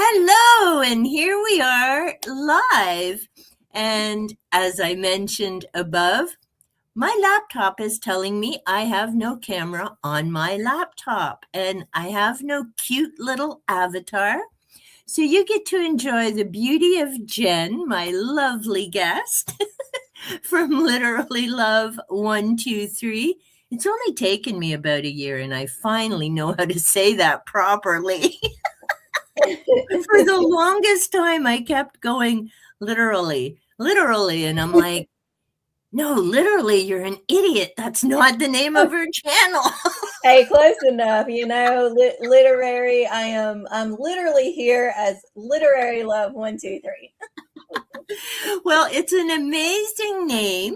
Hello, and here we are live. And as I mentioned above, my laptop is telling me I have no camera on my laptop and I have no cute little avatar. So you get to enjoy the beauty of Jen, my lovely guest from Literally Love 123. It's only taken me about a year and I finally know how to say that properly. For the longest time, I kept going literally, literally. And I'm like, no, literally, you're an idiot. That's not the name of her channel. Hey, close enough. Literary. I'm literally here as Literary Love 123. Well, it's an amazing name.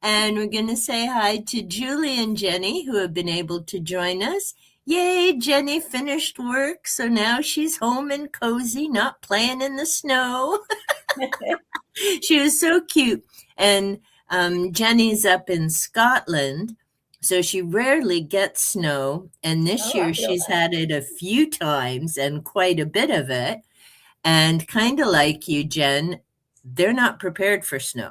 And we're going to say hi to Julie and Jenny, who have been able to join us. Yay, Jenny finished work, so now she's home and cozy, not playing in the snow. She was so cute. And Jenny's up in Scotland, so she rarely gets snow. And this year she's had it a few times and quite a bit of it. And kind of like you, Jen, they're not prepared for snow.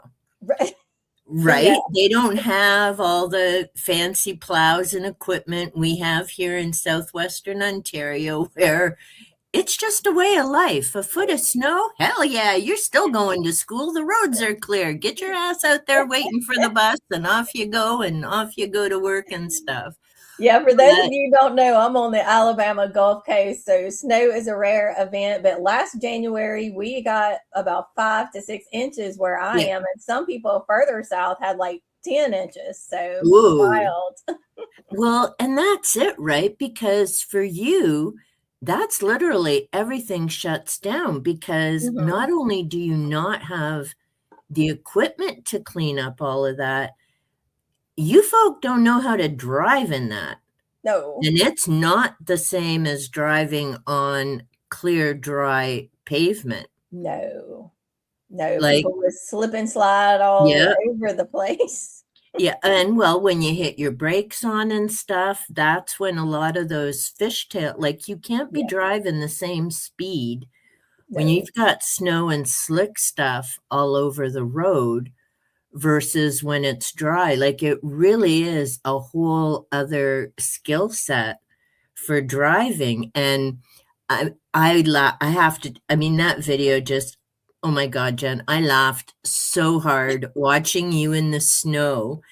Right? Yeah. They don't have all the fancy plows and equipment we have here in southwestern Ontario, where it's just a way of life. A foot of snow? Hell yeah, you're still going to school. The roads are clear. Get your ass out there waiting for the bus, and off you go to work and stuff. Yeah, for those of you who don't know, I'm on the Alabama Gulf Coast, so snow is a rare event. But last January, we got about 5 to 6 inches where I am, and some people further south had like 10 inches. So wild. Well, and that's it, right? Because for you, that's literally everything shuts down because not only do you not have the equipment to clean up all of that, you folk don't know how to drive in that. No. And it's not the same as driving on clear, dry pavement. No. People would slip and slide all over the place. Yeah, and well, when you hit your brakes on and stuff, that's when a lot of those fishtail, like you can't be driving the same speed when you've got snow and slick stuff all over the road versus when it's dry. Like it really is a whole other skill set for driving. And I have to, I mean, that video just, oh my God, Jen, I laughed so hard watching you in the snow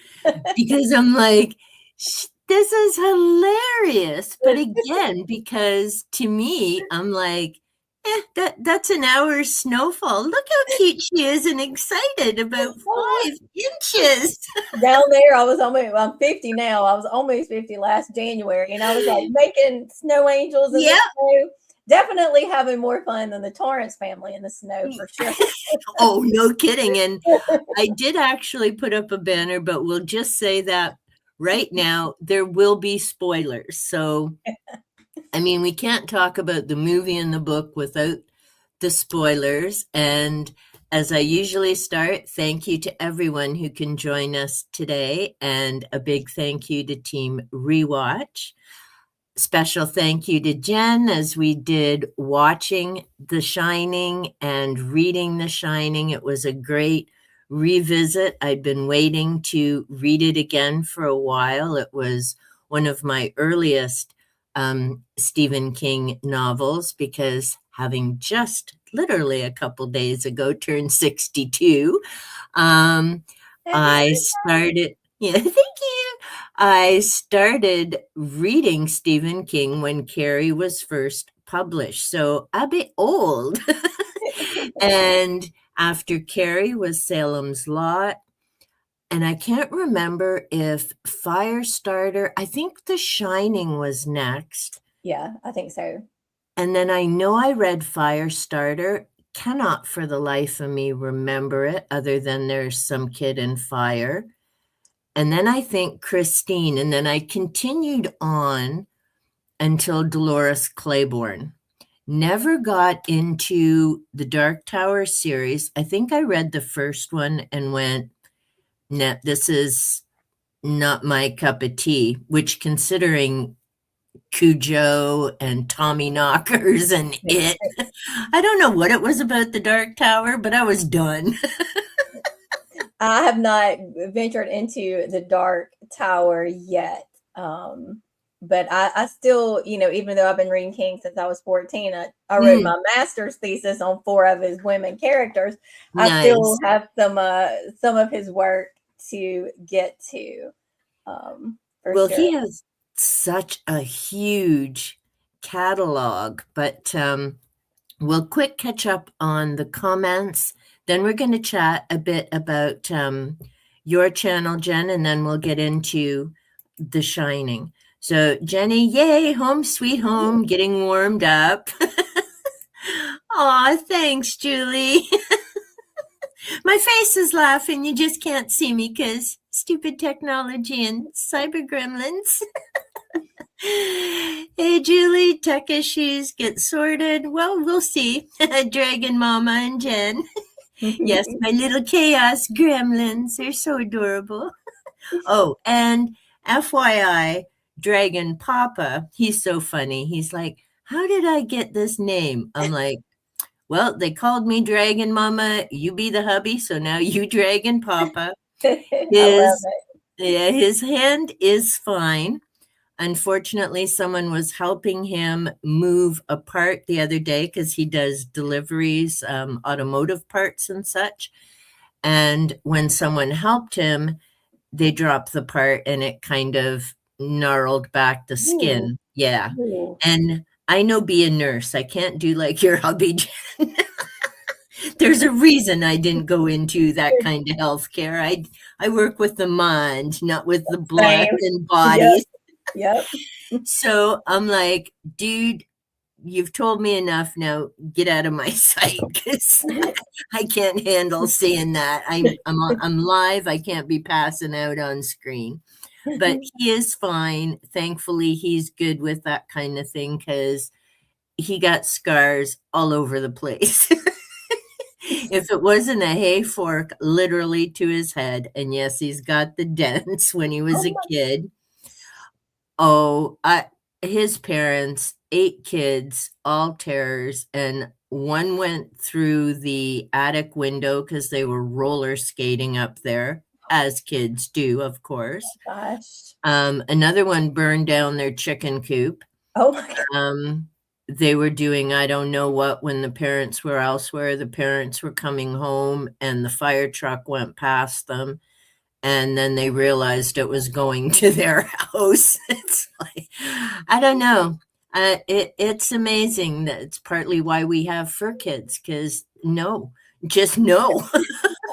because I'm like, this is hilarious. But again, because to me, I'm like, that's an hour's snowfall. Look how cute she is and excited about 5 inches. Down there, I'm 50 now. I was almost 50 last January, and I was like making snow angels in the snow. Definitely having more fun than the Torrance family in the snow for sure. Oh, no kidding. And I did actually put up a banner, but we'll just say that right now there will be spoilers. So I mean, we can't talk about the movie and the book without the spoilers. And as I usually start, thank you to everyone who can join us today. And a big thank you to Team Rewatch. Special thank you to Jen as we did watching The Shining and reading The Shining. It was a great revisit. I'd been waiting to read it again for a while. It was one of my earliest Stephen King novels because having just literally a couple days ago turned 62, I started, thank you. I started reading Stephen King when Carrie was first published, so a bit old. And after Carrie was Salem's Lot, and I can't remember if Firestarter, I think The Shining was next. Yeah, I think so. And then I know I read Firestarter, cannot for the life of me remember it other than there's some kid in fire. And then I think Christine, and then I continued on until Dolores Claiborne. Never got into the Dark Tower series. I think I read the first one and went, no, this is not my cup of tea, which considering Cujo and Tommy Knockers and It I don't know what it was about the Dark Tower, but I was done. I have not ventured into the Dark Tower yet. But I still, even though I've been reading King since I was 14, I wrote Mm, my master's thesis on 4 of his women characters. I still nice. have some of his work to get to, for Well, sure. he has such a huge catalog, but we'll quick catch up on the comments. Then we're going to chat a bit about your channel, Jen, and then we'll get into The Shining. So, Jenny, yay, home sweet home, getting warmed up. Aw, thanks, Julie. My face is laughing. You just can't see me because stupid technology and cyber gremlins. Hey, Julie, tech issues get sorted. Well, we'll see. Dragon Mama and Jen. Yes, my little chaos gremlins. They're so adorable. Oh, and FYI, Dragon Papa, he's so funny. He's like, how did I get this name? I'm like, well, they called me Dragon Mama. You be the hubby, so now you Dragon Papa. I love His yeah, his hand is fine. Unfortunately, someone was helping him move a part the other day because he does deliveries, automotive parts and such. And when someone helped him, they dropped the part and it kind of gnarled back the it. Ooh, skin. Yeah. ooh. And I know be a nurse. I can't do like your hubby, Jen. There's a reason I didn't go into that kind of healthcare. I work with the mind, not with the blood Same. and Yep. bodies. Yep. So I'm like, dude, you've told me enough now. Get out of my sight because I can't handle seeing that. I'm live. I can't be passing out on screen. But he is fine. Thankfully, he's good with that kind of thing because he got scars all over the place. If it wasn't a hay fork literally to his head, and yes, he's got the dents when he was Oh a my. kid. Oh, his parents, 8 kids, all terrors, and one went through the attic window because they were roller skating up there, as kids do, of course. Gosh. Another one burned down their chicken coop. Oh my God. Um, they were doing I don't know what when the parents were elsewhere. The parents were coming home and the fire truck went past them. And then they realized it was going to their house. It's like, I don't know. It's amazing that it's partly why we have fur kids because no, just no.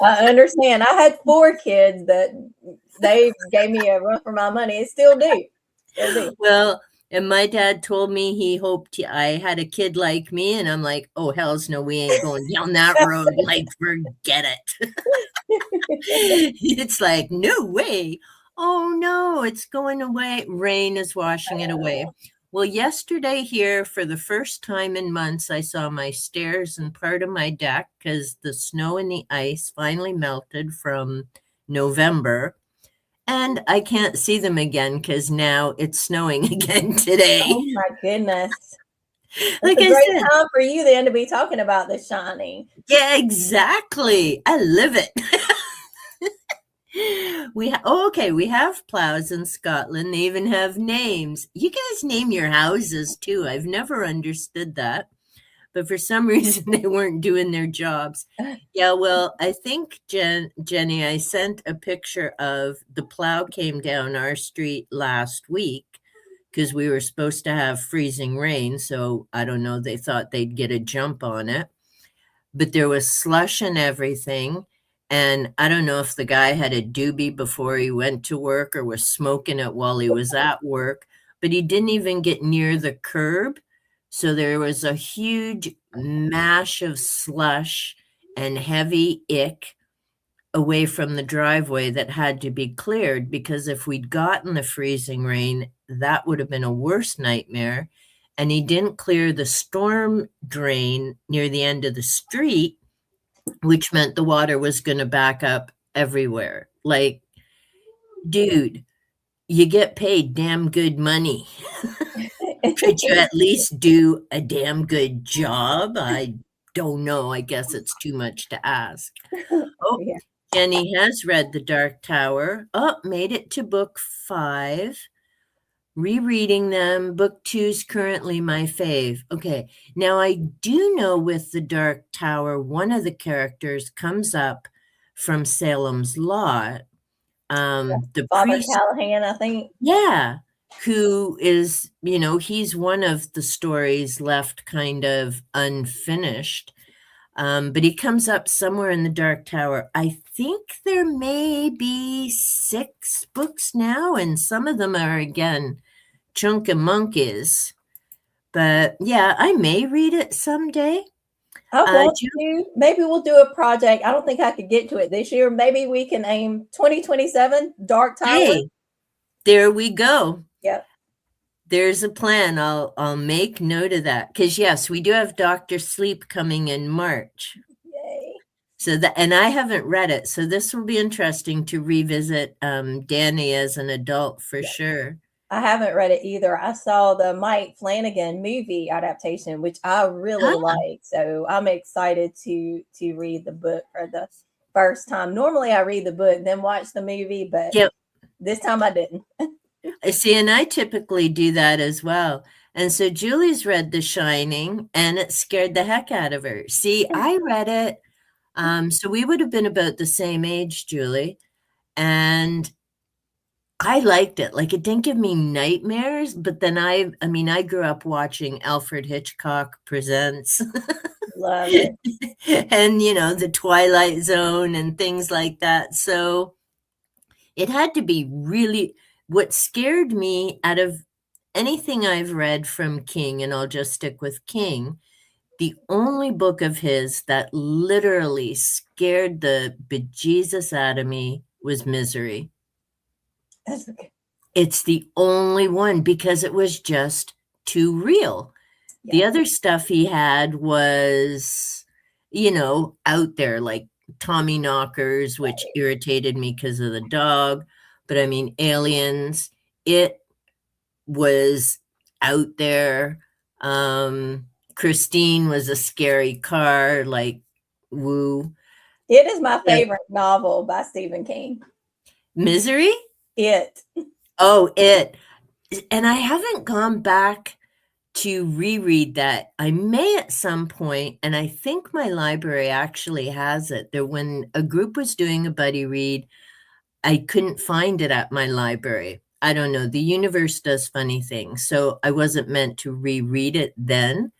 I understand. I had 4 kids that they gave me a run for my money. It still do. Still do. Well, and my dad told me he hoped I had a kid like me, and I'm like, oh hells no, we ain't going down that road. Like, forget it. It's like, no way. Oh no, it's going away. Rain is washing it away. Well, yesterday here, for the first time in months, I saw my stairs and part of my deck because the snow and the ice finally melted from November. And I can't see them again because now it's snowing again today. Oh my goodness. Like It's a I great said, time for you then to be talking about The Shining. yeah, exactly. I live it. Okay, we have plows in Scotland. They even have names. You guys name your houses too. I've never understood that. But for some reason they weren't doing their jobs. Yeah, well, I think Jenny, I sent a picture of the plow came down our street last week because we were supposed to have freezing rain, so I don't know, they thought they'd get a jump on it. But there was slush and everything. And I don't know if the guy had a doobie before he went to work or was smoking it while he was at work, but he didn't even get near the curb. So there was a huge mash of slush and heavy ick away from the driveway that had to be cleared because if we'd gotten the freezing rain, that would have been a worse nightmare. And he didn't clear the storm drain near the end of the street, which meant the water was going to back up everywhere. Like, dude, you get paid damn good money. Could you at least do a damn good job? I don't know. I guess it's too much to ask. Oh, Yeah. Jenny has read The Dark Tower. Oh, made it to book 5. Rereading them. Book 2's currently my fave. Okay. Now I do know with The Dark Tower, one of the characters comes up from Salem's Lot. The Father priest, Callahan, I think. yeah, who is, he's one of the stories left kind of unfinished. But he comes up somewhere in The Dark Tower. I think there may be 6 books now, and some of them are, again, chunky monkeys. But yeah, I may read it someday. I want to. Maybe we'll do a project. I don't think I could get to it this year. Maybe we can aim 2027 Dark Tower. Hey, there we go. Yep. There's a plan. I'll make note of that, because yes, we do have Dr. Sleep coming in March. Yay. So and I haven't read it, so this will be interesting to revisit Danny as an adult for sure. I haven't read it either. I saw the Mike Flanagan movie adaptation, which I really like. So I'm excited to read the book for the first time. Normally I read the book, then watch the movie, but this time I didn't. See, and I typically do that as well. And so Julie's read The Shining, and it scared the heck out of her. See, I read it. So we would have been about the same age, Julie. And I liked it. Like, it didn't give me nightmares, but then I grew up watching Alfred Hitchcock Presents. Love it. And, The Twilight Zone and things like that. So it had to be really, what scared me out of anything I've read from King, and I'll just stick with King, the only book of his that literally scared the bejesus out of me was Misery. That's okay. It's the only one because it was just too real. Yeah. The other stuff he had was, out there, like Tommy Knockers, which irritated me because of the dog. But I mean, Aliens, it was out there. Christine was a scary car, like, woo. It is my favorite novel by Stephen King. Misery? It. Oh, It. And I haven't gone back to reread that. I may at some point, and I think my library actually has it. There, when a group was doing a buddy read, I couldn't find it at my library. I don't know. The universe does funny things. So I wasn't meant to reread it then.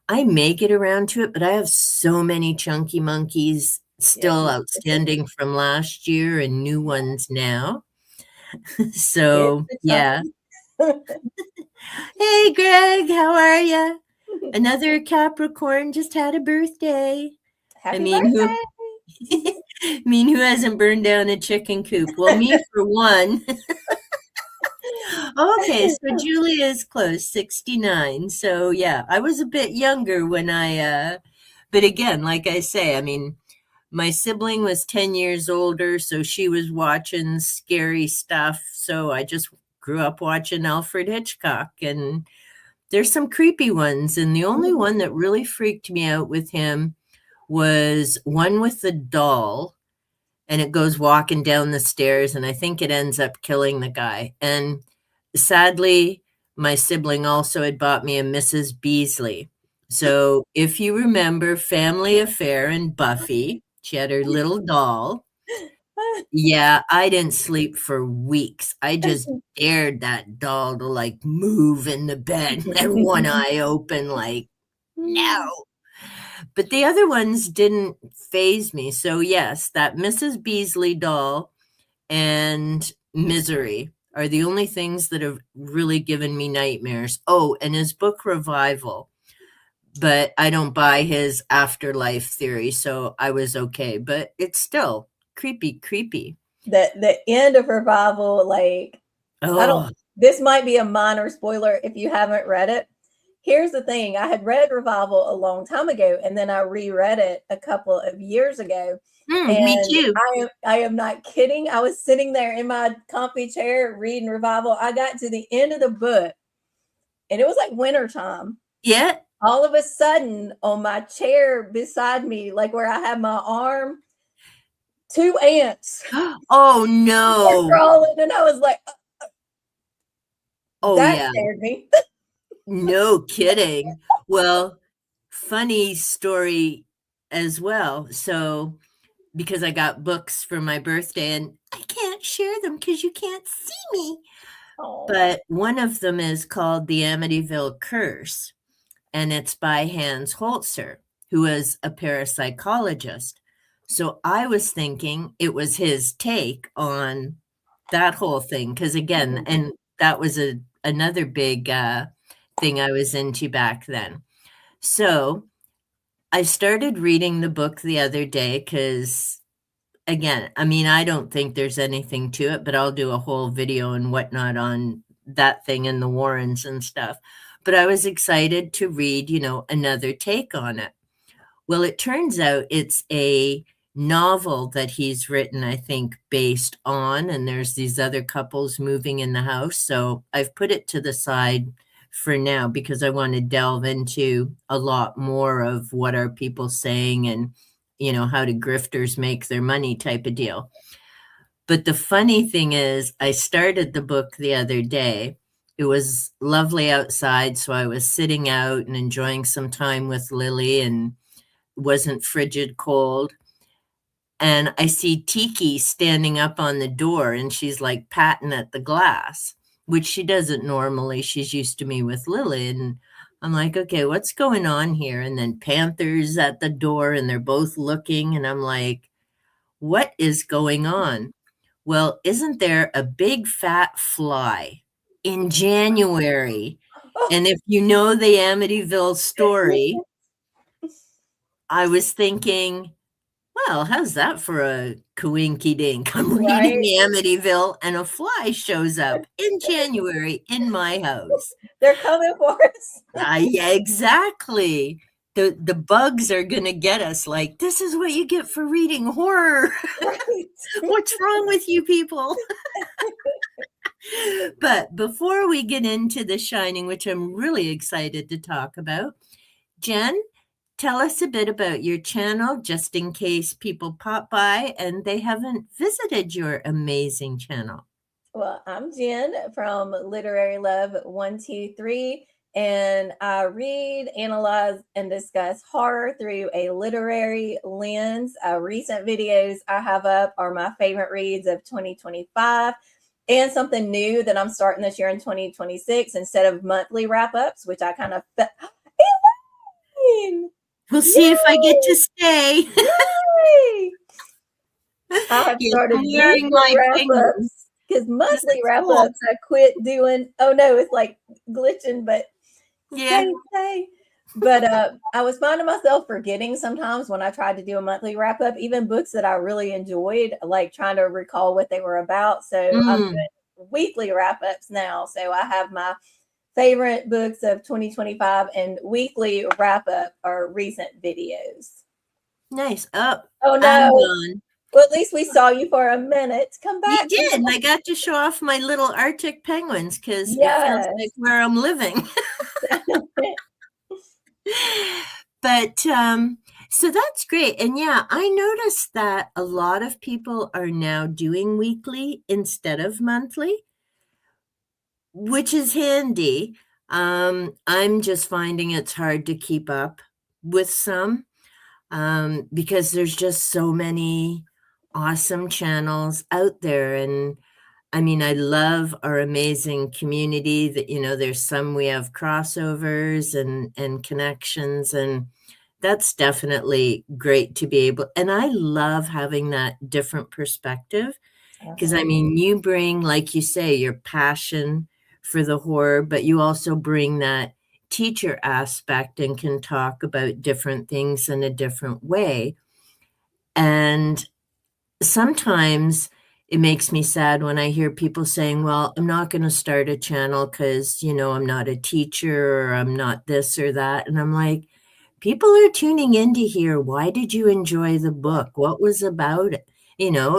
I may get around to it, but I have so many Chunky Monkeys still outstanding from last year and new ones now. So, yeah. Hey, Greg, how are you? Another Capricorn just had a birthday. Happy birthday. Who hasn't burned down a chicken coop? Well, me for one. Okay, so Julie is close, 69. So, yeah, I was a bit younger when but again, like I say, I mean, my sibling was 10 years older, so she was watching scary stuff. So I just grew up watching Alfred Hitchcock, and there's some creepy ones. And the only one that really freaked me out with him was one with the doll, and it goes walking down the stairs, and I think it ends up killing the guy. And sadly, my sibling also had bought me a Mrs. Beasley. So if you remember Family Affair and Buffy, she had her little doll. Yeah, I didn't sleep for weeks. I just dared that doll to like move in the bed and one eye open, like, no. But the other ones didn't faze me. So yes, that Mrs. Beasley doll and Misery are the only things that have really given me nightmares. Oh, and his book Revival. But I don't buy his afterlife theory, so I was okay. But it's still creepy. The end of Revival, like, this might be a minor spoiler if you haven't read it. Here's the thing. I had read Revival a long time ago, and then I reread it a couple of years ago. Me too. I am not kidding. I was sitting there in my comfy chair reading Revival. I got to the end of the book, and it was like wintertime. Yeah. All of a sudden, on my chair beside me, like where I have my arm, 2 ants Oh were no. crawling, and I was like, Oh that yeah. scared me. No kidding. Well, funny story as well. So, because I got books for my birthday and I can't share them because you can't see me. Oh, But one of them is called The Amityville Curse, and it's by Hans Holzer, who is a parapsychologist. So I was thinking it was his take on that whole thing. Because again, and that was another big thing I was into back then. So I started reading the book the other day because, again, I mean, I don't think there's anything to it, but I'll do a whole video and whatnot on that thing and the Warrens and stuff. But I was excited to read, another take on it. Well, it turns out it's a novel that he's written, I think, based on, and there's these other couples moving in the house. So I've put it to the side for now because I want to delve into a lot more of what are people saying and, how do grifters make their money type of deal. But the funny thing is, I started the book the other day. It was lovely outside, so I was sitting out and enjoying some time with Lily and wasn't frigid cold. And I see Tiki standing up on the door and she's like patting at the glass, which she doesn't normally. She's used to me with Lily. And I'm like, okay, what's going on here? And then Panther's at the door and they're both looking. And I'm like, what is going on? Well, isn't there a big fat fly in January? And if you know the Amityville story, I was thinking, well, how's that for a coinky dink? I'm reading right? Amityville and a fly shows up in January in my house. They're coming for us. Yeah, exactly. The bugs are going to get us like, this is what you get for reading horror. Right. What's wrong with you people? But before we get into The Shining, which I'm really excited to talk about, Jen, tell us a bit about your channel, just in case people pop by and they haven't visited your amazing channel. Well, I'm Jen from Literary Love 123, and I read, analyze, and discuss horror through a literary lens. Recent videos I have up are my favorite reads of 2025, and something new that I'm starting this year in 2026 instead of monthly wrap ups, which I kind of We'll see if I get to stay. Yay! I have started wearing my wrap-ups because monthly wrap-ups I quit doing. Oh no, it's like glitching, but yeah. But I was finding myself forgetting sometimes when I tried to do a monthly wrap-up, even books that I really enjoyed, like trying to recall what they were about. So I'm doing weekly wrap-ups now. So I have my favorite books of 2025 and weekly wrap-up or recent videos. Nice. Oh no. Well, at least we saw you for a minute. Come back. You did. I got to show off my little Arctic penguins because it feels like where I'm living. But so that's great. And yeah, I noticed that a lot of people are now doing weekly instead of monthly, which is handy. I'm just finding it's hard to keep up with some because there's just so many awesome channels out there. And I mean, I love our amazing community that, there's some we have crossovers and connections, and that's definitely great to be able. And I love having that different perspective because, I mean, you bring, like you say, your passion for the horror, but you also bring that teacher aspect and can talk about different things in a different way. And sometimes it makes me sad when I hear people saying, well, I'm not going to start a channel because, I'm not a teacher or I'm not this or that. And I'm like, people are tuning in to hear, why did you enjoy the book? What was about it?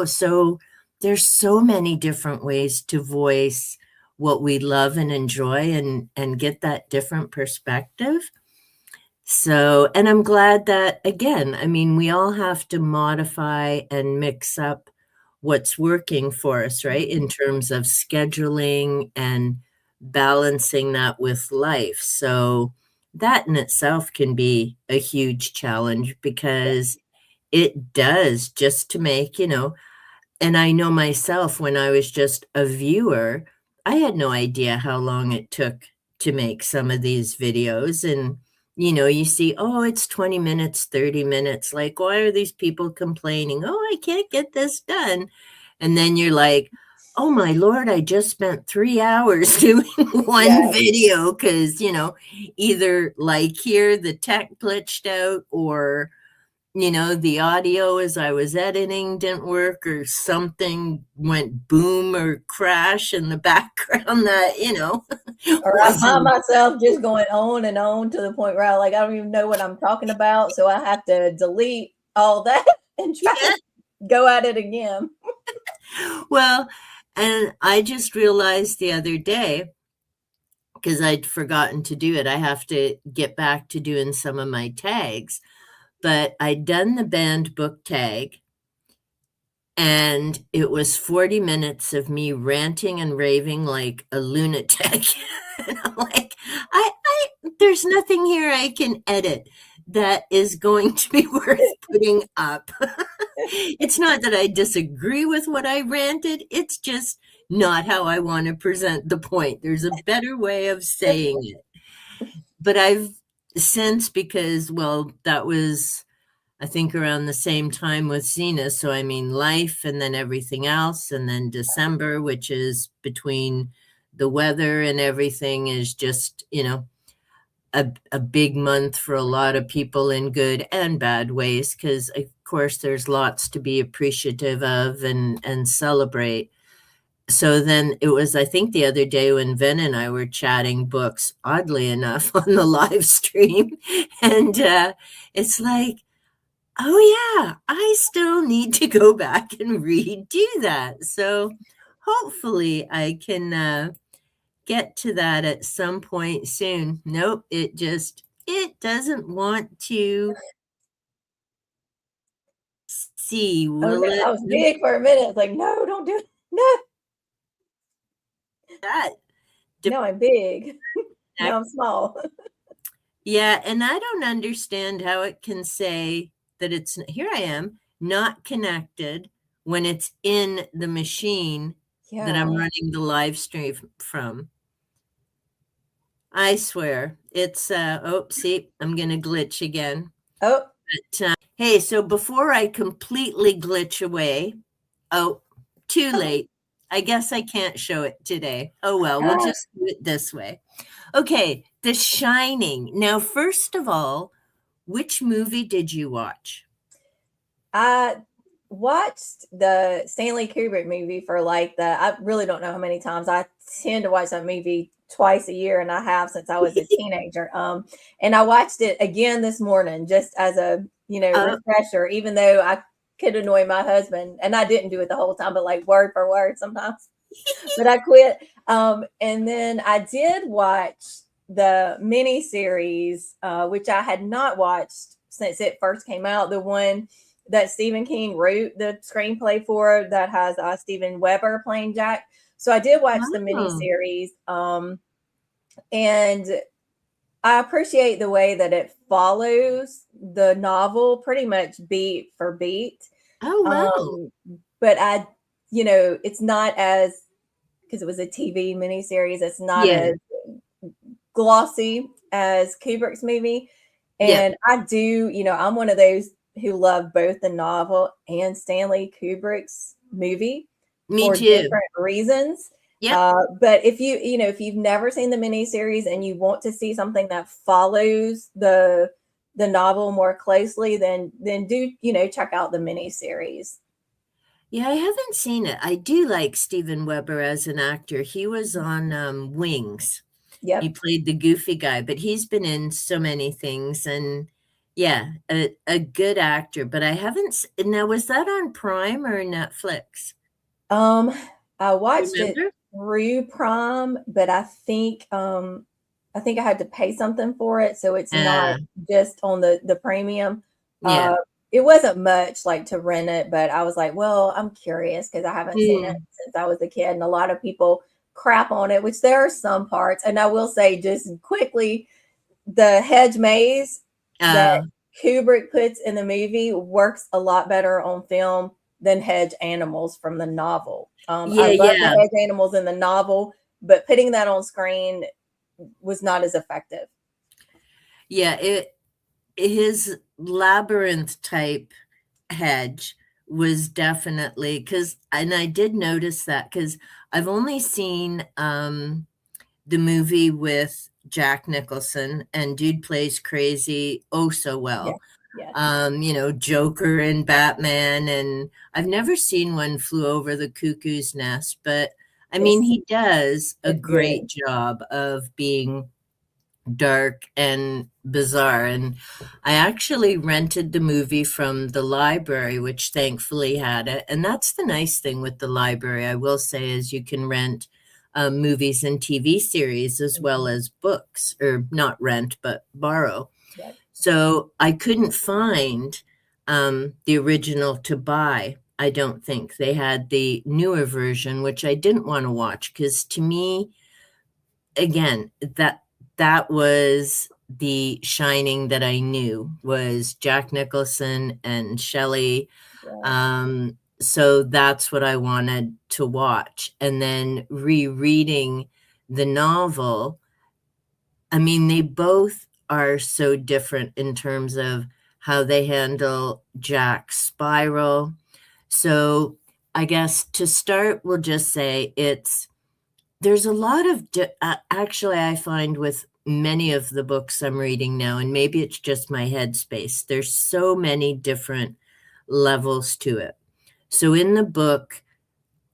So there's so many different ways to voice what we love and enjoy and get that different perspective. So, and I'm glad that, again, I mean, we all have to modify and mix up what's working for us, right? In terms of scheduling and balancing that with life. So, that in itself can be a huge challenge because it does just to make, and I know myself when I was just a viewer, I had no idea how long it took to make some of these videos. And, you see, oh, it's 20 minutes, 30 minutes. Like, why are these people complaining? Oh, I can't get this done. And then you're like, oh my Lord, I just spent 3 hours doing one video because, either like here the tech glitched out or the audio as I was editing didn't work or something went boom or crash in the background that, Or I find myself just going on and on to the point where I don't even know what I'm talking about. So I have to delete all that and try to go at it again. Well, and I just realized the other day, because I'd forgotten to do it, I have to get back to doing some of my tags. But I'd done the banned book tag, and it was 40 minutes of me ranting and raving like a lunatic. And I'm like, there's nothing here I can edit that is going to be worth putting up. It's not that I disagree with what I ranted, it's just not how I want to present the point. There's a better way of saying it. But I've since, because, well, that was, I think, around the same time with Xena. So, I mean, life and then everything else. And then December, which is between the weather and everything, is just, a big month for a lot of people in good and bad ways. Because, of course, there's lots to be appreciative of and celebrate. So then it was, I think, the other day when Ven and I were chatting books, oddly enough, on the live stream. And it's like, oh, yeah, I still need to go back and redo that. So hopefully I can get to that at some point soon. Nope, it doesn't want to see. Will Okay, I it? was big for a minute. It's like, no, don't do it. No. That. No, I'm big. No, I'm small. Yeah, and I don't understand how it can say that it's, here I am, not connected when it's in the machine that I'm running the live stream from. I swear, it's, oh, see, I'm going to glitch again. Oh. But, hey, so before I completely glitch away, oh, too late. I guess I can't show it today. Oh, well, we'll just do it this way. Okay, The Shining. Now, first of all, which movie did you watch? I watched the Stanley Kubrick movie for I really don't know how many times. I tend to watch that movie twice a year, and I have since I was a teenager. And I watched it again this morning just as a refresher, even though I could annoy my husband, and I didn't do it the whole time, but like word for word sometimes. But I quit. And then I did watch the mini series, which I had not watched since it first came out. The one that Stephen King wrote the screenplay for, that has Steven Weber playing Jack. So I did watch the miniseries, and I appreciate the way that it follows the novel pretty much beat for beat. Oh, wow. But it's not as, because it was a TV miniseries, it's not as glossy as Kubrick's movie. And I do, I'm one of those who love both the novel and Stanley Kubrick's movie. Me for too. different reasons. Yeah. But if if you've never seen the miniseries and you want to see something that follows the novel more closely, then do check out the miniseries. Yeah, I haven't seen it. I do like Steven Weber as an actor. He was on Wings. Yep. He played the goofy guy, but he's been in so many things, and yeah, a good actor. But I haven't. Now, was that on Prime or Netflix? I watched it through Prime, but I think I had to pay something for it, so it's not Uh, just on the premium. yeah. It wasn't much like to rent it, but I was like, well, I'm curious because I haven't seen it Mm. since I was a kid, and a lot of people crap on it, which there are some parts. And I will say just quickly, the hedge maze that Uh, Kubrick puts in the movie works a lot better on film than hedge animals from the novel. I yeah, love the yeah. hedge animals in the novel, but putting that on screen was not as effective. Yeah, his labyrinth type hedge was definitely because, and I did notice that because I've only seen the movie with Jack Nicholson, and dude plays crazy oh so Yeah. well. Yes. Joker and Batman, and I've never seen One Flew Over the Cuckoo's Nest, but I mean, It's he does a it's great good. job of being dark and bizarre. And I actually rented the movie from the library, which thankfully had it. And that's the nice thing with the library, I will say, is you can rent movies and TV series as well Mhm. as books, or not rent, but borrow. Yep. So I couldn't find the original to buy. I don't think they had the newer version, which I didn't want to watch because to me, again, that was the Shining that I knew was Jack Nicholson and Shelley. Yeah. So that's what I wanted to watch. And then rereading the novel, I mean, they both are so different in terms of how they handle Jack's spiral. So I guess to start, we'll just say there's a lot of actually, I find with many of the books I'm reading now, and maybe it's just my headspace, there's so many different levels to it. So in the book,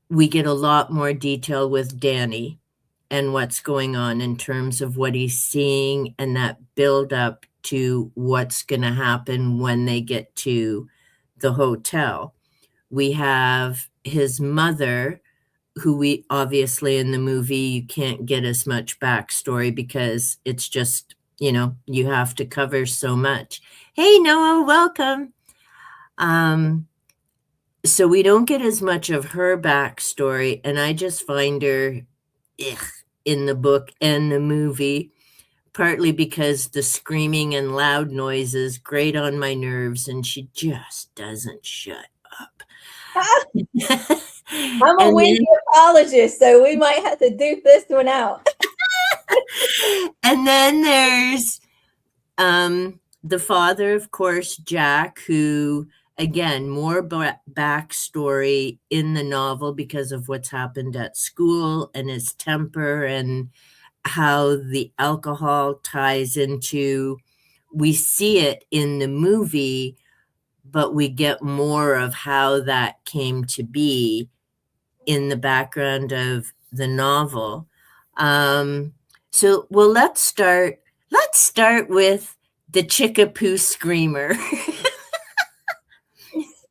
we get a lot more detail with Danny and what's going on in terms of what he's seeing and that build up to what's going to happen when they get to the hotel. We have his mother, who we obviously in the movie you can't get as much backstory because it's just, you have to cover so much. Hey Noah, welcome. Um, so we don't get as much of her backstory, and I just find her ugh, in the book and the movie, partly because the screaming and loud noises grate on my nerves, and she just doesn't shut up. I'm a And then windy apologist, so we might have to duke this one out. and then there's the father, of course, Jack, who, again, more backstory in the novel because of what's happened at school and his temper and how the alcohol ties into. We see it in the movie, but we get more of how that came to be in the background of the novel. Um, so, well, Let's start with the Chickapoo Screamer.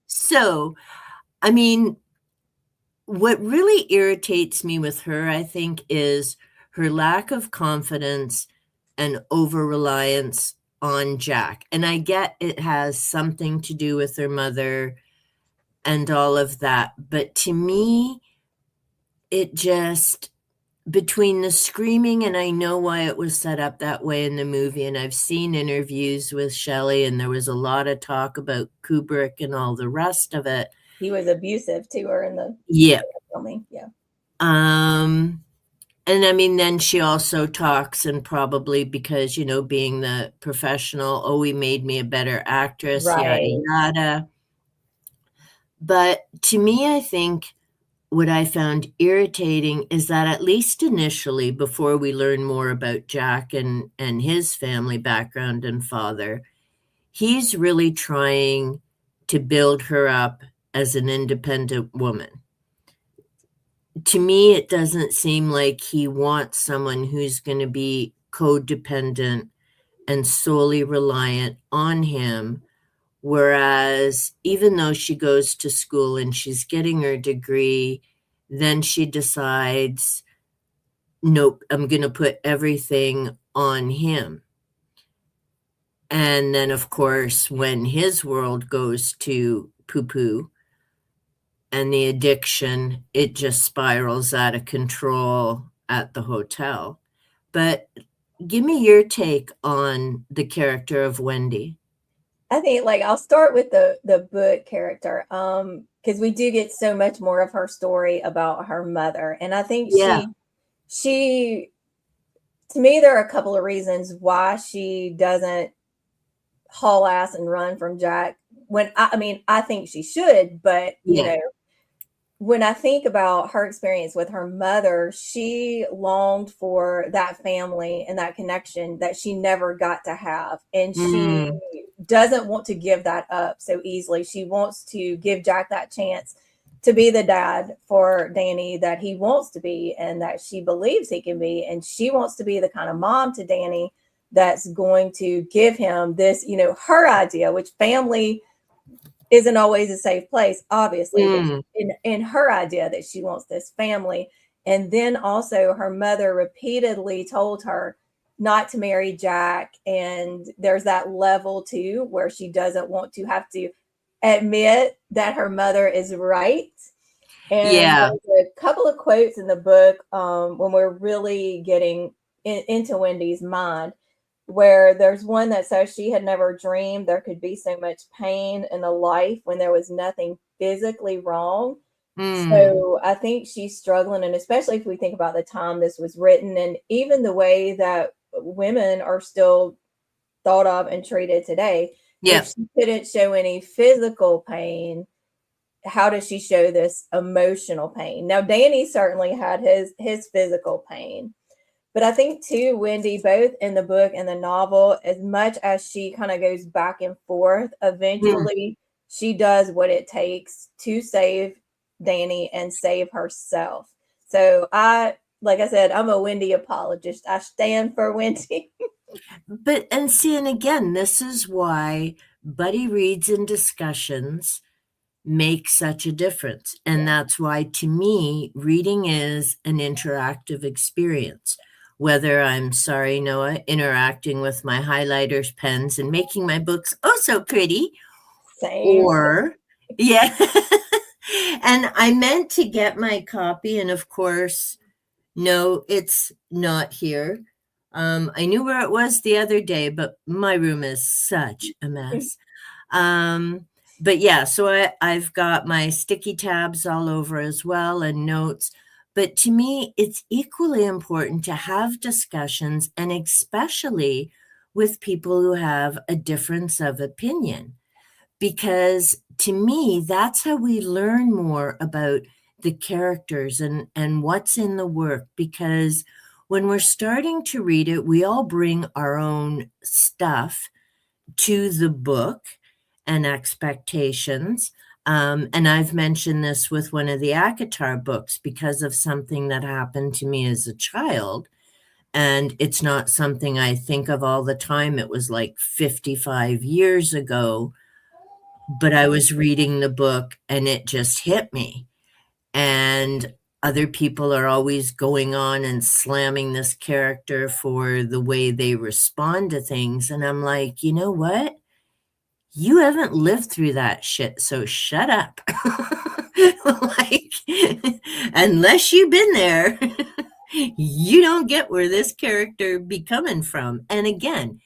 So, I mean, what really irritates me with her, I think, is her lack of confidence and over reliance on Jack. And I get it has something to do with her mother and all of that. But to me, it just, between the screaming, and I know why it was set up that way in the movie, and I've seen interviews with Shelley, and there was a lot of talk about Kubrick and all the rest of it. He was abusive to her in the Yeah. filming. Yeah. Um, and I mean, then she also talks, and probably because, being the professional, oh, he made me a better actress, yada, Right. yada. But to me, I think what I found irritating is that at least initially, before we learn more about Jack and his family background and father, he's really trying to build her up as an independent woman. To me, it doesn't seem like he wants someone who's going to be codependent and solely reliant on him. Whereas, even though she goes to school and she's getting her degree, then she decides, nope, I'm going to put everything on him. And then, of course, when his world goes to poo poo and the addiction, it just spirals out of control at the hotel. But give me your take on the character of Wendy. I think like I'll start with the book character, because we do get so much more of her story about her mother, and I think Yeah. she to me there are a couple of reasons why she doesn't haul ass and run from Jack. When I mean I think she should, but you Yeah. know, when I think about her experience with her mother, she longed for that family and that connection that she never got to have. And she Mm. doesn't want to give that up so easily. She wants to give Jack that chance to be the dad for Danny that he wants to be and that she believes he can be. And she wants to be the kind of mom to Danny that's going to give him this, you know, her idea, which family isn't always a safe place, obviously, but Mm. in her idea that she wants this family. And then also her mother repeatedly told her not to marry Jack. And there's that level too, where she doesn't want to have to admit that her mother is right. And Yeah. there's a couple of quotes in the book when we're really getting into Wendy's mind, where there's one that says she had never dreamed there could be so much pain in a life when there was nothing physically wrong. Mm. So I think she's struggling, and especially if we think about the time this was written and even the way that women are still thought of and treated today. Yeah. If she couldn't show any physical pain, how does she show this emotional pain? Now, Danny certainly had his physical pain, but I think too, Wendy, both in the book and the novel, as much as she kind of goes back and forth, Mm. eventually she does what it takes to save Danny and save herself. So like I said, I'm a Wendy apologist. I stand for Wendy. But, and see, and again, this is why buddy reads and discussions make such a difference. And Yeah. that's why, to me, reading is an interactive experience. Whether I'm, sorry, Noah, interacting with my highlighters, pens, and making my books oh so pretty, Same. or, yeah. And I meant to get my copy, and of course, no, it's not here. I knew where it was the other day, but my room is such a mess. But yeah, so I've got my sticky tabs all over as well and notes. But to me, it's equally important to have discussions, and especially with people who have a difference of opinion, because to me, that's how we learn more about the characters and what's in the work. Because when we're starting to read it, we all bring our own stuff to the book and expectations. And I've mentioned this with one of the ACOTAR books because of something that happened to me as a child. And it's not something I think of all the time. It was like 55 years ago, but I was reading the book and it just hit me. And other people are always going on and slamming this character for the way they respond to things. And I'm like, you know what? You haven't lived through that shit, so shut up. Like, unless you've been there, you don't get where this character be coming from. And again,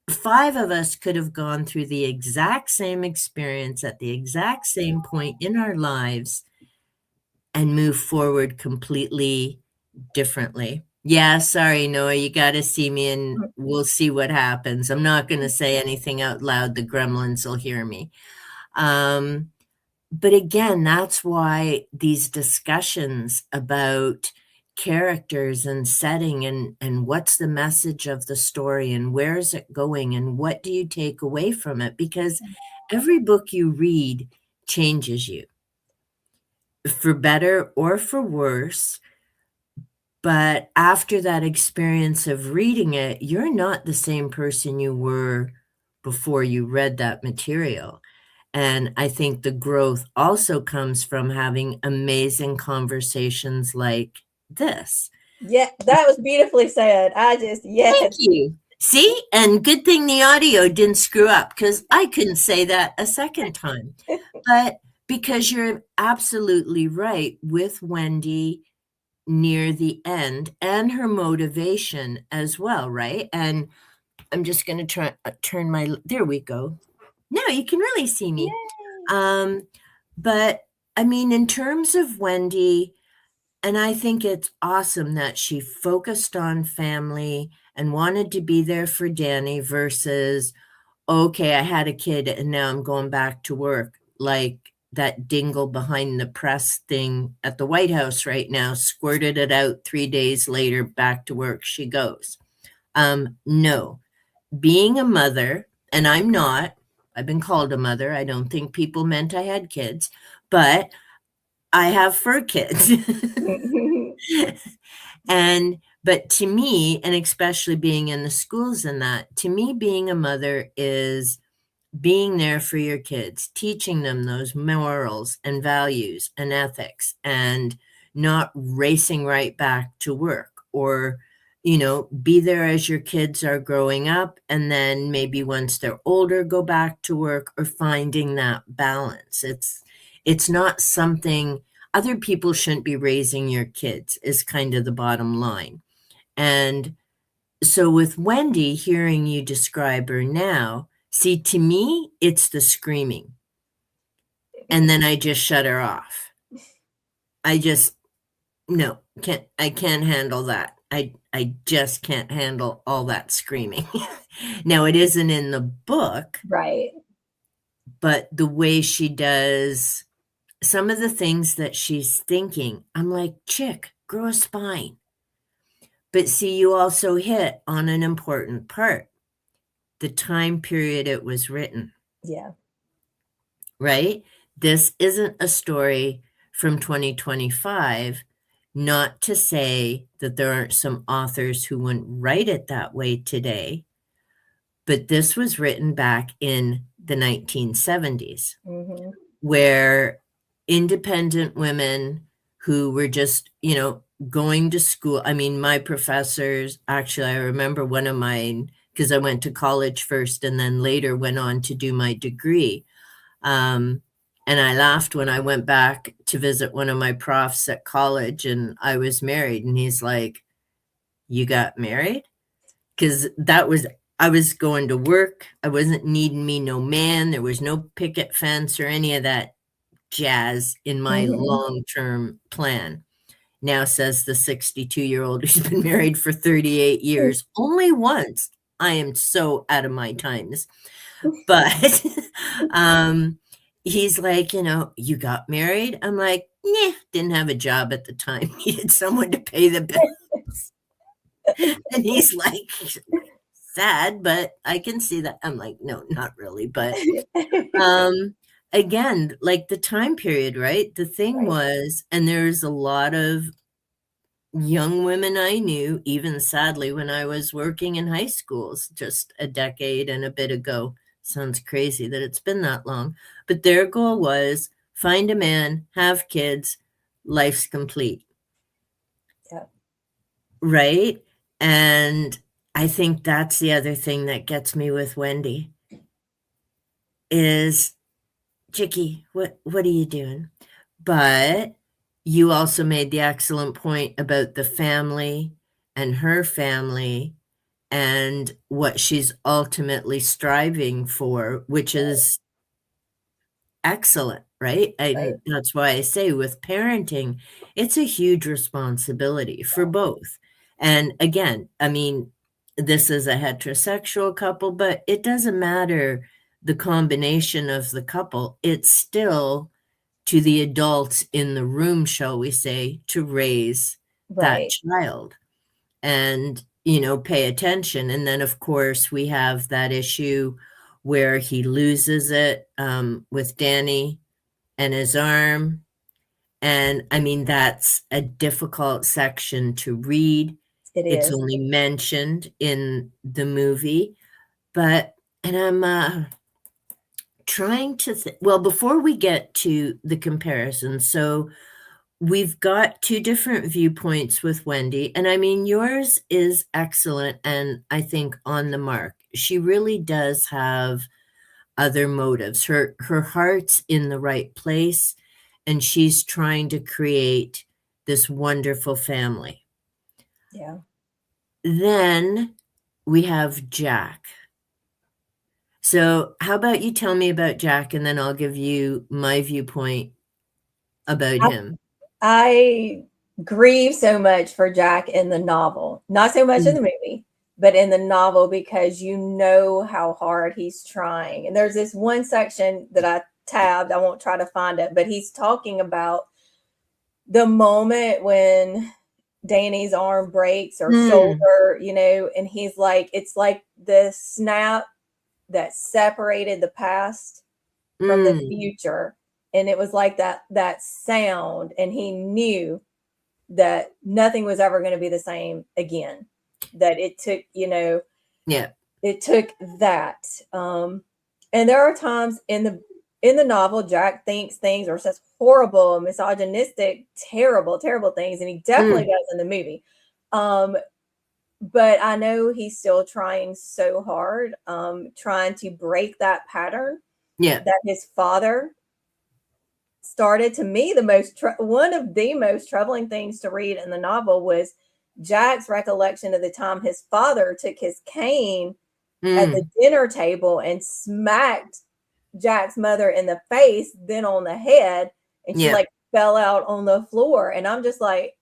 5 of us could have gone through the exact same experience at the exact same point in our lives and move forward completely differently. Yeah, sorry, Noah, you gotta see me and we'll see what happens. I'm not gonna say anything out loud, the gremlins will hear me. But again, that's why these discussions about characters and setting and what's the message of the story and where is it going and what do you take away from it? Because every book you read changes you, for better or for worse. But after that experience of reading it, you're not the same person you were before you read that material. And I think the growth also comes from having amazing conversations like this. Yeah, that was beautifully said. Thank Yes. you. See? And good thing the audio didn't screw up because I couldn't say that a second time. But because you're absolutely right with Wendy near the end and her motivation as well, right? And I'm just going to try turn my there we go. Now you can really see me. Yay. But I mean, in terms of Wendy, and I think it's awesome that she focused on family and wanted to be there for Danny versus, okay, I had a kid and now I'm going back to work. Like that dingle behind the press thing at the White House right now, squirted it out 3 days later, back to work she goes. No, being a mother, and I'm not, I've been called a mother. I don't think people meant I had kids, but I have fur kids. And but to me, and especially being in the schools and that, to me, being a mother is being there for your kids, teaching them those morals and values and ethics, and not racing right back to work, or be there as your kids are growing up, and then maybe once they're older go back to work, or finding that balance. It's not something other people shouldn't be raising your kids, is kind of the bottom line. And so with Wendy, hearing you describe her now, see, to me, it's the screaming. And then I just shut her off. I just, no, I can't handle that. I just can't handle all that screaming. Now, it isn't in the book, Right. but the way she does some of the things that she's thinking, I'm like, chick, grow a spine. But see, you also hit on an important part, the time period it was written. Yeah. Right? This isn't a story from 2025. Not to say that there aren't some authors who wouldn't write it that way today, but this was written back in the 1970s, where independent women who were just, going to school. I mean, my professors, actually, I remember one of mine, because I went to college first and then later went on to do my degree. And I laughed when I went back to visit one of my profs at college and I was married. And he's like, "You got married?" Because I was going to work. I wasn't needing me no man. There was no picket fence or any of that jazz in my long-term plan. Now, says the 62-year-old who's been married for 38 years, only once. I am so out of my times. But he's like, "You got married?" I'm like, "Nah, didn't have a job at the time. Needed someone to pay the bills." And he's like, "Sad, but I can see that." I'm like, "No, not really." But again, like the time period, right? The thing was, and there's a lot of young women I knew, even sadly, when I was working in high schools just a decade and a bit ago. Sounds crazy that it's been that long. But their goal was find a man, have kids, life's complete. Yeah. Right? And I think that's the other thing that gets me with Wendy is, Chicky, what are you doing? But you also made the excellent point about the family and her family and what she's ultimately striving for, which is excellent, right? And that's why I say with parenting, it's a huge responsibility for both. And again, I mean, this is a heterosexual couple, but it doesn't matter the combination of the couple. It's still to the adults in the room, shall we say, to raise that child and, pay attention. And then, of course, we have that issue where he loses it with Danny and his arm. And I mean, that's a difficult section to read. It's only mentioned in the movie, and I'm trying to well, before we get to the comparison, so we've got two different viewpoints with Wendy, and I mean, yours is excellent and I think on the mark. She really does have other motives. Her heart's in the right place, and she's trying to create this wonderful family. Yeah. Then we have Jack. So, how about you tell me about Jack, and then I'll give you my viewpoint about him. I grieve so much for Jack in the novel, not so much in the movie, but in the novel, because you know how hard he's trying. And there's this one section that I tabbed, I won't try to find it, but he's talking about the moment when Danny's arm breaks or shoulder, you know, and he's like, it's like the snap that separated the past from the future. And it was like that sound, and he knew that nothing was ever going to be the same again. That it took, you know, it took that. And there are times in the novel, Jack thinks things or says horrible, misogynistic, terrible things, and he definitely does in the movie. But I know he's still trying so hard, trying to break that pattern that his father started. To me, one of the most troubling things to read in the novel was Jack's recollection of the time his father took his cane at the dinner table and smacked Jack's mother in the face, then on the head, and she like fell out on the floor. And I'm just like,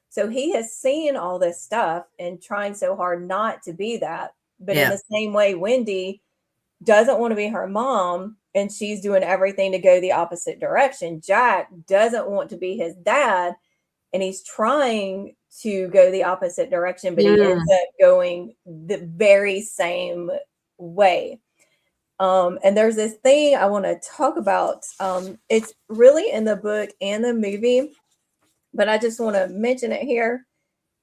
so he has seen all this stuff and trying so hard not to be that. But in the same way, Wendy doesn't want to be her mom, and she's doing everything to go the opposite direction. Jack doesn't want to be his dad, and he's trying to go the opposite direction, but he ends up going the very same way. And there's this thing I want to talk about. It's really in the book and the movie, but I just want to mention it here.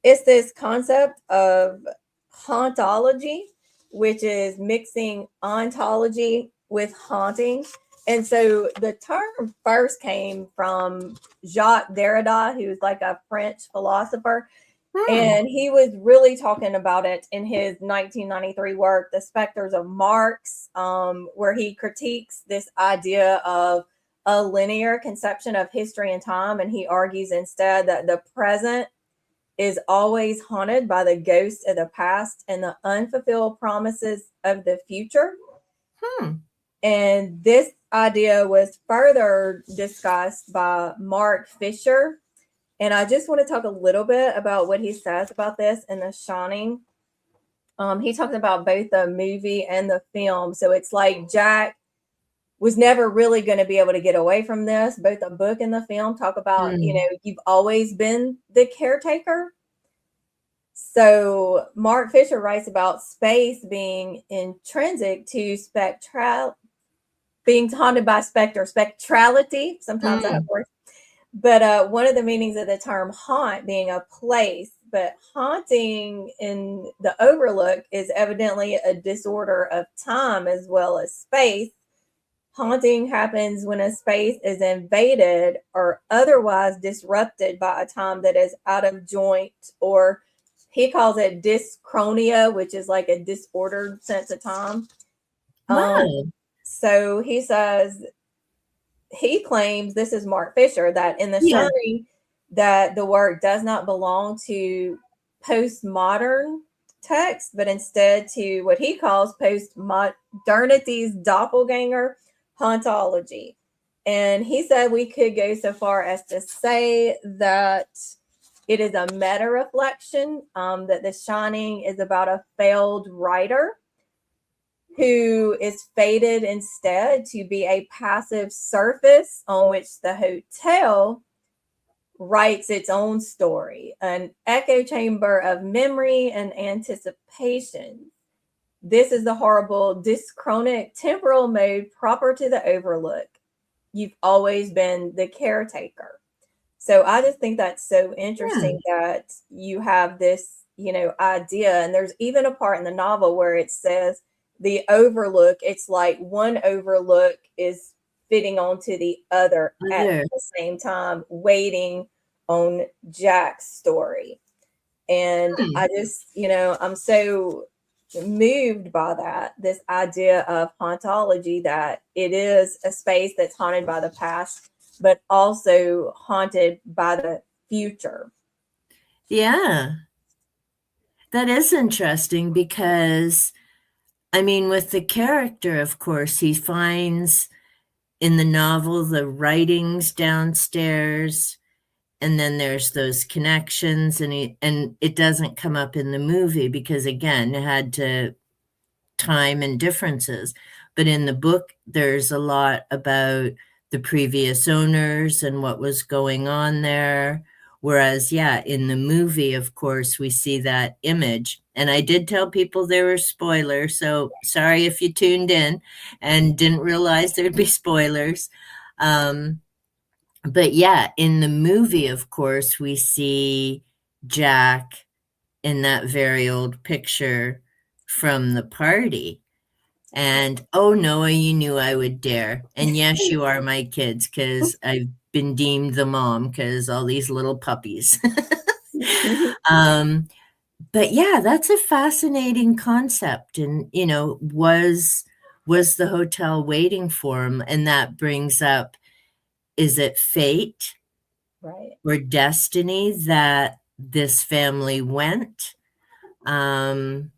It's this concept of hauntology, which is mixing ontology with haunting. And so the term first came from Jacques Derrida, who's like a French philosopher. And he was really talking about it in his 1993 work, The Spectres of Marx, where he critiques this idea of a linear conception of history and time. And he argues instead that the present is always haunted by the ghosts of the past and the unfulfilled promises of the future. And this idea was further discussed by Mark Fisher. And I just want to talk a little bit about what he says about this in The Shining. He talks about both the movie and the film. So it's like Jack was never really going to be able to get away from this. Both the book and the film talk about, you know, you've always been the caretaker. So Mark Fisher writes about space being intrinsic to being haunted by spectrality. Sometimes I have words. But one of the meanings of the term haunt being a place, but haunting in the Overlook is evidently a disorder of time as well as space. Haunting happens when a space is invaded or otherwise disrupted by a time that is out of joint, or he calls it dyschronia, which is like a disordered sense of time. So he says, he claims, this is Mark Fisher, that in The Shining, that the work does not belong to postmodern text, but instead to what he calls postmodernity's doppelganger hauntology. And he said we could go so far as to say that it is a meta reflection, that The Shining is about a failed writer who is fated instead to be a passive surface on which the hotel writes its own story, an echo chamber of memory and anticipation. This is the horrible dyschronic temporal mode proper to the Overlook. You've always been the caretaker. So I just think that's so interesting that you have this, you know, idea. And there's even a part in the novel where it says the overlook, it's like one overlook is fitting onto the other at Other. the same time, waiting on Jack's story. And Hmm. I just, I'm so moved by that, this idea of hauntology, that it is a space that's haunted by the past, but also haunted by the future. Yeah, that is interesting because, I mean, with the character, of course, he finds in the novel the writings downstairs, and then there's those connections, and it doesn't come up in the movie because, again, it had to time and differences. But in the book, there's a lot about the previous owners and what was going on there. Whereas, yeah, in the movie, of course, we see that image. And I did tell people there were spoilers. So sorry if you tuned in and didn't realize there'd be spoilers. Um, but yeah, in the movie, of course, we see Jack in that very old picture from the party. And oh, Noah, you knew I would dare. And yes, you are my kids because I've been deemed the mom because all these little puppies. um, but yeah, that's a fascinating concept. And was the hotel waiting for him? And that brings up, is it fate Right. or destiny that this family went? Um,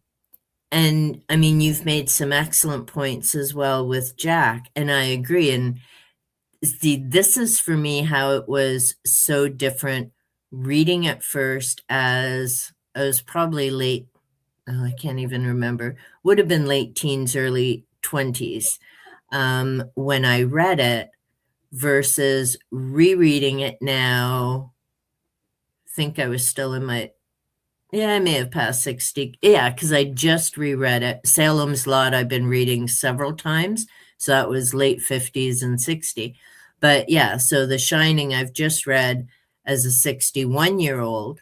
And I mean, you've made some excellent points as well with Jack, and I agree. And see, this is for me how it was so different reading it first as I was probably late, oh, I can't even remember, would have been late teens, early 20s when I read it versus rereading it now. I think I was still in my, yeah, I may have passed 60. Yeah, because I just reread it. Salem's Lot, I've been reading several times. So that was late 50s and 60. But yeah, so The Shining, I've just read as a 61-year-old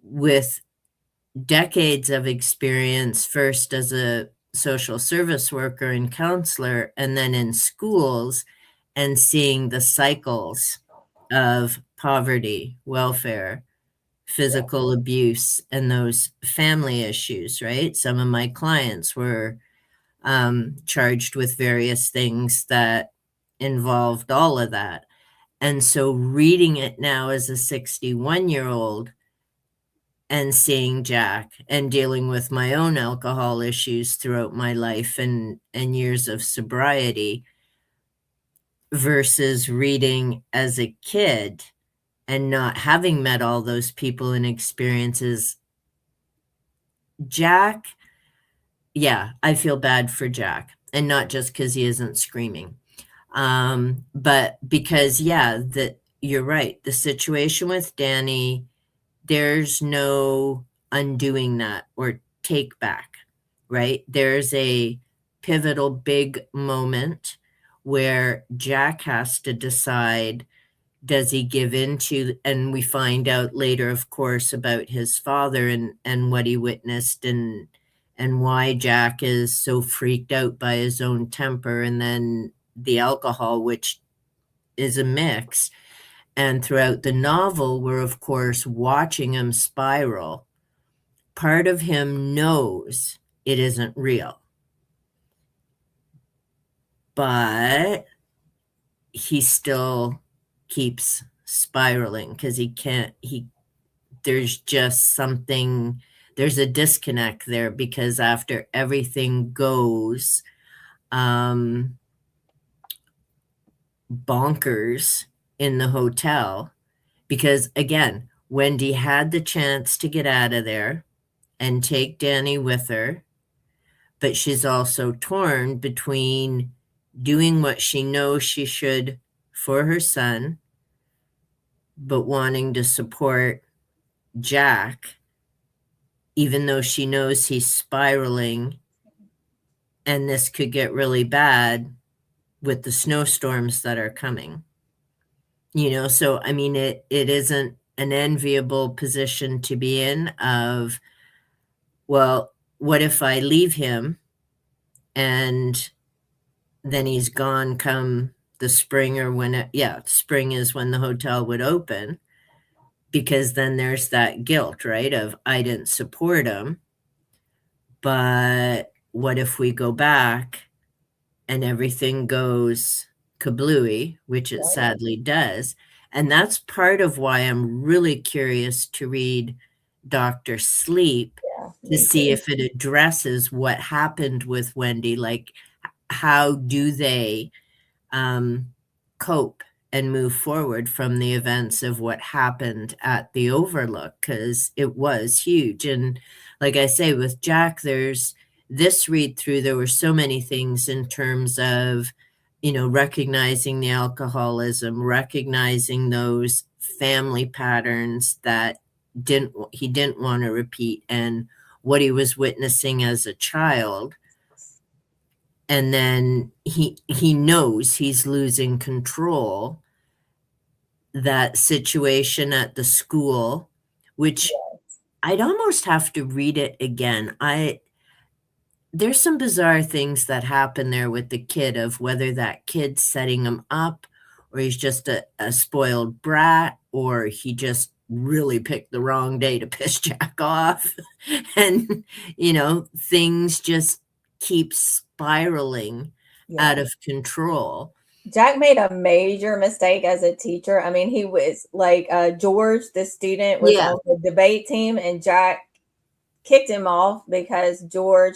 with decades of experience, first as a social service worker and counselor, and then in schools, and seeing the cycles of poverty, welfare, physical abuse, and those family issues, right? Some of my clients were charged with various things that involved all of that. And so reading it now as a 61-year-old and seeing Jack and dealing with my own alcohol issues throughout my life and years of sobriety versus reading as a kid and not having met all those people and experiences. Jack, yeah, I feel bad for Jack, and not just because he isn't screaming, but because, yeah, that you're right. The situation with Danny, there's no undoing that or take back, right? There's a pivotal big moment where Jack has to decide, does he give in to, and we find out later, of course, about his father and what he witnessed and why Jack is so freaked out by his own temper, and then the alcohol, which is a mix. And throughout the novel, we're of course watching him spiral. Part of him knows it isn't real, but he still keeps spiraling because there's just something, there's a disconnect there because after everything goes um, bonkers in the hotel, because again, Wendy had the chance to get out of there and take Danny with her, but she's also torn between doing what she knows she should for her son, but wanting to support Jack, even though she knows he's spiraling and this could get really bad with the snowstorms that are coming. So I mean, it isn't an enviable position to be in of, well, what if I leave him and then he's gone come the spring, or spring is when the hotel would open, because then there's that guilt, right? Of I didn't support him, but what if we go back and everything goes kablooey, which it Right. sadly does. And that's part of why I'm really curious to read Dr. Sleep, Yeah, to me see too. if it addresses what happened with Wendy. Like, how do they um, cope and move forward from the events of what happened at the Overlook? Because it was huge. And like I say, with Jack, there's this read through, there were so many things in terms of, recognizing the alcoholism, recognizing those family patterns that he didn't want to repeat, and what he was witnessing as a child. And then he knows he's losing control. That situation at the school, which I'd almost have to read it again. There's some bizarre things that happen there with the kid, of whether that kid's setting him up, or he's just a spoiled brat, or he just really picked the wrong day to piss Jack off. And, things just keep spiraling out Yeah. of control. Jack made a major mistake as a teacher. I mean, he was like George, the student, was Yeah. on the debate team, and Jack kicked him off because George,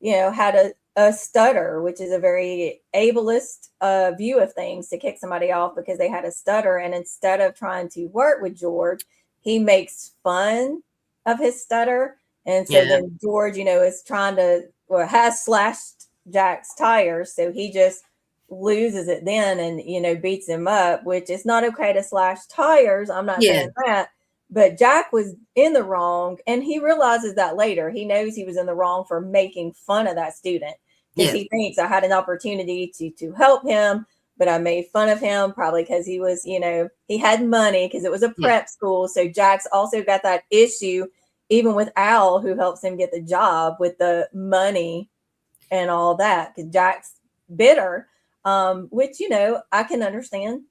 had a stutter, which is a very ableist view of things, to kick somebody off because they had a stutter. And instead of trying to work with George, he makes fun of his stutter. And so Yeah. then George, is trying to, or has slashed Jack's tires. So he just loses it then and, beats him up, which is not okay to slash tires. I'm not Yeah. saying that. But Jack was in the wrong, and he realizes that later. He knows he was in the wrong for making fun of that student, because Yeah. he thinks, I had an opportunity to help him, but I made fun of him, probably because he was, he had money because it was a Yeah. prep school. So Jack's also got that issue, even with Al, who helps him get the job, with the money and all that, because Jack's bitter, which, I can understand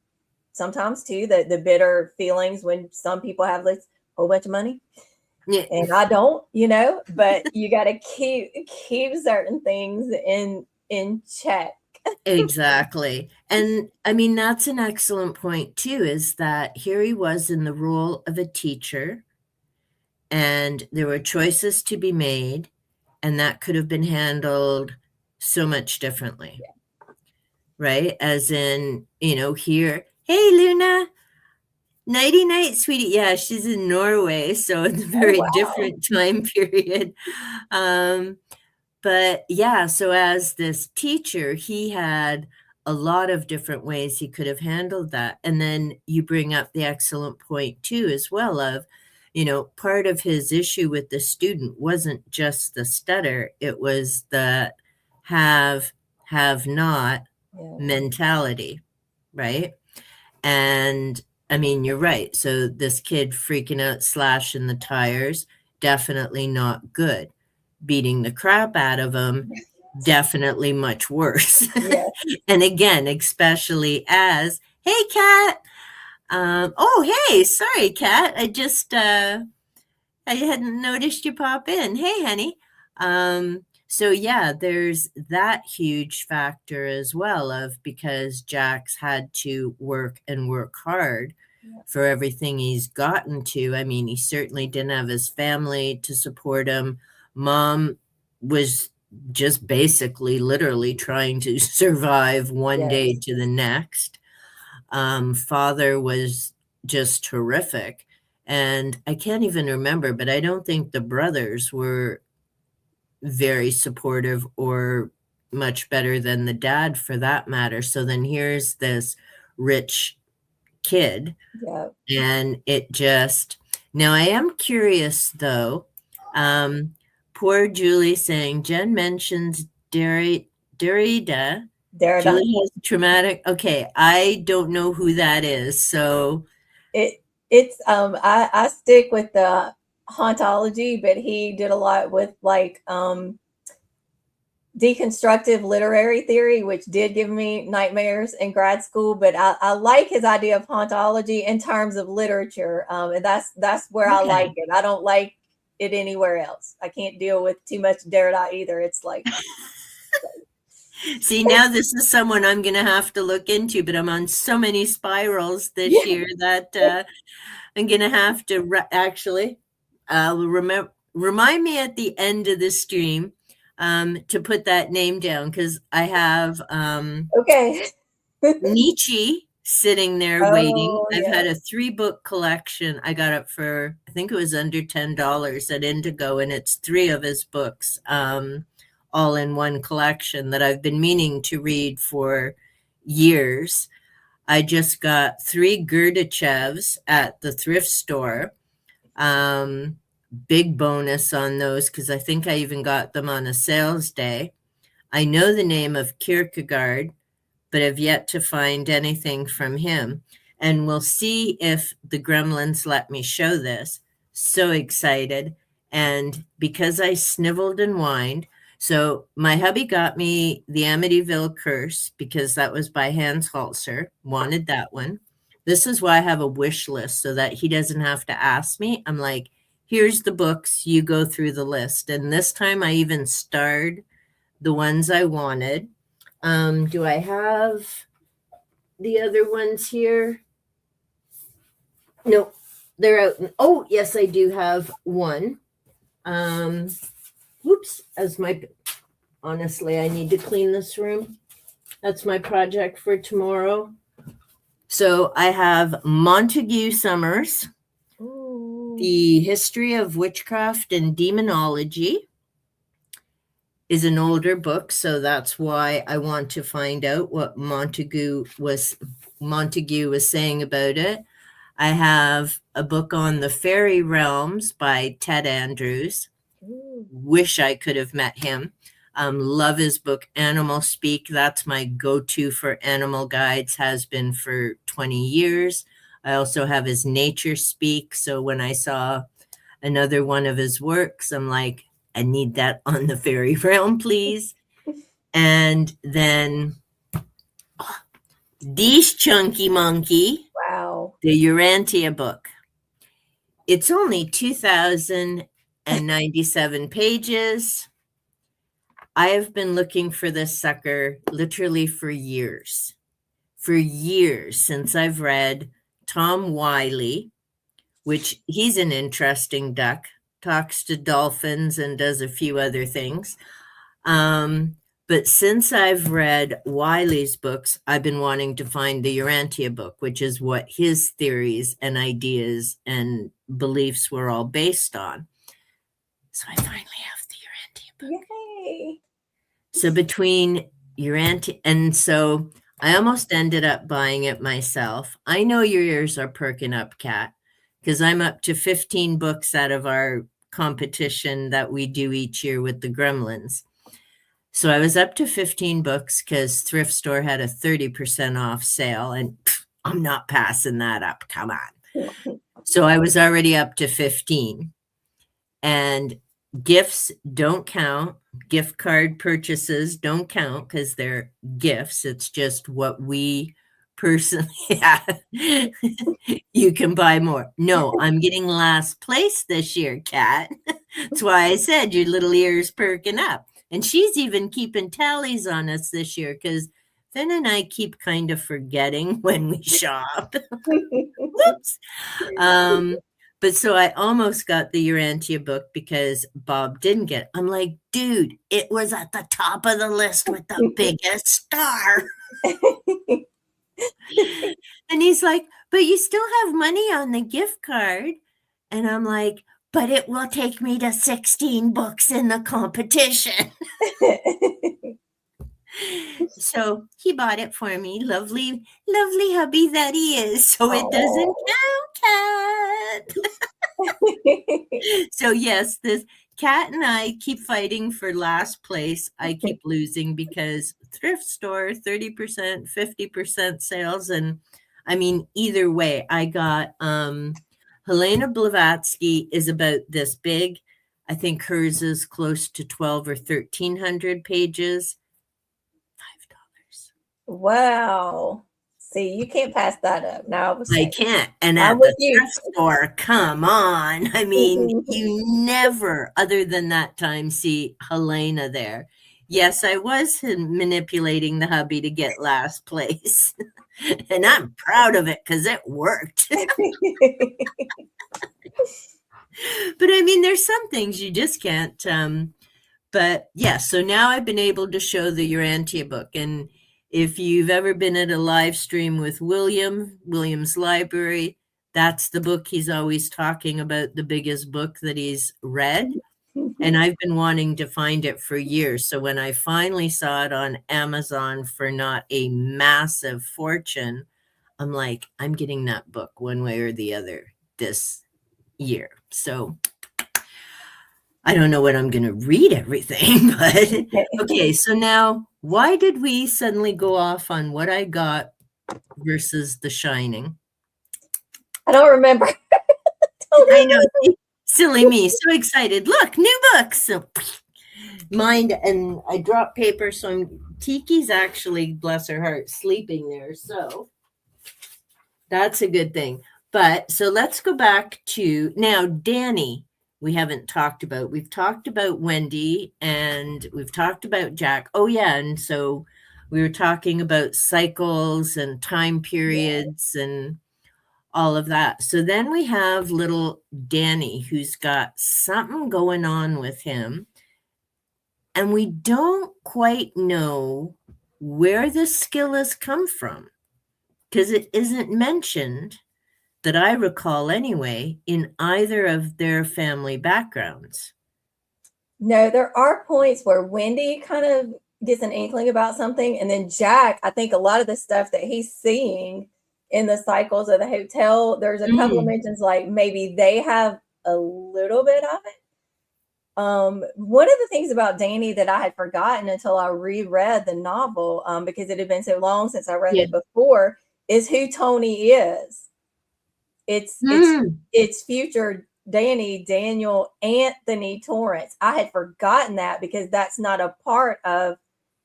sometimes too, the bitter feelings when some people have this whole bunch of money Yeah. and I don't, but you got to keep certain things in check. Exactly. And I mean, that's an excellent point too, is that here he was in the role of a teacher, and there were choices to be made, and that could have been handled so much differently. Right? As in, here, hey, Luna, nighty night, sweetie. Yeah, she's in Norway, so it's a Oh very wow. different time period. Um, but yeah, so as this teacher, he had a lot of different ways he could have handled that. And then you bring up the excellent point too, as well, of, part of his issue with the student wasn't just the stutter, it was the have not Yeah. mentality, right? And I mean, you're right. So this kid freaking out, slashing the tires, definitely not good. Beating the crap out of him, definitely much worse. Yeah. And again, especially as, hey, Kat. Oh, hey, sorry, Kat. I hadn't noticed you pop in. Hey, honey. So yeah, there's that huge factor as well, of because Jack's had to work and work hard for everything he's gotten to. I mean, he certainly didn't have his family to support him. Mom was just basically literally trying to survive one day Yes. to the next. Father was just horrific. And I can't even remember, but I don't think the brothers were very supportive or much better than the dad for that matter. So then here's this rich kid, Yeah. and it just, now I am curious though. Poor Julie saying, Jen mentions Derrida. Derrida. Julie has traumatic. Okay, I don't know who that is. So It's I stick with the hauntology, but he did a lot with like deconstructive literary theory, which did give me nightmares in grad school. But I like his idea of hauntology in terms of literature, and that's where I like it. I don't like it anywhere else. I can't deal with too much Derrida either. It's like. See, now this is someone I'm going to have to look into, but I'm on so many spirals this year that I'm going to have to actually remind me at the end of the stream to put that name down, because I have okay. Nietzsche sitting there waiting. I've had a 3-book collection. I got it for, I think it was under $10 at Indigo, and it's 3 of his books. All in one collection that I've been meaning to read for years. I just got 3 Gurdachevs at the thrift store. Big bonus on those, because I think I even got them on a sales day. I know the name of Kierkegaard, but have yet to find anything from him. And we'll see if the Gremlins let me show this. So excited. And because I sniveled and whined, so my hubby got me the Amityville Curse, because that was by Hans Holzer. Wanted that one. This is why I have a wish list, so that he doesn't have to ask me. I'm like, here's the books, you go through the list. And this time I even starred the ones I wanted. Do I have the other ones here? No, they're out. Oh, yes, I do have one. Whoops, honestly, I need to clean this room. That's my project for tomorrow. So I have Montague Summers, The History of Witchcraft and Demonology. Is an older book, so that's why I want to find out what Montague was saying about it. I have a book on the fairy realms by Ted Andrews. Wish I could have met him. Love his book, Animal Speak. That's my go-to for animal guides, has been for 20 years. I also have his Nature Speak. So when I saw another one of his works, I'm like, I need that on the fairy realm, please. And then this chunky monkey. Wow. The Urantia book. It's only 2,097 pages. I have been looking for this sucker literally for years. For years, since I've read Tom Wiley, which he's an interesting duck, talks to dolphins and does a few other things. But since I've read Wiley's books, I've been wanting to find the Urantia book, which is what his theories and ideas and beliefs were all based on. So I finally have the Urantia book. Yay! So between Urantia, and so I almost ended up buying it myself. I know your ears are perking up, Kat, because I'm up to 15 books out of our competition that we do each year with the Gremlins. So I was up to 15 books because Thrift Store had a 30% off sale, and I'm not passing that up. Come on. So I was already up to 15. And gifts don't count. Gift card purchases don't count because they're gifts. It's just what we personally have. You can buy more. No, I'm getting last place this year, Kat. That's why I said your little ears perking up. And she's even keeping tallies on us this year because Finn and I keep kind of forgetting when we shop. Whoops. But so I almost got the Urantia book because Bob didn't get it. I'm like, dude, it was at the top of the list with the biggest star. And he's like, but you still have money on the gift card. And I'm like, but it will take me to 16 books in the competition. So he bought it for me. Lovely, lovely hubby that he is. So it doesn't count, Kat. So yes, this Kat and I keep fighting for last place. I keep losing because Thrift Store, 30%, 50% sales. And I mean, either way, I got Helena Blavatsky is about this big. I think hers is close to 12 or 1300 pages. $5. Wow. See, you can't pass that up. Now I was I saying, can't. And I'm at with the you. thrift store, come on. I mean, you never, other than that time, see Helena there. Yes, I was manipulating the hubby to get last place. And I'm proud of it because it worked. But I mean, there's some things you just can't. But yeah, so now I've been able to show the Urantia book. And if you've ever been at a live stream with William's Library, that's the book he's always talking about, the biggest book that he's read. And I've been wanting to find it for years. So when I finally saw it on Amazon for not a massive fortune, I'm like, I'm getting that book one way or the other this year. So I don't know when I'm going to read everything, but okay. So now, why did we suddenly go off on what I got versus The Shining? I don't remember. I know, silly me, so excited. Look, new books. So, mind, and I dropped paper, so Tiki's actually, bless her heart, sleeping there. So that's a good thing. But so let's go back to now, Danny. We haven't talked about. We've talked about Wendy and we've talked about Jack. Oh, yeah. And so we were talking about cycles and time periods and all of that. So then we have little Danny who's got something going on with him. And we don't quite know where this skill has come from because it isn't mentioned, that I recall anyway, in either of their family backgrounds. No, there are points where Wendy kind of gets an inkling about something. And then Jack, I think a lot of the stuff that he's seeing in the cycles of the hotel, there's a couple of mentions like maybe they have a little bit of it. One of the things about Danny that I had forgotten until I reread the novel, because it had been so long since I read it before, is who Tony is. It's future Danny Daniel Anthony Torrance. I had forgotten that because that's not a part of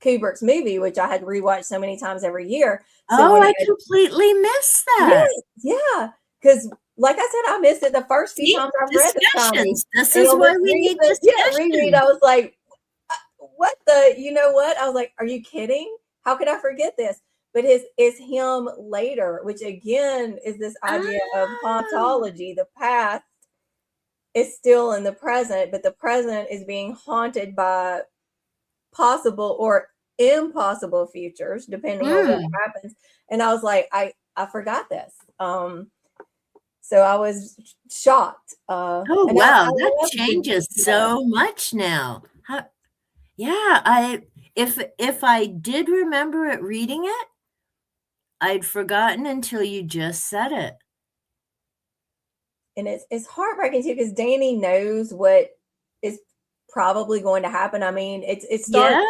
Kubrick's movie, which I had rewatched so many times every year. So I completely missed that. Yeah, because like I said, I missed it the first few times I read discussions. This is why we need discussions. Yeah, reread. I was like, what the? You know what? I was like, are you kidding? How could I forget this? But is him later, which again is this idea of hauntology. The past is still in the present, but the present is being haunted by possible or impossible futures, depending on what happens. And I was like, I forgot this. So I was shocked. Oh, wow. That changes so much now. Yeah, if I did remember it reading it, I'd forgotten until you just said it. And it's heartbreaking too, because Danny knows what is probably going to happen. I mean, it starts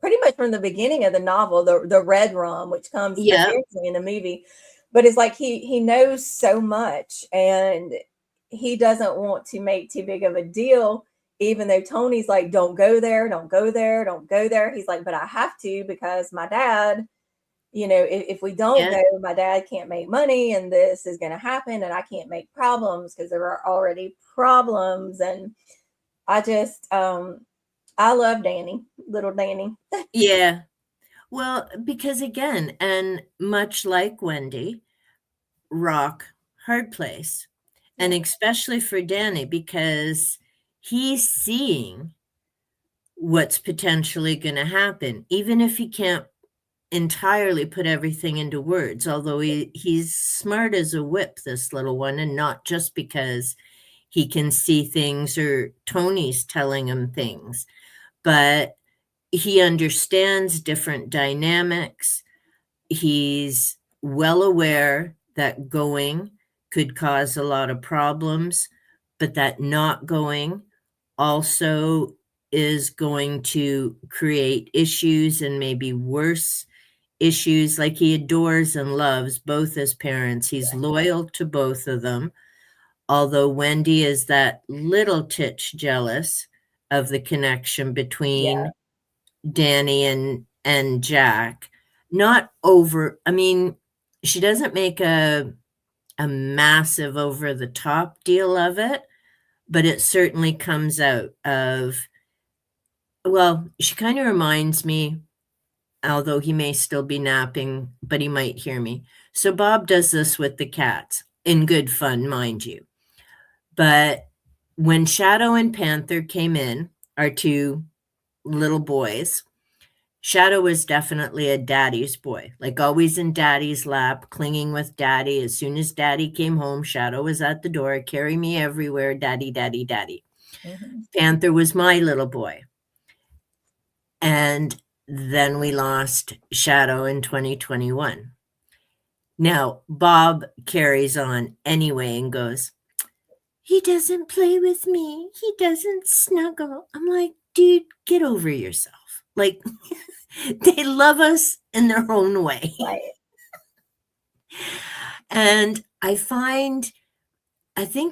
pretty much from the beginning of the novel, the red rum, which comes eventually in the movie. But it's like he knows so much, and he doesn't want to make too big of a deal, even though Tony's like, don't go there, don't go there, don't go there. He's like, but I have to because my dad, you know, if we don't go, my dad can't make money and this is going to happen and I can't make problems because there are already problems. And I just, I love Danny, little Danny. Yeah. Well, because again, and much like Wendy, rock, hard place. And especially for Danny, because he's seeing what's potentially going to happen, even if he can't entirely put everything into words, although he's smart as a whip, this little one, and not just because he can see things or Tony's telling him things, but he understands different dynamics. He's well aware that going could cause a lot of problems, but that not going also is going to create issues and maybe worse issues. Like he adores and loves both his parents. He's loyal to both of them, although Wendy is that little titch jealous of the connection Yeah. between Danny and Jack. Not over, I mean, she doesn't make a massive over the top deal of it, but it certainly comes out of, well, she kind of reminds me, although he may still be napping, but he might hear me. So Bob does this with the cats in good fun, mind you. But when Shadow and Panther came in, our two little boys, Shadow was definitely a daddy's boy, like always in daddy's lap, clinging with daddy. As soon as daddy came home, Shadow was at the door, carry me everywhere, daddy, daddy, daddy. Mhm. Panther was my little boy. And then we lost Shadow in 2021. Now, Bob carries on anyway and goes, he doesn't play with me. He doesn't snuggle. I'm like, dude, get over yourself. Like, they love us in their own way. Right. And I think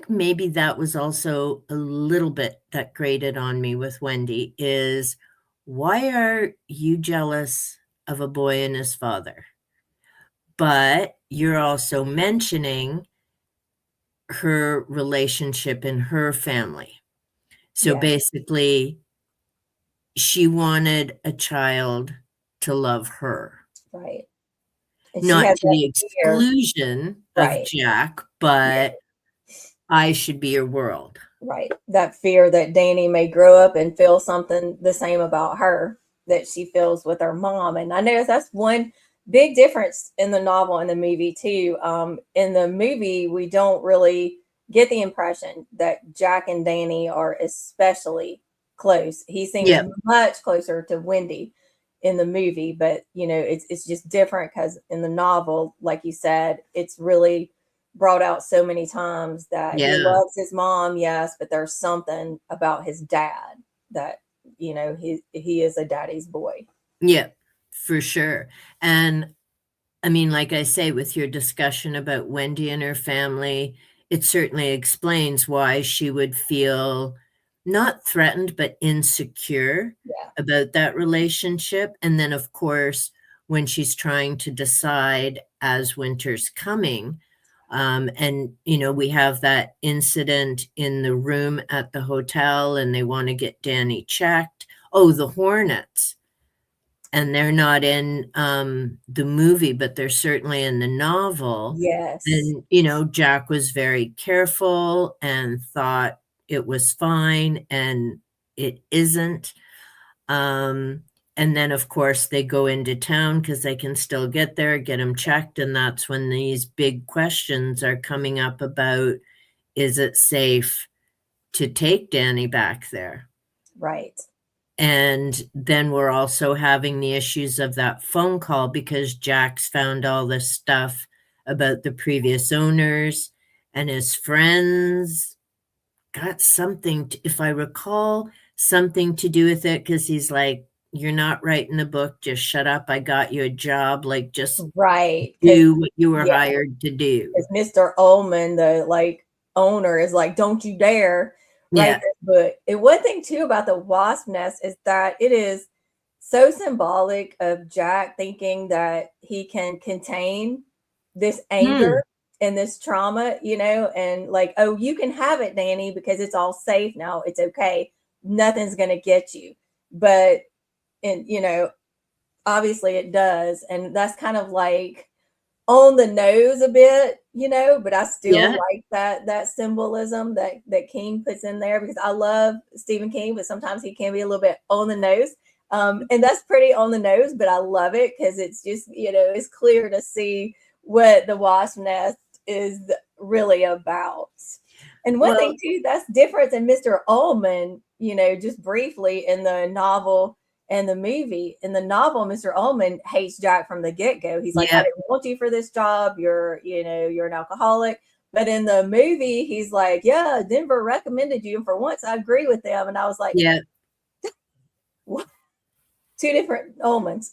maybe that was also a little bit that grated on me with Wendy is, why are you jealous of a boy and his father? But you're also mentioning her relationship in her family. So Yeah. basically, she wanted a child to love her, Right. And she not has to that the fear. exclusion of Right. Jack, Yeah. but I should be your world. Right. That fear that Danny may grow up and feel something the same about her that she feels with her mom. And I know that's one big difference in the novel and the movie too. In the movie, we don't really get the impression that Jack and Danny are especially close. He seems Yep. much closer to Wendy in the movie, but it's just different because in the novel, like you said, it's really brought out so many times that he Yeah. loves his mom, yes, but there's something about his dad that he is a daddy's boy. Yep. For sure. And I mean, like I say, with your discussion about Wendy and her family, it certainly explains why she would feel not threatened, but insecure Yeah, about that relationship. And then, of course, when she's trying to decide as winter's coming, we have that incident in the room at the hotel, and they want to get Danny checked. Oh, the Hornets, and they're not in the movie, but they're certainly in the novel. yes, And, Jack was very careful and thought it was fine, and it isn't. Um, and then, of course, they go into town because they can still get there, get them checked. And that's when these big questions are coming up about, is it safe to take Danny back there? right, And then we're also having the issues of that phone call because Jack's found all this stuff about the previous owners, and his friends got something, if I recall, something to do with it because he's like, you're not writing a book, just shut up. I got you a job. Like, just right. Because do what you were yeah, hired to do. because Mr. Ullman, the owner, is like, "Don't you dare write Yeah. this book." And one thing too about the wasp nest is that it is so symbolic of Jack thinking that he can contain this Hmm. anger and this trauma, and like, "Oh, you can have it, Danny, because it's all safe now. It's okay. Nothing's gonna get you." But and obviously it does, and that's kind of like on the nose a bit, but I still Yeah. like that symbolism that King puts in there because I love Stephen King, but sometimes he can be a little bit on the nose. And that's pretty on the nose, but I love it because it's just, it's clear to see what the wasp nest is really about. And one thing Well, too that's different than Mr. Ullman, just briefly in the novel and the movie. In the novel, Mr. Ullman hates Jack from the get-go. He's like, I yeah. didn't want you for this job. You're an alcoholic. But in the movie, he's like, yeah, Denver recommended you. And for once, I agree with them. And I was like, Yeah. what? Two different Ullmans.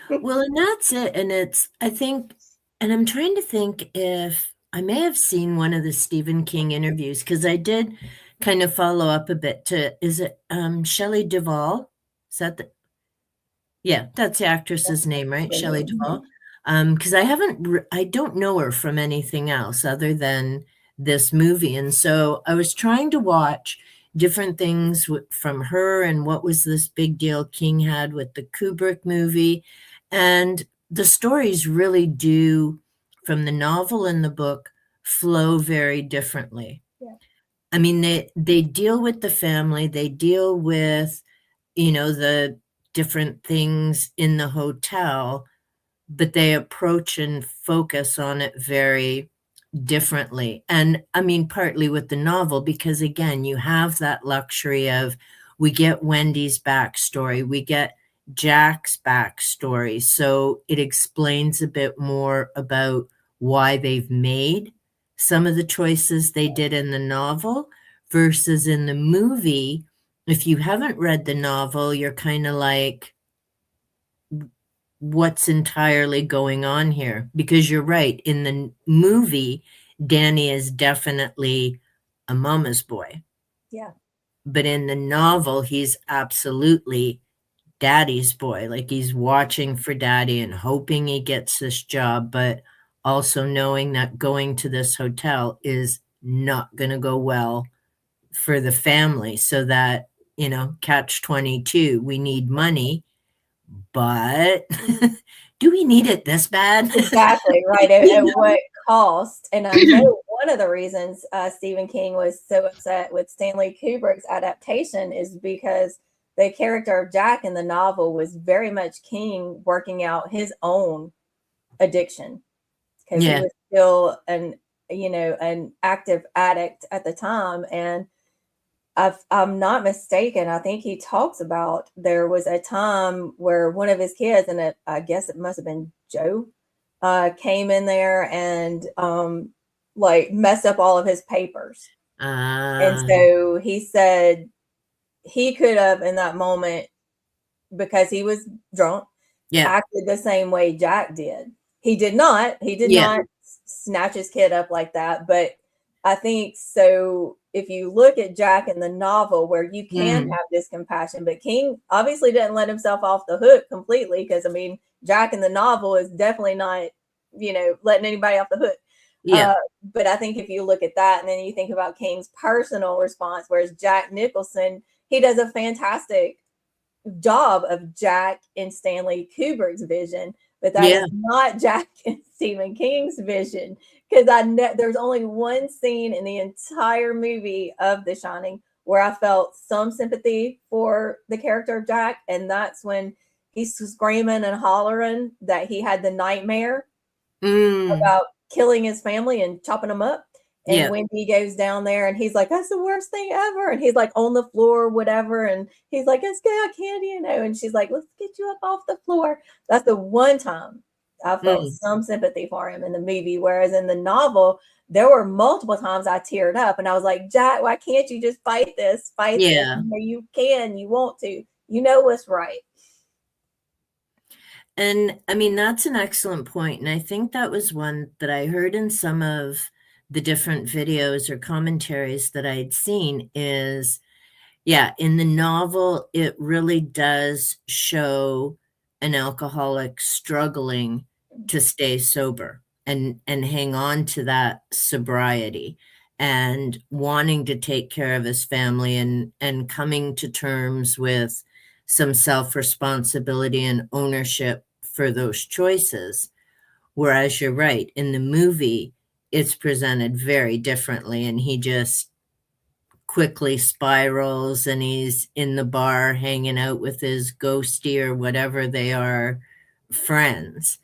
Well, and that's it. And I think, and I'm trying to think if I may have seen one of the Stephen King interviews because I did kind of follow up a bit to, is it Shelley Duvall? Is that the, yeah, that's the actress's name, right? Shelley Mhm. Duvall. Because I don't know her from anything else other than this movie. And so I was trying to watch different things from her and what was this big deal King had with the Kubrick movie. And the stories really do, from the novel and the book, flow very differently. Yeah. I mean, they deal with the family, they deal with, the different things in the hotel, but they approach and focus on it very differently. And I mean, partly with the novel, because again, you have that luxury of, we get Wendy's backstory, we get Jack's backstory. So it explains a bit more about why they've made some of the choices they did in the novel versus in the movie. If you haven't read the novel, you're kind of like, what's entirely going on here? Because you're right, in the movie, Danny is definitely a mama's boy. Yeah. But in the novel, he's absolutely daddy's boy. Like, he's watching for daddy and hoping he gets this job, but also knowing that going to this hotel is not going to go well for the family. So that, catch 22, we need money, but do we need it this bad? Exactly, right, at what cost, and I know one of the reasons, Stephen King was so upset with Stanley Kubrick's adaptation is because the character of Jack in the novel was very much King working out his own addiction because he Yeah. was still an active addict at the time, and if I'm not mistaken, I think he talks about there was a time where one of his kids, and I guess it must have been Joe, came in there and like messed up all of his papers. And Uh, so he said he could have in that moment, because he was drunk, yeah. acted the same way Jack did. He did not. He did Yeah. not snatch his kid up like that. But I think so. If you look at Jack in the novel, where you can Mm. have this compassion, but King obviously didn't let himself off the hook completely because I mean, Jack in the novel is definitely not, letting anybody off the hook. Yeah. Uh, but I think if you look at that and then you think about King's personal response, whereas Jack Nicholson, he does a fantastic job of Jack and Stanley Kubrick's vision, but that Yeah. is not Jack and Stephen King's vision. Because there's only one scene in the entire movie of The Shining where I felt some sympathy for the character of Jack, and that's when he's screaming and hollering that he had the nightmare Mm. about killing his family and chopping them up. And Yeah. Wendy goes down there and he's like, that's the worst thing ever. And he's like on the floor, whatever. And he's like, it's good, I can't. And she's like, let's get you up off the floor. That's the one time I felt Mm. some sympathy for him in the movie. Whereas in the novel, there were multiple times I teared up and I was like, Jack, why can't you just fight this? Fight this. Yeah. You can, you want to. You know what's right. And I mean, that's an excellent point. And I think that was one that I heard in some of the different videos or commentaries that I'd seen is, yeah, in the novel, it really does show an alcoholic struggling to stay sober and hang on to that sobriety and wanting to take care of his family and coming to terms with some self-responsibility and ownership for those choices. Whereas you're right, in the movie, it's presented very differently, and he just quickly spirals and he's in the bar hanging out with his ghosty or whatever they are friends.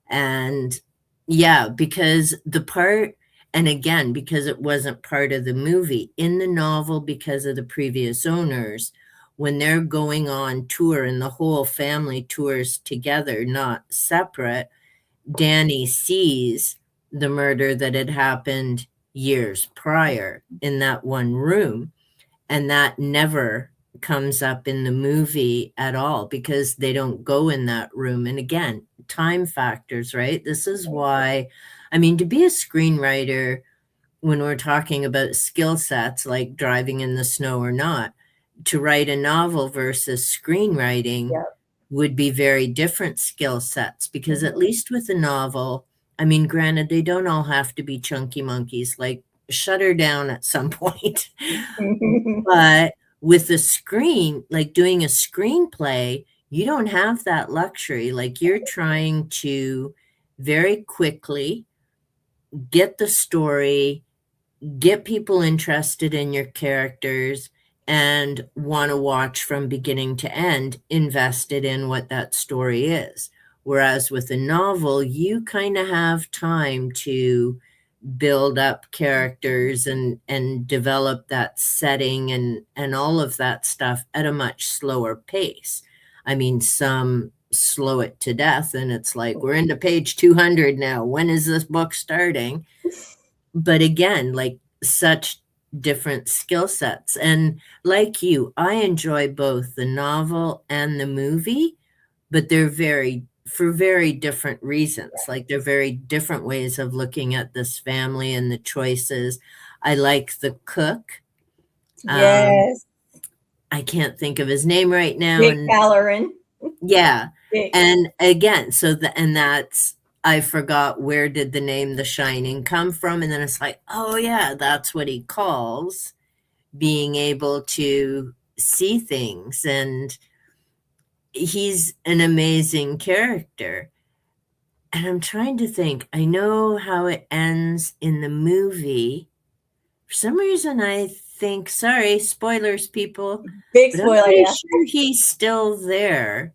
And yeah, because the part, and again, because it wasn't part of the movie, in the novel, because of the previous owners, when they're going on tour and the whole family tours together, not separate, Danny sees the murder that had happened years prior in that one room, and that never comes up in the movie at all because they don't go in that room. And again, time factors, right? This is why, I mean, to be a screenwriter, when we're talking about skill sets like driving in the snow or not, to write a novel versus screenwriting Yep. would be very different skill sets because at Mhm. least with a novel, I mean, granted, they don't all have to be chunky monkeys, like shut her down at some point. But with a screen, like doing a screenplay, you don't have that luxury. Like you're trying to very quickly get the story, get people interested in your characters, and want to watch from beginning to end, invested in what that story is. Whereas with a novel, you kind of have time to build up characters and develop that setting and all of that stuff at a much slower pace. I mean, some slow it to death and it's like we're into page 200 now. When is this book starting? But again, like such different skill sets. And like you, I enjoy both the novel and the movie, but they're very for very different reasons. Like they're very different ways of looking at this family and the choices. I like the cook. Um, Yes. I can't think of his name right now. Dick And Halloran. yeah. Dick. And again, and that's I forgot where did the name The Shining come from. And then it's like, oh yeah, that's what he calls being able to see things. And he's an amazing character. And I'm trying to think. I know how it ends in the movie. For some reason, I think, sorry, spoilers, people, Big but I'm spoiler, pretty yeah. sure he's still there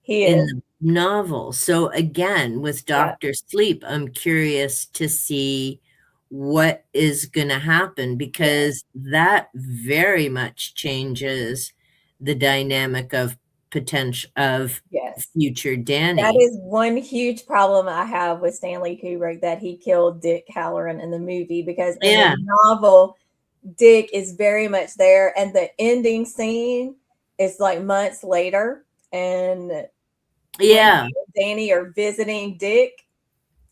He in is. the novel. So again, with Yeah. Dr. Sleep, I'm curious to see what is going to happen because that very much changes the dynamic of potential of Yes. future That Danny. is one huge problem I have with Stanley Kubrick, that he killed Dick Halloran in the movie, because in Yeah. the novel, Dick is very much there, and the ending scene is like months later, and when Yeah. he and Danny are visiting Dick,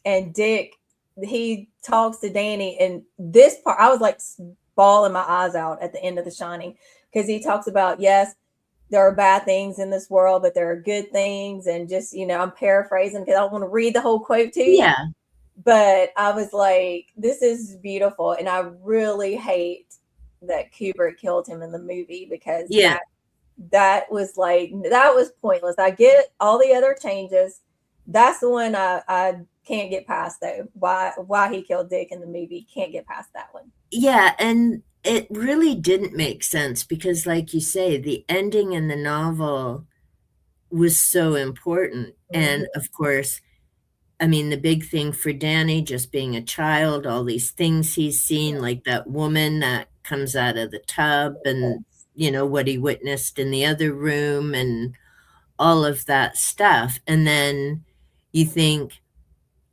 and Dick, he talks to Danny, and this part I was like bawling my eyes out at the end of The Shining, because he talks about, yes, there are bad things in this world, but there are good things. And just, I'm paraphrasing because I don't want to read the whole quote to you. Yeah. But I was like, this is beautiful. And I really hate that Kubrick killed him in the movie, because Yeah. that was pointless. I get all the other changes. That's the one I can't get past, though. Why he killed Dick in the movie. Can't get past that one. Yeah, and it really didn't make sense because, like you say, the ending in the novel was so important. And of course, I mean, the big thing for Danny, just being a child, all these things he's seen, like that woman that comes out of the tub and, what he witnessed in the other room and all of that stuff. And then you think,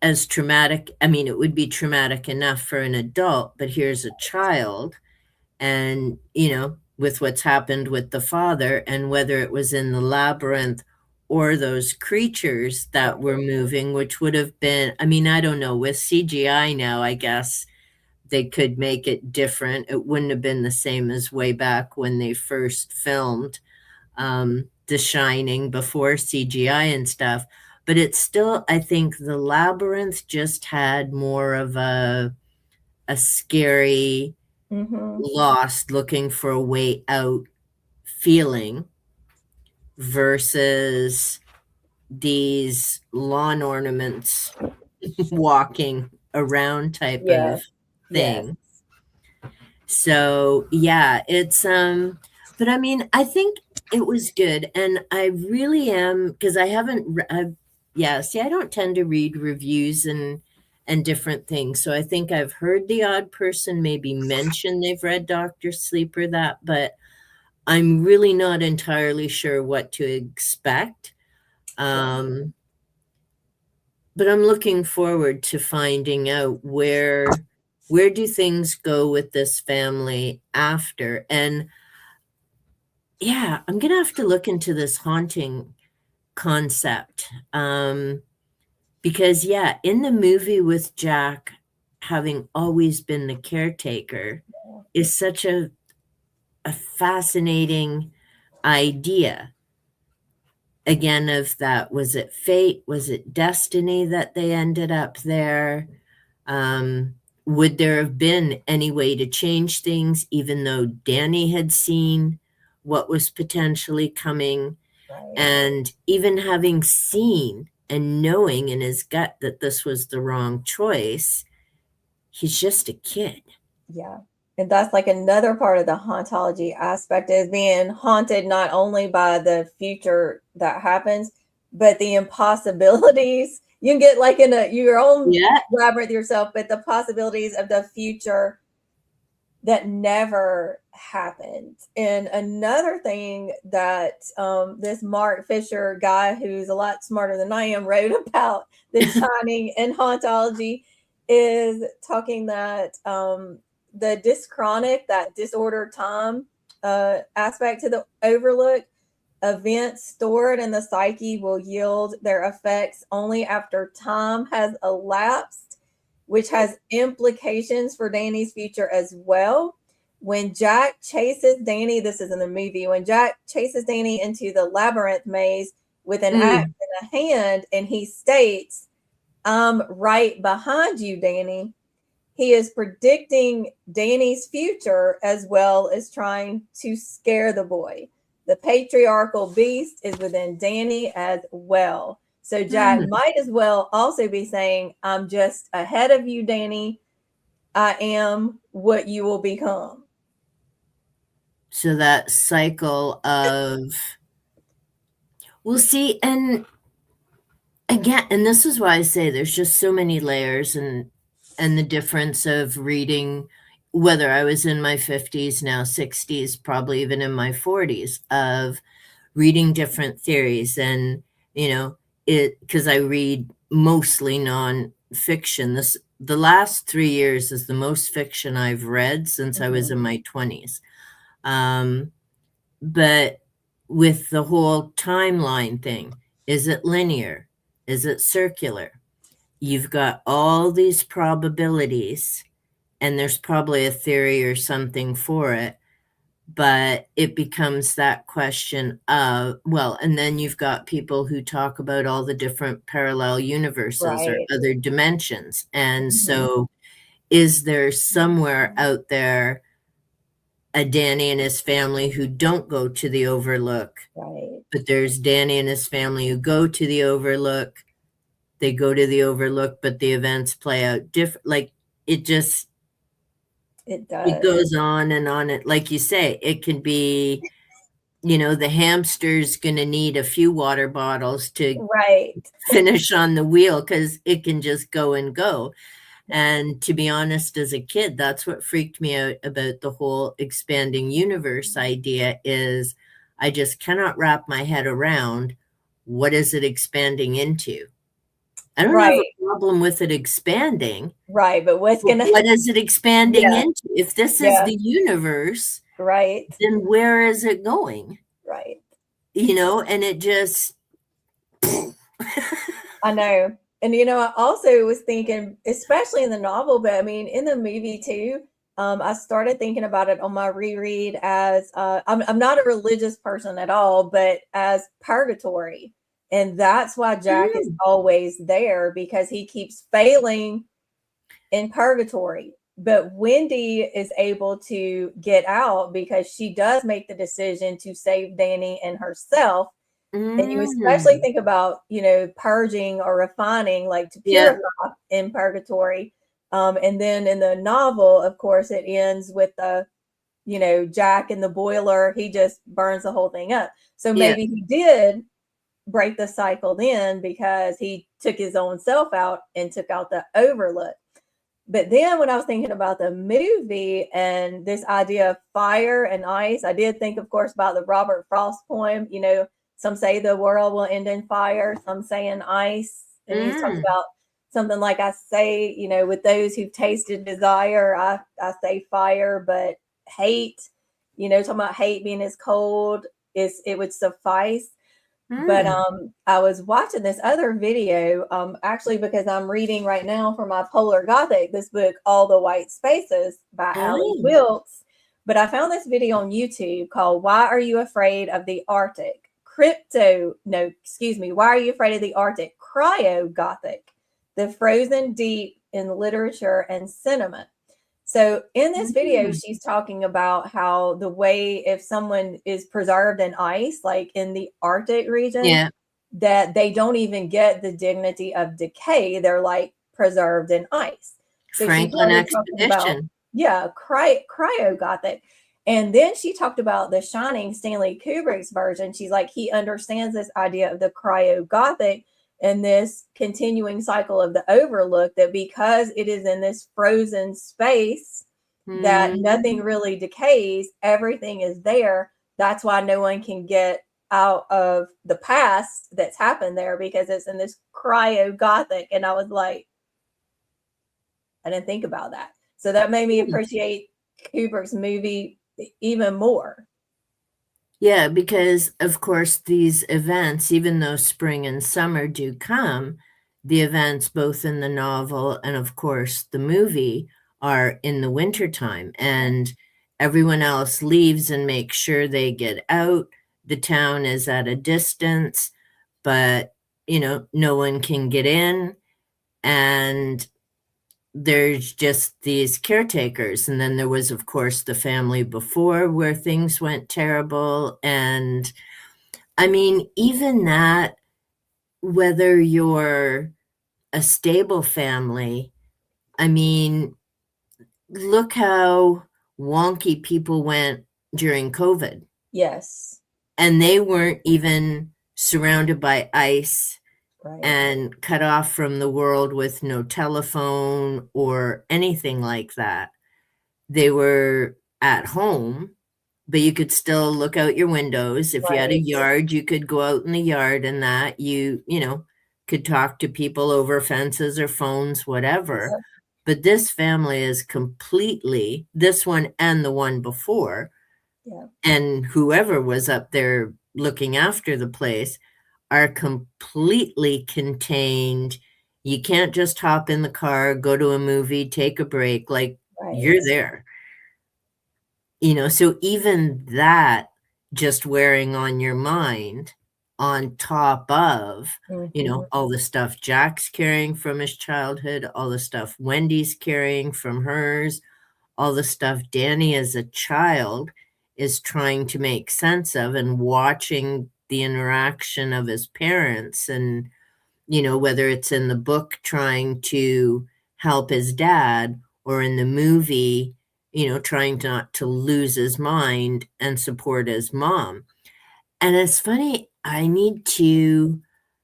as traumatic, I mean, it would be traumatic enough for an adult, but here's a child and with what's happened with the father and whether it was in the labyrinth or those creatures that were moving, which would have been, I mean, I don't know, with CGI now, I guess they could make it different. It wouldn't have been the same as way back when they first filmed The Shining before CGI and stuff, but it's still, I think the labyrinth just had more of a scary, lost, looking for a way out feeling versus these lawn ornaments walking around type of thing. So yeah, it's but I mean, I think it was good, and I really am, because I haven't see, I don't tend to read reviews and different things. So I think I've heard the odd person maybe mention they've read Dr. Sleep or that, but I'm really not entirely sure what to expect. But I'm looking forward to finding out where do things go with this family after. And Yeah, I'm gonna have to look into this haunting concept. Because yeah, in the movie with Jack having always been the caretaker is such a fascinating idea. Again, of that, was it fate? Was it destiny that they ended up there? Um, would there have been any way to change things, even though Danny had seen what was potentially coming? Right. And even having seen and knowing in his gut that this was the wrong choice, he's just a kid. Yeah. And that's like another part of the hauntology aspect is being haunted not only by the future that happens, but the impossibilities. You can get like in your own Yeah. labyrinth yourself, but the possibilities of the future that never happened. And another thing that this Mark Fisher guy, who's a lot smarter than I am, wrote about The Shining and hauntology is talking that the dyschronic, that disordered time aspect to the overlook, events stored in the psyche will yield their effects only after time has elapsed, which has implications for Danny's future as well. When Jack chases Danny, this is in the movie, when Jack chases Danny into the labyrinth maze with an axe in a hand, and he states, "I'm right behind you, Danny." He is predicting Danny's future as well as trying to scare the boy. The patriarchal beast is within Danny as well. So Jack might as well also be saying, "I'm just ahead of you, Danny. I am what you will become." So that cycle of, we'll see, and again, and this is why I say there's just so many layers, and the difference of reading, whether I was in my 50s, now 60s, probably even in my 40s, of reading different theories. And it, because I read mostly nonfiction. The last 3 years is the most fiction I've read since I was in my 20s. But with the whole timeline thing, is it linear? Is it circular? You've got all these probabilities, and there's probably a theory or something for it, but it becomes that question of, well, and then you've got people who talk about all the different parallel universes or Right. other dimensions. And so is there somewhere out there a Danny and his family who don't go to the Overlook, Right. but there's Danny and his family who go to the Overlook? They go to the Overlook, but the events play out different. Like, it just, It it does. goes on and on. It, like you say, it can be, the hamster's going to need a few water bottles to Right. finish on the wheel because it can just go and go. And to be honest, as a kid, that's what freaked me out about the whole expanding universe idea, is I just cannot wrap my head around, what is it expanding into? I don't have Right. a problem with it expanding. Right. But what's But gonna what is it expanding Yeah. into? If this is Yeah. the universe, Right. then where is it going? Right. And it just I know. And I also was thinking, especially in the novel, but I mean in the movie too, I started thinking about it on my reread as I'm not a religious person at all, but as purgatory. And that's why Jack is always there, because he keeps failing in purgatory. But Wendy is able to get out because she does make the decision to save Danny and herself. And you especially think about, purging or refining, like to Yeah. purify in purgatory. And then in the novel, of course, it ends with the, Jack in the boiler. He just burns the whole thing up. So Yeah. maybe he did break the cycle then because he took his own self out and took out the Overlook. But then when I was thinking about the movie and this idea of fire and ice, I did think, of course, about the Robert Frost poem. Some say the world will end in fire, some say in ice. And he talks about something like, I say, with those who've tasted desire, I say fire, but hate talking about hate being as cold as it would suffice. But Mm. I was watching this other video, actually, because I'm reading right now for my Polar Gothic, this book, All the White Spaces by Allie Oh. Wilkes. But I found this video on YouTube called Why Are You Afraid of the Arctic? Why Are You Afraid of the Arctic? Cryo Gothic, the frozen deep in literature and cinema. So in this video, Mm. she's talking about how the way if someone is preserved in ice, like in the Arctic region, Yeah. that they don't even get the dignity of decay. They're like preserved in ice. So she Franklin started talking about, expedition. yeah, cryo gothic. And then she talked about The Shining, Stanley Kubrick's version. She's like, he understands this idea of the cryo gothic and this continuing cycle of the overlook, that because it is in this frozen space that nothing Mm. really decays, everything is there. That's why no one can get out of the past that's happened there, because it's in this cryo gothic. And I was like, I didn't think about that. So that made me appreciate Kubrick's movie even more. Yeah, because of course these events, even though spring and summer do come, the events both in the novel and of course the movie are in the wintertime, and everyone else leaves and makes sure they get out. The town is at a distance, but no one can get in, and there's just these caretakers. And then there was, of course, the family before where things went terrible. And I mean, even that, whether you're a stable family, I mean, look how wonky people went during COVID. Yes. And they weren't even surrounded by ice. Right. And cut off from the world with no telephone or anything like that. They were at home, but you could still look out your windows. If you had a Right. yard, you could go out in the yard, and that you could talk to people over fences or phones, whatever. Yeah. But this family is completely, this one and the one before, Yeah. and whoever was up there looking after the place, are completely contained. You can't just hop in the car, go to a movie, take a break, like Right. you're there. So even that just wearing on your mind, on top of, all the stuff Jack's carrying from his childhood, all the stuff Wendy's carrying from hers, all the stuff Danny as a child is trying to make sense of, and watching the interaction of his parents, and whether it's in the book trying to help his dad, or in the movie trying not to lose his mind and support his mom. And it's funny, I need to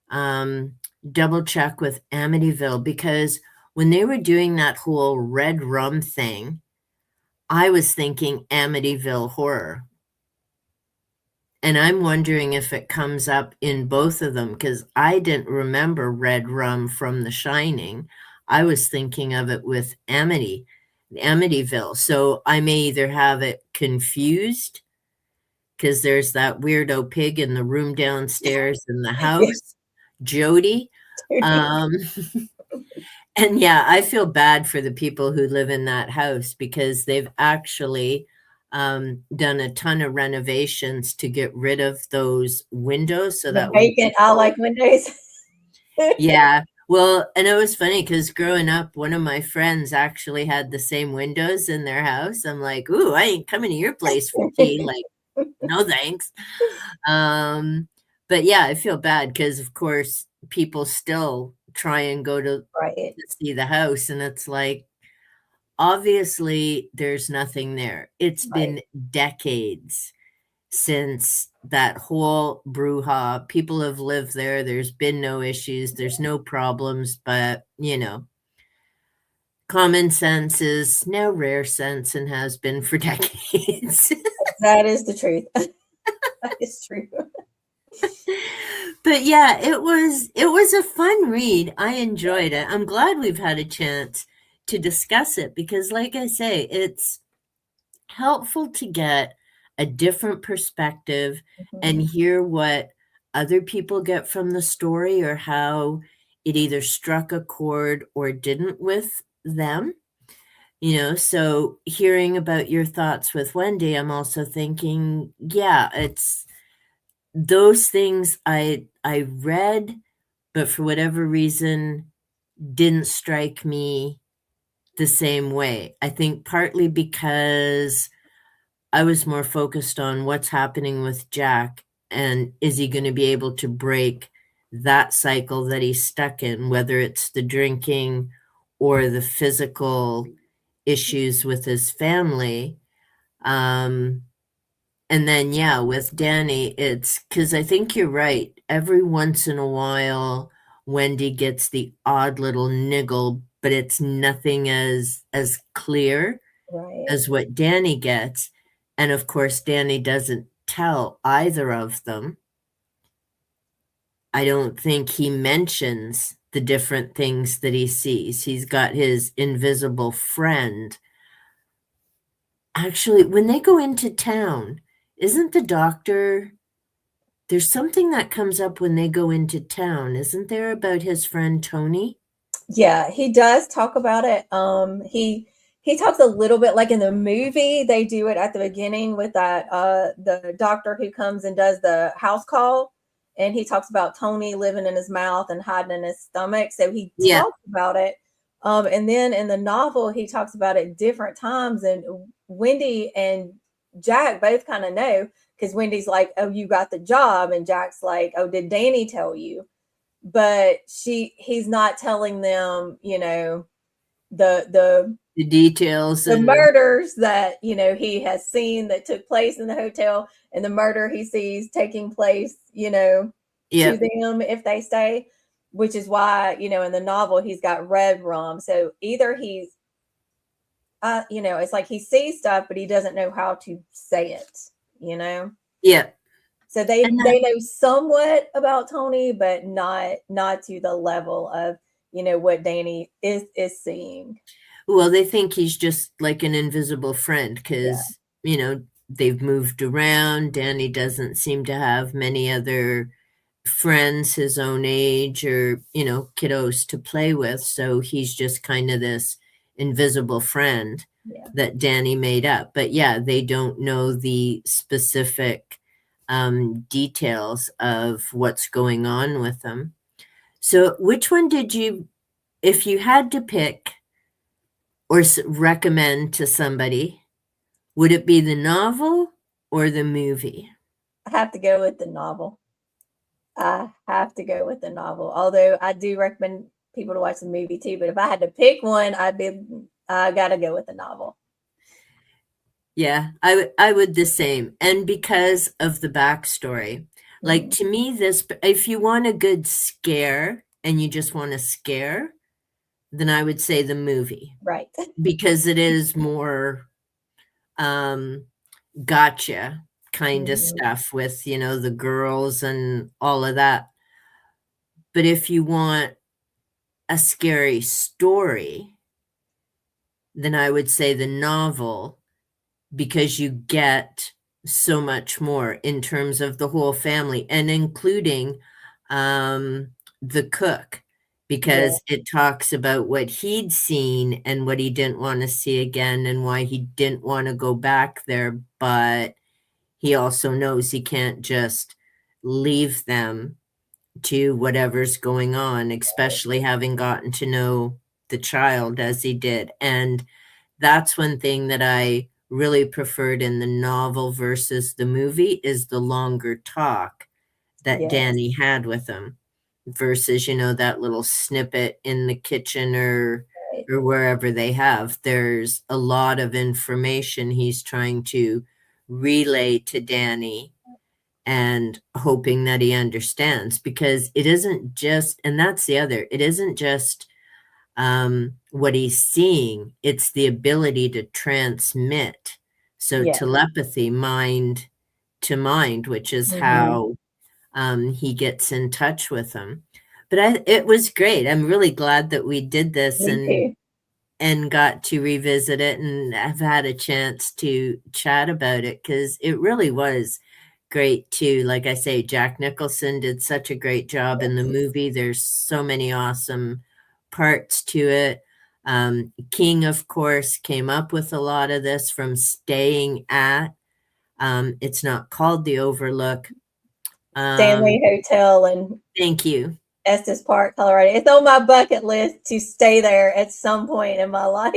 double check with Amityville, because when they were doing that whole red rum thing, I was thinking Amityville Horror. And I'm wondering if it comes up in both of them, because I didn't remember red rum from The Shining. I was thinking of it with Amityville. So I may either have it confused, because there's that weirdo pig in the room downstairs in the house, Jody. And yeah, I feel bad for the people who live in that house, because they've actually done a ton of renovations to get rid of those windows, so that vacant, I like windows. Yeah. Well, and it was funny because growing up, one of my friends actually had the same windows in their house. I'm like, ooh, I ain't coming to your place for tea. Like, no thanks. But yeah, I feel bad because, of course, people still try and go to see the house, and it's like, obviously, there's nothing there. It's been decades since that whole brouhaha. People have lived there. There's been no issues. There's no problems. But, common sense is now rare sense, and has been for decades. That is the truth. That is true. But yeah, it was a fun read. I enjoyed it. I'm glad we've had a chance to discuss it, because like I say, it's helpful to get a different perspective and Mhm. hear what other people get from the story or how it either struck a chord or didn't with them. So hearing about your thoughts with Wendy, I'm also thinking, yeah, it's those things I read, but for whatever reason didn't strike me the same way. I think partly because I was more focused on what's happening with Jack and is he going to be able to break that cycle that he's stuck in, whether it's the drinking or the physical issues with his family. Um, and then, yeah, with Danny, it's because I think you're right. Every once in a while, Wendy gets the odd little niggle, but it's nothing as clear Right. as what Danny gets. And of course, Danny doesn't tell either of them. I don't think he mentions the different things that he sees. He's got his invisible friend. Actually, when they go into town, isn't the doctor there's something that comes up when they go into town, isn't there, about his friend Tony? Yeah, he does talk about it. He talks a little bit like in the movie, they do it at the beginning with that the doctor who comes and does the house call, and he talks about Tony living in his mouth and hiding in his stomach. So he Yeah, talks about it. And then in the novel, he talks about it different times. And Wendy and Jack both kind of know because Wendy's like, "Oh, you got the job," and Jack's like, "Oh, did Danny tell you?" But he's not telling them, the the details the and murders that he has seen that took place in the hotel, and the murder he sees taking place, to yeah, them if they stay, which is why, in the novel he's got red rum. So either he's it's like he sees stuff but he doesn't know how to say it, you know yeah. so they And they know somewhat about Tony, but not to the level of what Danny is seeing. well, they think he's just like an invisible friend Yeah, because, they've moved around. Danny doesn't seem to have many other friends his own age or, kiddos to play with. So he's just kind of this invisible friend yeah, that Danny made up. But yeah, they don't know the specific details of what's going on with them. So, which one did you, if you had to pick or recommend to somebody, would it be the novel or the movie? I have to go with the novel. I have to go with the novel. Although I do recommend people to watch the movie too, but if I had to pick one, I gotta go with the novel. Yeah, I would the same. And because of the backstory, like Mhm. to me, this, if you want a good scare and you just want a scare, then I would say the movie Right. because it is more um, gotcha kind of Mhm. stuff with, the girls and all of that. But if you want a scary story, then I would say the novel because you get so much more in terms of the whole family and including the cook Yeah. because it talks about what he'd seen and what he didn't want to see again and why he didn't want to go back there, but he also knows he can't just leave them to whatever's going on, especially having gotten to know the child as he did. And that's one thing that I really preferred in the novel versus the movie is the longer talk that Yes. Danny had with him versus, that little snippet in the kitchen Right. or wherever they have. There's a lot of information he's trying to relay to Danny and hoping that he understands because it isn't just, and that's the other, it isn't just what he's seeing, it's the ability to transmit. So, Yeah. telepathy, mind to mind, which is Mhm. how he gets in touch with them. But it was great. I'm really glad that we did this. Me And too. and got to revisit it and have had a chance to chat about it because it really was great too. Like I say, Jack Nicholson did such a great job in the movie. There's so many awesome parts to it. King, of course, came up with a lot of this from staying at. It's not called the Overlook. Stanley Hotel in Thank you. Estes Park, Colorado. It's on my bucket list to stay there at some point in my life.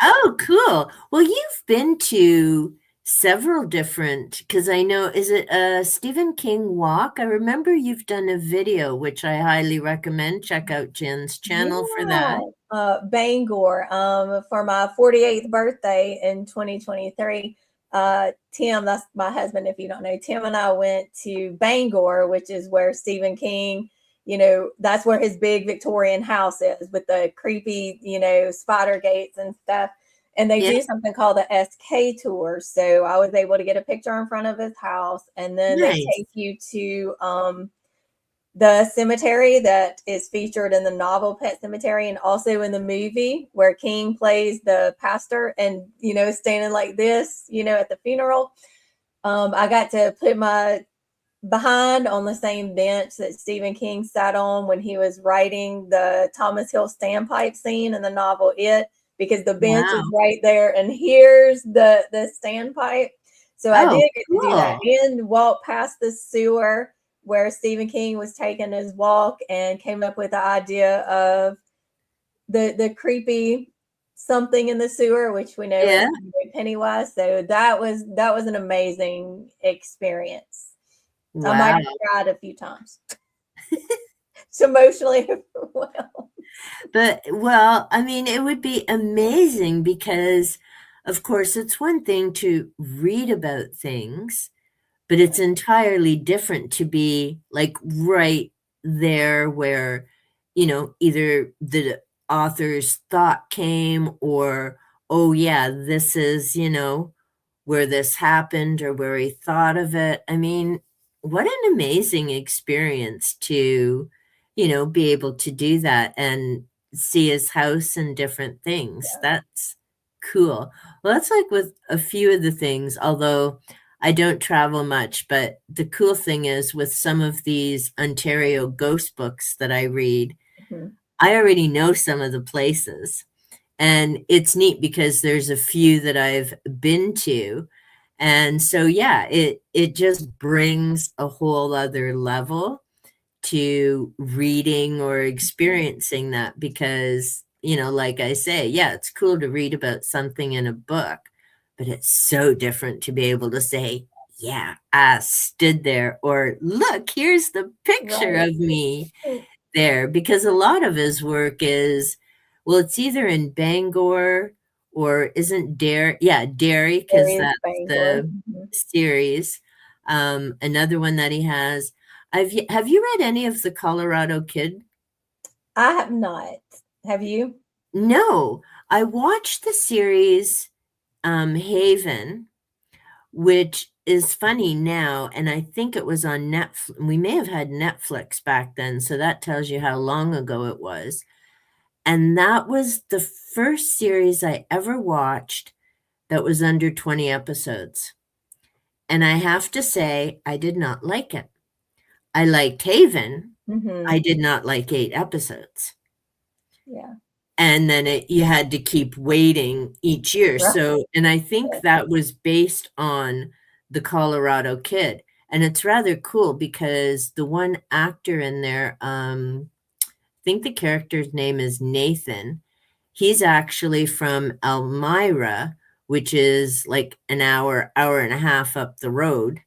Oh, cool. Well, you've been to several different, because I know, is it a Stephen King walk? I remember you've done a video, which I highly recommend. Check out Jen's channel for that. Bangor, for my 48th birthday in 2023. Tim, that's my husband, if you don't know, Tim and I went to Bangor, which is where Stephen King, that's where his big Victorian house is with the creepy, spider gates and stuff. And they do something called the SK tour. So I was able to get a picture in front of his house, and then they take you to the cemetery that is featured in the novel Pet Sematary, and also in the movie where King plays the pastor and, standing like this, at the funeral. I got to put my behind on the same bench that Stephen King sat on when he was writing the Thomas Hill standpipe scene in the novel It, because the bench is right there and here's the standpipe. So I did get to do that and walk past the sewer where Stephen King was taking his walk and came up with the idea of the creepy something in the sewer, which we know is Pennywise. So that was an amazing experience. Wow. I might have cried a few times. It's emotionally well. But, well, I mean, it would be amazing because, of course, it's one thing to read about things, but it's entirely different to be like right there where, either the author's thought came or, oh, yeah, this is, where this happened or where he thought of it. I mean, what an amazing experience to, be able to do that and see his house and different things. That's cool. Well, that's like with a few of the things, although I don't travel much, but the cool thing is with some of these Ontario ghost books that I read, I already know some of the places. And it's neat because there's a few that I've been to. And so, yeah, it just brings a whole other level to reading or experiencing that because, like I say, yeah, it's cool to read about something in a book, but it's so different to be able to say, yeah, I stood there, or look, here's the picture of me there, because a lot of his work is, well, it's either in Bangor or isn't Derry. Yeah, Derry, because that's the series. Another one that he has. Have you read any of the Colorado Kid? I have not. Have you? No, I watched the series Haven, which is funny now, and I think it was on Netflix. We may have had Netflix back then, so that tells you how long ago it was. And that was the first series I ever watched that was under 20 episodes. And I have to say, I did not like it. I liked Haven. I did not like 8 episodes. Yeah. And then you had to keep waiting each year. Right. So, and I think that was based on the Colorado Kid. And it's rather cool because the one actor in there, I think the character's name is Nathan. He's actually from Elmira, which is like an hour and a half up the road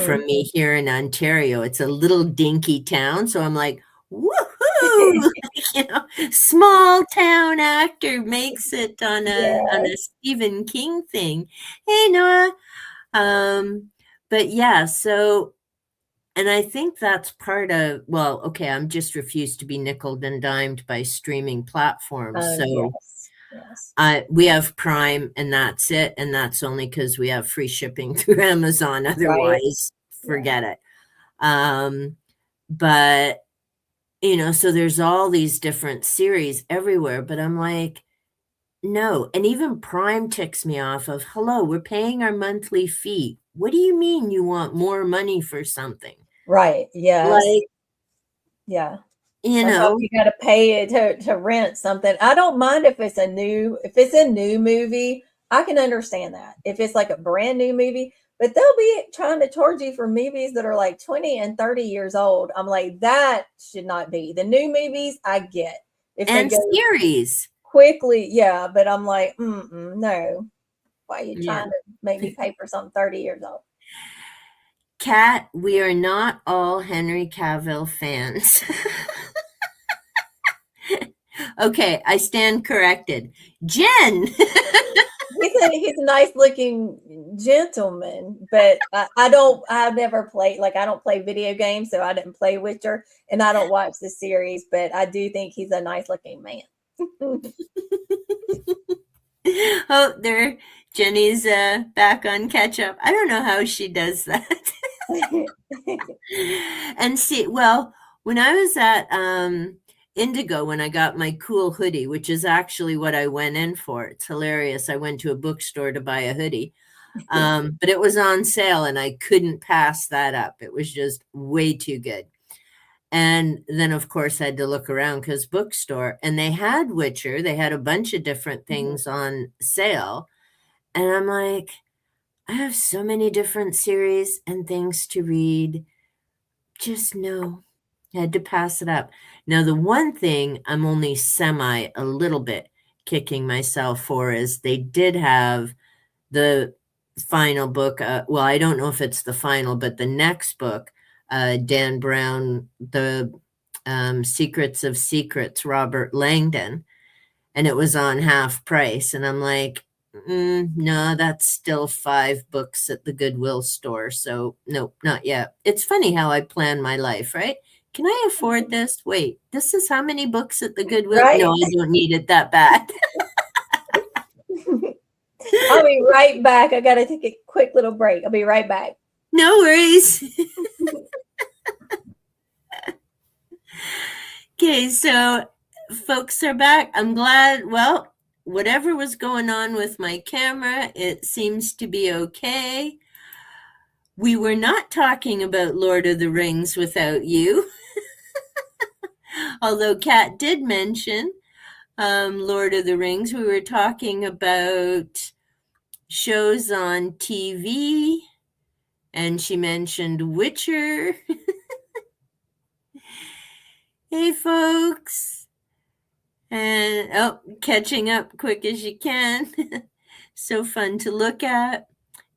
from me here in Ontario. It's a little dinky town. So I'm like, woohoo! Small town actor makes it on a Stephen King thing. Hey, Noah. But yeah, so, and I think that's part of, well, okay, I'm just refused to be nickeled and dimed by streaming platforms. So we have Prime and that's it. And that's only because we have free shipping through Amazon. Otherwise, forget it. But, so there's all these different series everywhere. But I'm like, no. And even Prime ticks me off of, hello, we're paying our monthly fee. What do you mean you want more money for something? Right. Yes. Like, Yeah. you Like, oh, know, you got to pay it to rent something. I don't mind if it's a new movie. I can understand that if it's like a brand new movie, but they'll be trying to charge you for movies that are like 20 and 30 years old. I'm like, that should not be. The new movies, I get if they and go series. quickly, yeah, but I'm like, no. Why are you Yeah. trying to make me pay for something 30 years old? Kat, we are not all Henry Cavill fans. Okay, I stand corrected. Jen. He's a nice looking gentleman, but I've never played, like, I don't play video games, so I didn't play Witcher, and I don't watch the series, but I do think he's a nice looking man. Oh, there, Jenny's back on catch up. I don't know how she does that. And see, well, when I was at Indigo, when I got my cool hoodie, which is actually what I went in for, it's hilarious. I went to a bookstore to buy a hoodie, but it was on sale and I couldn't pass that up. It was just way too good. And then, of course, I had to look around because bookstore, and they had Witcher. They had a bunch of different things on sale. And I'm like, I have so many different series and things to read. Just no, had to pass it up. Now, the one thing I'm only a little bit kicking myself for is they did have the final book. Well, I don't know if it's the final, but the next book, Dan Brown, the Secrets of Secrets, Robert Langdon, and it was on half price. And I'm like, no, that's still 5 books at the Goodwill store. So, nope, not yet. It's funny how I plan my life, right? Can I afford this? Wait, this is how many books at the Goodwill? Right. No, I don't need it that bad. I'll be right back. I got to take a quick little break. I'll be right back. No worries. Okay, so folks are back. I'm glad. Well, whatever was going on with my camera, it seems to be okay. We were not talking about Lord of the Rings without you. Although Kat did mention Lord of the Rings, we were talking about shows on TV, and she mentioned Witcher. Hey, folks. And catching up quick as you can. So fun to look at.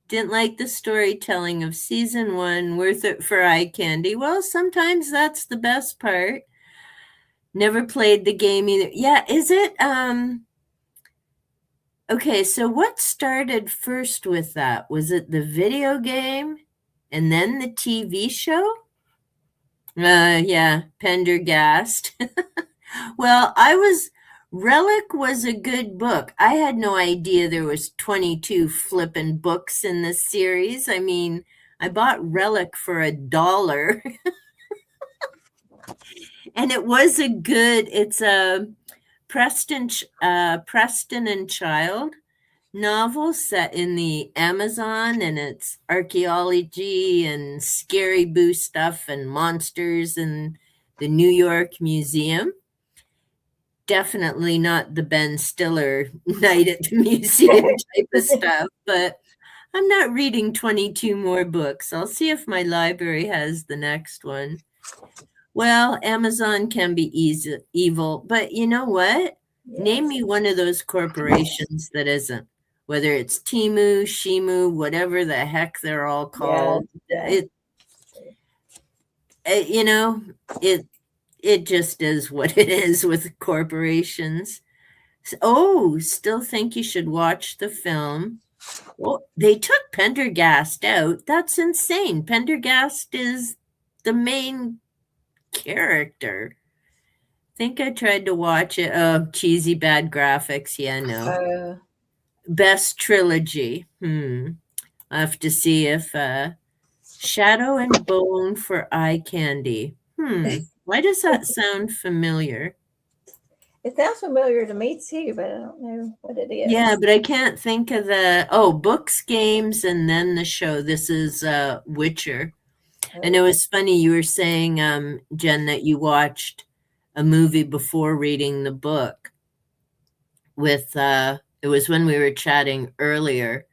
Didn't like the storytelling of season 1. Worth it for eye candy. Well, sometimes that's the best part. Never played the game either. Yeah, is it? Okay, so what started first with that? Was it the video game and then the TV show? Yeah, Pendergast. Well, Relic was a good book. I had no idea there was 22 flippin' books in this series. I mean, I bought Relic for $1. And it was it's a Preston and Child novel set in the Amazon, and it's archaeology and scary boo stuff and monsters and the New York Museum. Definitely not the Ben Stiller night at the museum type of stuff, but I'm not reading 22 more books. I'll see if my library has the next one. Well, Amazon can be evil, but you know what? Yes. Name me one of those corporations that isn't. Whether it's Temu, Shimu, whatever the heck they're all called. Yeah. It just is what it is with corporations. Still think you should watch the film. Well, they took Pendergast out. That's insane. Pendergast is the main character. Think I tried to watch it. Oh, cheesy bad graphics. Yeah, no. Best trilogy. I have to see if Shadow and Bone for eye candy. Why does that sound familiar? It sounds familiar to me too, but I don't know what it is. Yeah, but I can't think of books, games, and then the show. This is Witcher. And it was funny you were saying, Jen, that you watched a movie before reading the book. With it was when we were chatting earlier.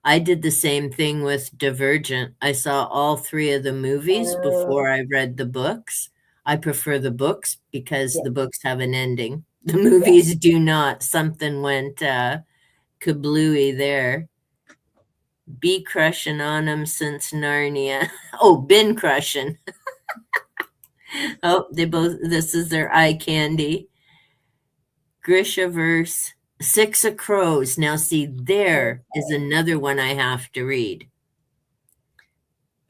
I did the same thing with Divergent. I saw all three of the movies before I read the books. I prefer the books because the books have an ending. The movies do not. Something went kablooey there. Be crushing on them since Narnia. Oh, been crushing. Oh, this is their eye candy. Grishaverse, Six of Crows. Now, see, there is another one I have to read.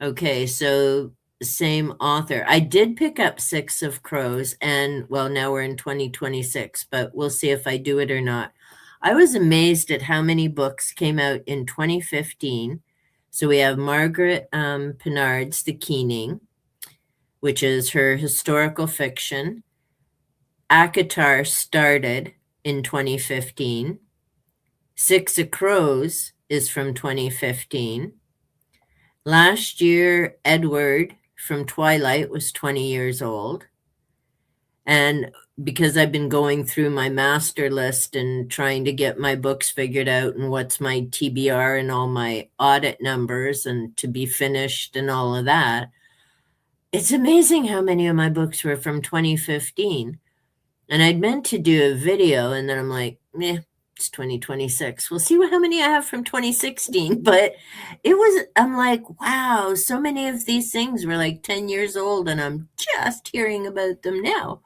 Okay, so same author. I did pick up Six of Crows, and well, now we're in 2026, but we'll see if I do it or not. I was amazed at how many books came out in 2015. So we have Margaret Pinard's The Keening, which is her historical fiction. ACOTAR started in 2015. Six of Crows is from 2015. Last year, Edward from Twilight was 20 years old. And because I've been going through my master list and trying to get my books figured out and what's my TBR and all my audit numbers and to be finished and all of that, it's amazing how many of my books were from 2015. And I'd meant to do a video, and then I'm like, it's 2026. We'll see how many I have from 2016. But I'm like, wow, so many of these things were like 10 years old, and I'm just hearing about them now.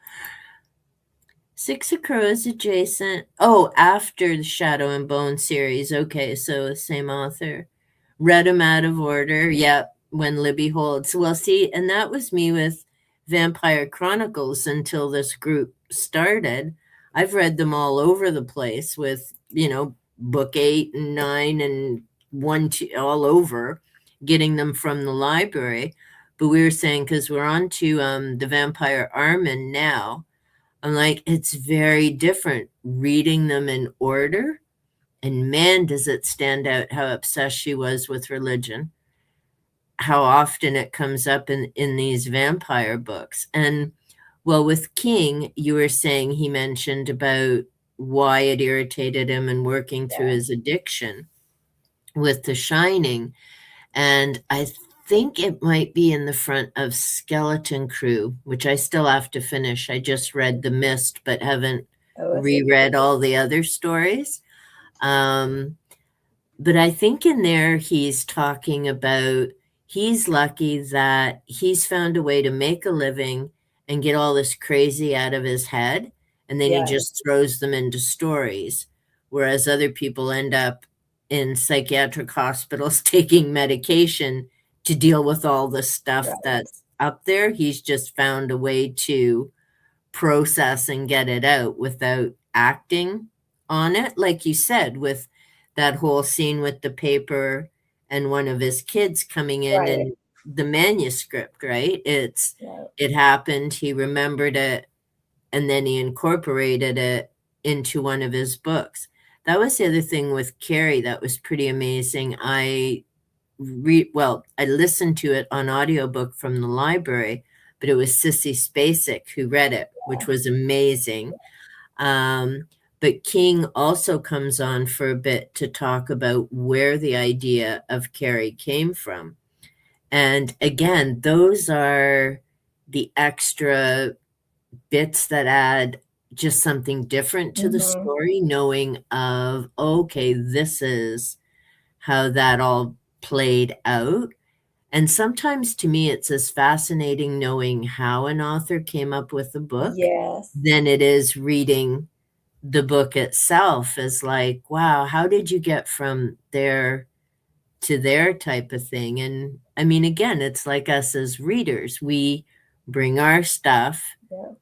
Six of Crows adjacent. Oh, after the Shadow and Bone series. Okay, so same author. Read them out of order. Yep, when Libby holds. Well, see, and that was me with Vampire Chronicles until this group started. I've read them all over the place with, book 8 and 9 and 1, 2, all over, getting them from the library. But we were saying, because we're on to the Vampire Armin now, I'm like, it's very different reading them in order. And man, does it stand out how obsessed she was with religion, how often it comes up in these vampire books. And well, with King, you were saying he mentioned about why it irritated him and working through his addiction with The Shining. And I think it might be in the front of Skeleton Crew, which I still have to finish. I just read The Mist, but haven't reread all the other stories. But I think in there he's talking about he's lucky that he's found a way to make a living and get all this crazy out of his head, and then he just throws them into stories, whereas other people end up in psychiatric hospitals taking medication to deal with all the stuff that's up there. He's just found a way to process and get it out without acting on it, like you said, with that whole scene with the paper and one of his kids coming in and the manuscript, right? It happened, he remembered it, and then he incorporated it into one of his books. That was the other thing with Carrie that was pretty amazing. I listened to it on audiobook from the library, but it was Sissy Spacek who read it, which was amazing. But King also comes on for a bit to talk about where the idea of Carrie came from. And again, those are the extra bits that add just something different to the story, knowing of, okay, this is how that all played out. And sometimes to me, it's as fascinating knowing how an author came up with a book than it is reading the book itself. Is like, wow, how did you get from there to there type of thing? And I mean, again, it's like us as readers. We bring our stuff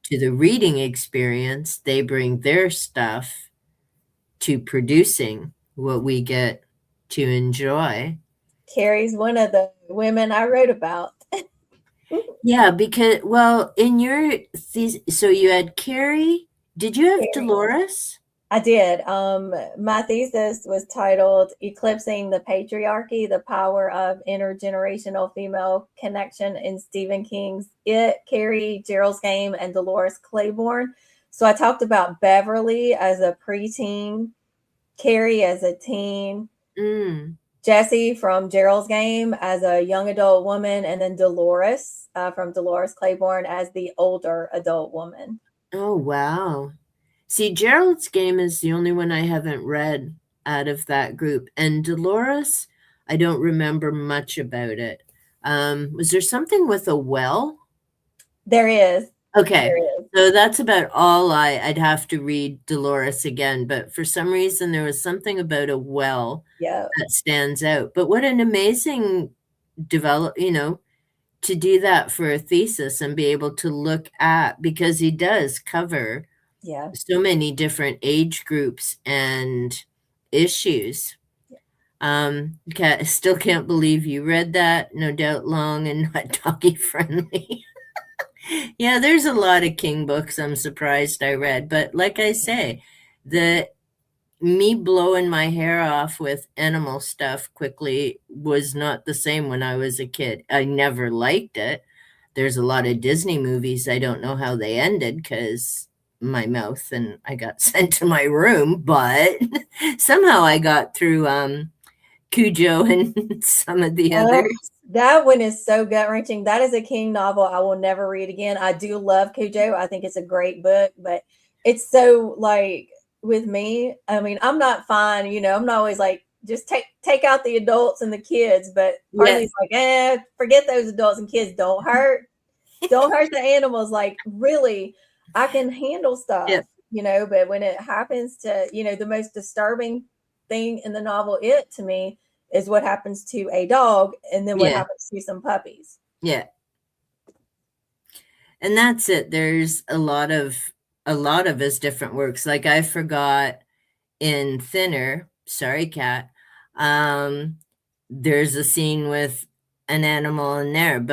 to the reading experience. They bring their stuff to producing what we get to enjoy. Carrie's one of the women I wrote about. Yeah, because, well, in your thesis, so you had Carrie, Did you have Dolores? I did. My thesis was titled Eclipsing the Patriarchy, the Power of Intergenerational Female Connection in Stephen King's It, Carrie, Gerald's Game, and Dolores Claiborne. So I talked about Beverly as a preteen, Carrie as a teen, Jessie from Gerald's Game as a young adult woman, and then Dolores from Dolores Claiborne as the older adult woman. Oh, wow. See, Gerald's Game is the only one I haven't read out of that group. And Dolores, I don't remember much about it. Was there something with a well? There is. Okay. So that's about all I'd have to read Dolores again. But for some reason, there was something about a well that stands out. But what an amazing to do that for a thesis and be able to look at, because he does cover so many different age groups and issues. I still can't believe you read that. No doubt long and not doggy friendly. Yeah, there's a lot of King books I'm surprised I read. But like I say, me blowing my hair off with animal stuff quickly was not the same when I was a kid. I never liked it. There's a lot of Disney movies I don't know how they ended because my mouth and I got sent to my room, but somehow I got through Cujo and some of the others. That one is so gut-wrenching. That is a King novel I will never read again. I do love Cujo. I think it's a great book, but it's so like with me, I mean, I'm not fine, I'm not always like, just take out the adults and the kids, but Harley's like, forget those adults and kids. Don't hurt the animals. Like, really, I can handle stuff, but when it happens to, the most disturbing thing in the novel, It, to me, is what happens to a dog and then what happens to some puppies. Yeah. And that's it. There's a lot of his different works. Like I forgot in Thinner, sorry, Kat, there's a scene with an animal in there,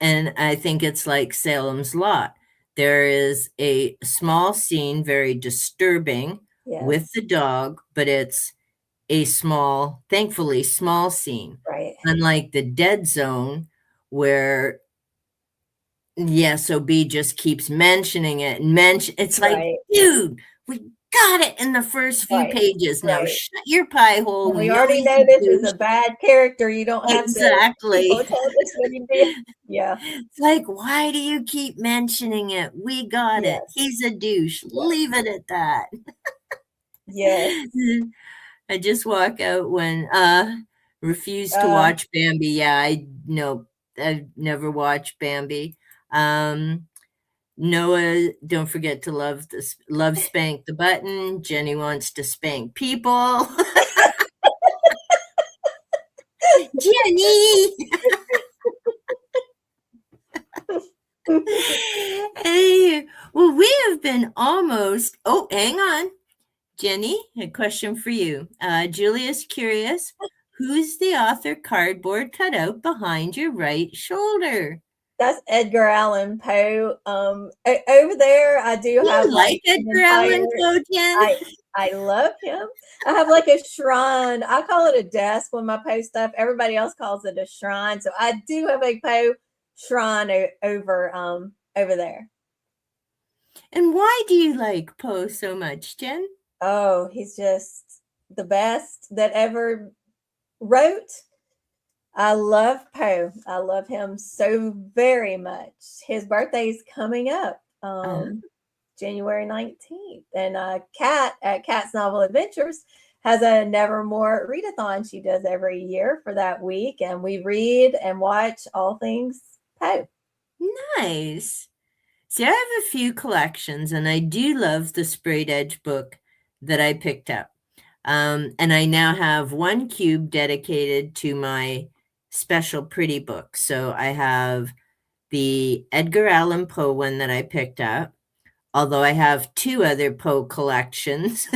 and I think it's like Salem's Lot. There is a small scene, very disturbing, with the dog, but it's a thankfully small scene. Right. Unlike the Dead Zone, where OB just keeps mentioning it and it's like, dude, we got it in the first few pages. Now shut your pie hole. We already know this is a bad character. You don't have exactly. Yeah. It's like, why do you keep mentioning it? We got it. He's a douche. Leave it at that. Yes. I just walk out when refuse to watch Bambi. Yeah, I've never watched Bambi. Noah, don't forget to love Spank the Button. Jenny wants to spank people. Jenny. Hey, well, we have been almost. Oh, hang on. Jenny, a question for you. Julia's curious. Who's the author cardboard cutout behind your right shoulder? That's Edgar Allan Poe. Over there, I do have like Edgar Allan Poe, Jen? I love him. I have like a shrine. I call it a desk when my Poe stuff. Everybody else calls it a shrine. So I do have a Poe shrine over there. And why do you like Poe so much, Jen? Oh, he's just the best that ever wrote. I love Poe. I love him so very much. His birthday is coming up January 19th. And Kat at Kat's Novel Adventures has a Nevermore readathon she does every year for that week. And we read and watch all things Poe. Nice. See, I have a few collections, and I do love the Sprayed Edge book that I picked up. And I now have one cube dedicated to my special pretty book. So I have the Edgar Allan Poe one that I picked up, although I have two other Poe collections.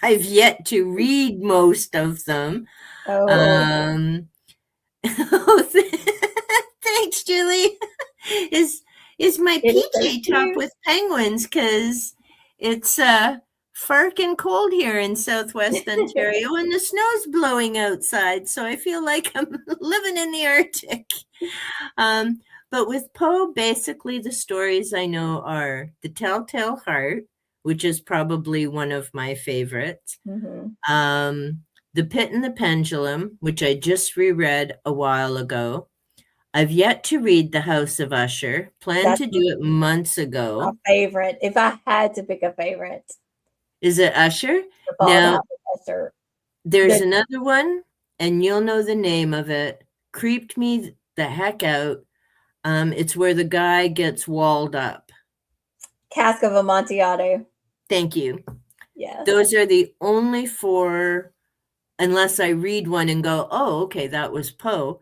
I've yet to read most of them. Oh, thanks, Julie. Is my PJ top with penguins, because It's farking cold here in Southwest Ontario, and the snow's blowing outside, so I feel like I'm living in the Arctic. But with Poe, basically the stories I know are The Telltale Heart, which is probably one of my favorites. The Pit and the Pendulum, which I just reread a while ago. I've yet to read The House of Usher. Planned That's to do it months my ago. favorite. If I had to pick a favorite, Is it Usher? the Fall Now, House of Usher. there's The another one, and you'll know the name of it. Creeped me the heck out. It's where the guy gets walled up. Cask of Amontillado. Thank you. Yes. Those are the only 4, unless I read one and go, oh, okay, that was Poe.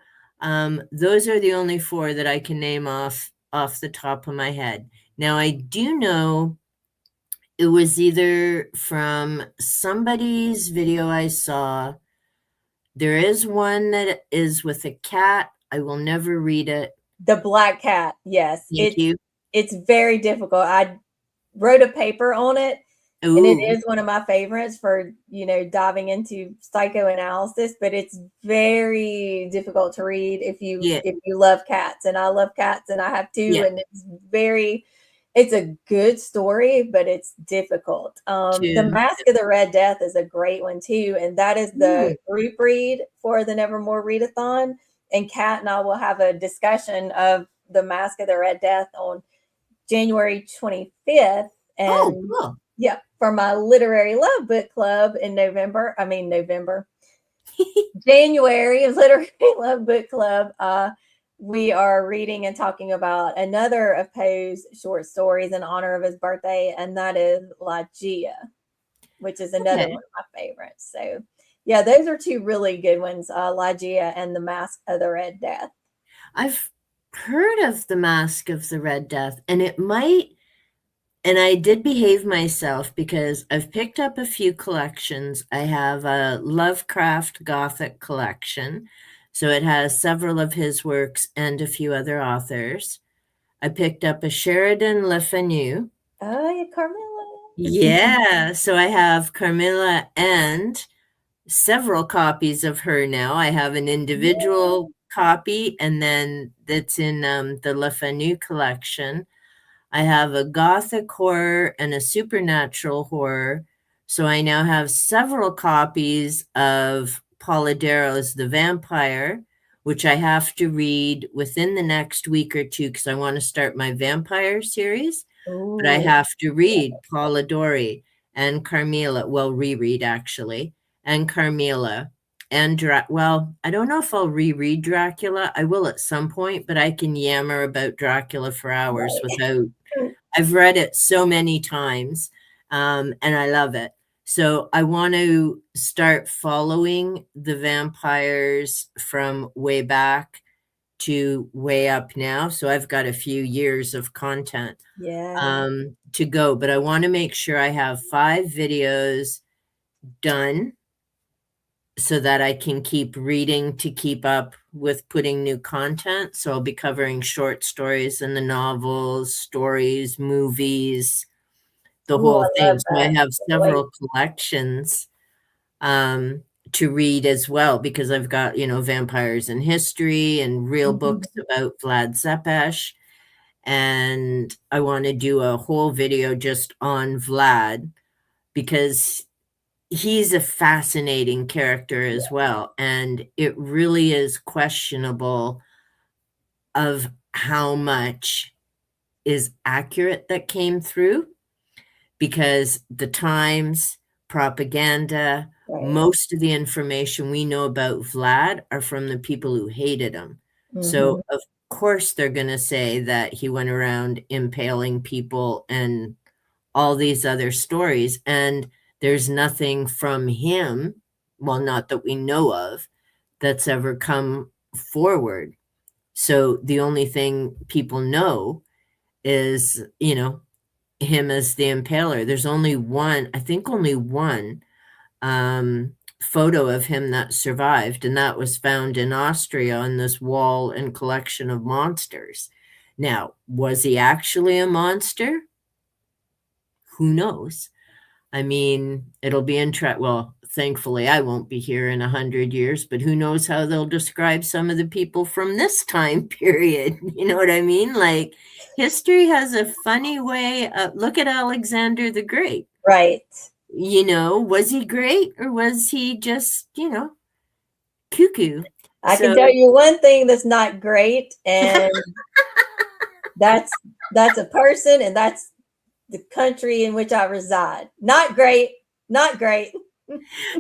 Those are the only 4 that I can name off the top of my head. Now, I do know it was either from somebody's video I saw. There is one that is with a cat. I will never read it. The Black Cat. Yes. Thank you. It's very difficult. I wrote a paper on it. Ooh. And it is one of my favorites for, diving into psychoanalysis, but it's very difficult to read if you love cats. And I love cats and I have 2, and it's a good story, but it's difficult. The Mask of the Red Death is a great one too. And that is the group read for the Nevermore Readathon. And Kat and I will have a discussion of the Mask of the Red Death on January 25th. And cool. Yep, for my Literary Love Book Club in January Literary Love Book Club. We are reading and talking about another of Poe's short stories in honor of his birthday, and that is Ligeia, which is another one of my favorites. So, yeah, those are 2 really good ones, Ligeia and The Mask of the Red Death. I've heard of The Mask of the Red Death, and it might. And I did behave myself because I've picked up a few collections. I have a Lovecraft Gothic collection, so it has several of his works and a few other authors. I picked up a Sheridan Le Fanu. Oh, yeah, Carmilla. Yeah, so I have Carmilla and several copies of her now. I have an individual copy, and then that's in the Le Fanu collection. I have a Gothic horror and a supernatural horror. So I now have several copies of Polidoro's The Vampire, which I have to read within the next week or 2 because I want to start my vampire series. Ooh. But I have to read Polidori and Carmilla, well, reread actually, and Carmilla. And I don't know if I'll reread Dracula. I will at some point, but I can yammer about Dracula for hours without. I've read it so many times, and I love it. So I want to start following the vampires from way back to way up now. So I've got a few years of content to go, but I want to make sure I have 5 videos done so that I can keep reading to keep up with putting new content. So I'll be covering short stories and the novels, stories, movies, the whole thing. So I have several collections to read as well, because I've got, vampires in history and real books about Vlad Tepes. And I want to do a whole video just on Vlad because he's a fascinating character as well. And it really is questionable of how much is accurate that came through, because the Times, propaganda, most of the information we know about Vlad are from the people who hated him. So of course they're going to say that he went around impaling people and all these other stories. And there's nothing from him, well, not that we know of, that's ever come forward. So the only thing people know is, him as the impaler. There's only one, I think only one photo of him that survived, and that was found in Austria on this wall and collection of monsters. Now, was he actually a monster? who knows? I mean, it'll be interesting. Well, thankfully, I won't be here in 100 years, but who knows how they'll describe some of the people from this time period. You know what I mean? Like, history has a funny way of, look at Alexander the Great. Right. You know, was he great or was he just, you know, cuckoo? I can tell you one thing that's not great, and that's a person, and that's the country in which I reside. Not great. Not great.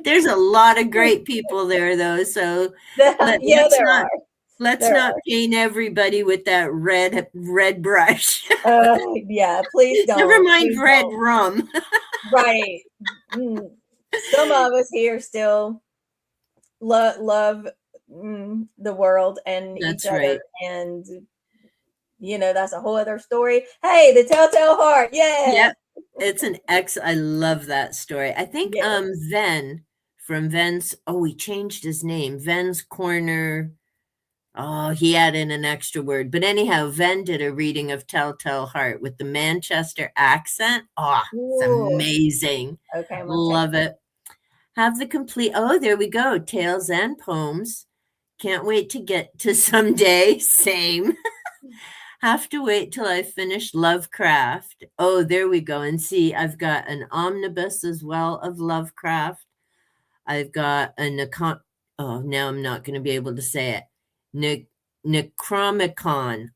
There's a lot of great people there, though. So let's not paint everybody with that red brush. Yeah, please don't. Never mind red rum. Right. Some of us here still love the world and that's each other, right. and you know, that's a whole other story. Hey, the Telltale Heart. Yeah. Yep. It's an I love that story. I think Venn from Venn's, he changed his name. Venn's Corner. Oh, he added an extra word. But anyhow, Venn did a reading of Telltale Heart with the Manchester accent. Oh, it's amazing. Okay. Love it. Have the complete, there we go. Tales and poems. Can't wait to get to someday. Same. Have to wait till I finish Lovecraft. Oh, there we go. And see, I've got an omnibus as well of Lovecraft. I've got a now I'm not going to be able to say it. Necronomicon.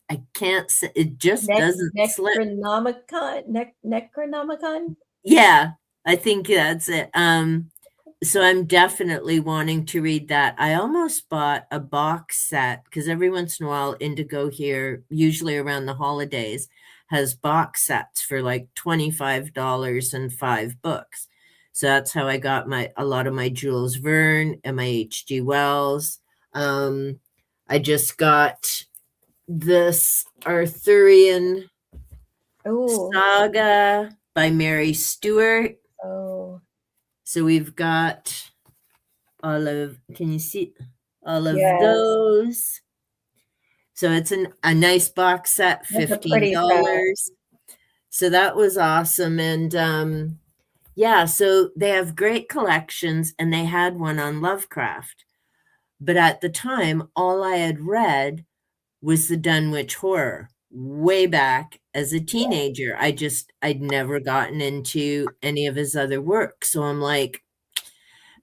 I can't say it. Just doesn't slip. Necronomicon. Yeah, I think that's it. So I'm definitely wanting to read that. I almost bought a box set because every once in a while Indigo here, usually around the holidays, has box sets for like $25 and 5 books. So that's how I got a lot of my Jules Verne and my H.G. Wells. I just got this Arthurian saga by Mary Stewart. Oh. So we've got can you see all of those? So it's a nice box set, $15. So that was awesome. And so they have great collections, and they had one on Lovecraft. But at the time, all I had read was the Dunwich Horror way back as a teenager. I'd never gotten into any of his other work. So I'm like,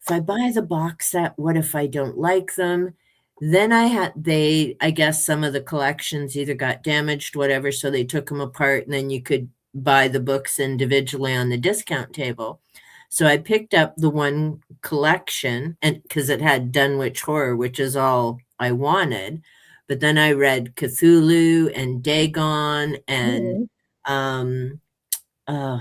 if I buy the box set, what if I don't like them? Then I guess some of the collections either got damaged, whatever, so they took them apart, and then you could buy the books individually on the discount table. So I picked up the one collection, and because it had Dunwich Horror, which is all I wanted. But then I read Cthulhu and Dagon and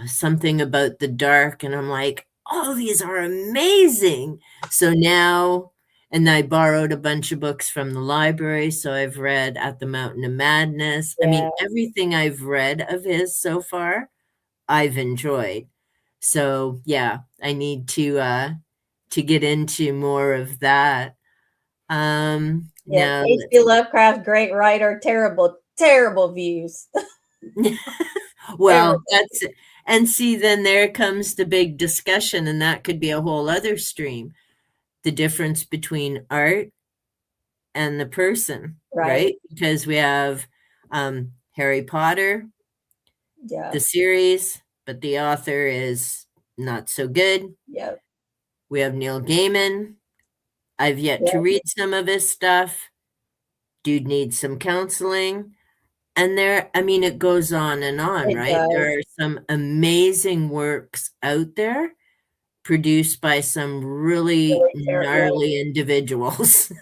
something about the dark. And I'm like, oh, these are amazing. So now, and I borrowed a bunch of books from the library. So I've read At the Mountain of Madness. I mean, everything I've read of his so far, I've enjoyed. So yeah, I need to get into more of that. H.P. Lovecraft, great writer, terrible views. Well, that's it. And see, then there comes the big discussion, and that could be a whole other stream. The difference between art and the person, right? Because we have Harry Potter, the series, but the author is not so good. Yep. We have Neil Gaiman. I've yet to read some of his stuff. Dude needs some counseling. And it goes on and on, right? Does. There are some amazing works out there produced by some really gnarly individuals.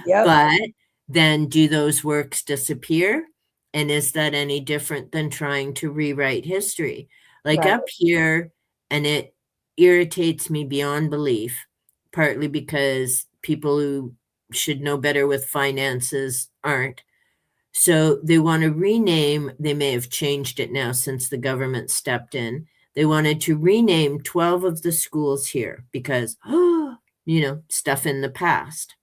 But then do those works disappear? And is that any different than trying to rewrite history? Like up here, and it irritates me beyond belief, partly because people who should know better with finances aren't. So they want to rename, they may have changed it now since the government stepped in. They wanted to rename 12 of the schools here because, stuff in the past.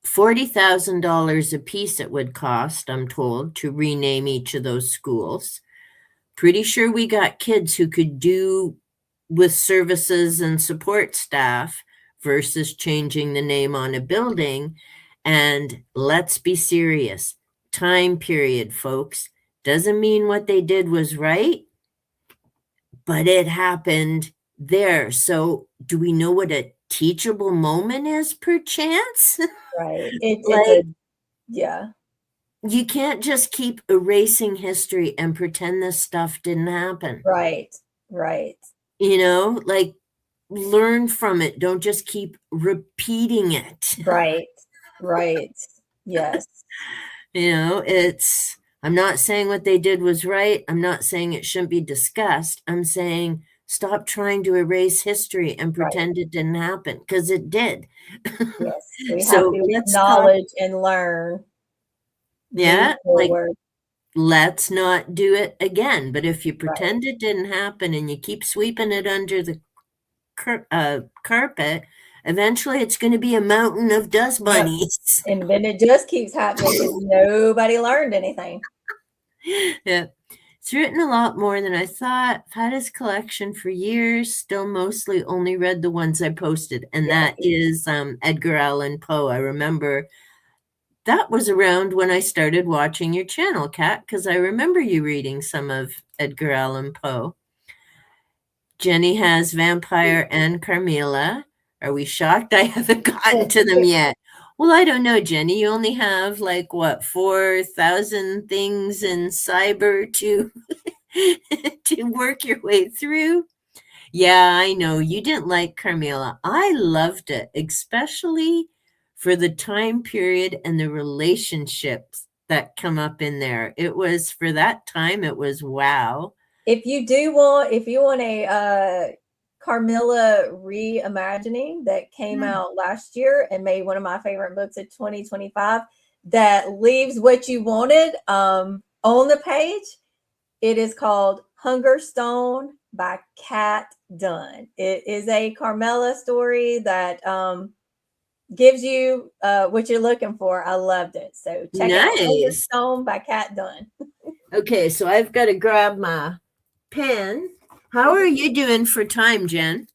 $40,000 a piece it would cost, I'm told, to rename each of those schools. Pretty sure we got kids who could do with services and support staff versus changing the name on a building. And let's be serious. Time period, folks. Doesn't mean what they did was right, but it happened there. So do we know what a teachable moment is, perchance? Right. It's Like, a, yeah. you can't just keep erasing history and pretend this stuff didn't happen. Right. Right. You know, like, learn from it. Don't just keep repeating it. Right. Right. Yes. You know, I'm not saying what they did was right. I'm not saying it shouldn't be discussed. I'm saying stop trying to erase history and pretend it didn't happen, because it did. Yes. We So have to let's talk. acknowledge and learn. Yeah, Move like, forward. let's not do it again. But if you pretend it didn't happen and you keep sweeping it under the carpet, eventually it's going to be a mountain of dust bunnies. And then it just keeps happening because nobody learned anything. Yeah. It's written a lot more than I thought. I've had his collection for years, still mostly only read the ones I posted, and that is Edgar Allan Poe. I remember that was around when I started watching your channel, Kat, because I remember you reading some of Edgar Allan Poe. Jenny has Vampire and Carmilla. Are we shocked I haven't gotten to them yet? Well, I don't know, Jenny. You only have like what, 4,000 things in cyber to to work your way through. Yeah, I know you didn't like Carmilla. I loved it, especially for the time period and the relationships that come up in there. It was, for that time, it was wow. If you want a Carmilla reimagining that came out last year and made one of my favorite books of 2025 that leaves what you wanted on the page, it is called Hungerstone by Kat Dunn. It is a Carmilla story that gives you what you're looking for. I loved it. So check out Hungerstone by Kat Dunn. Okay, so I've got to grab my pen. How are you doing for time, Jen?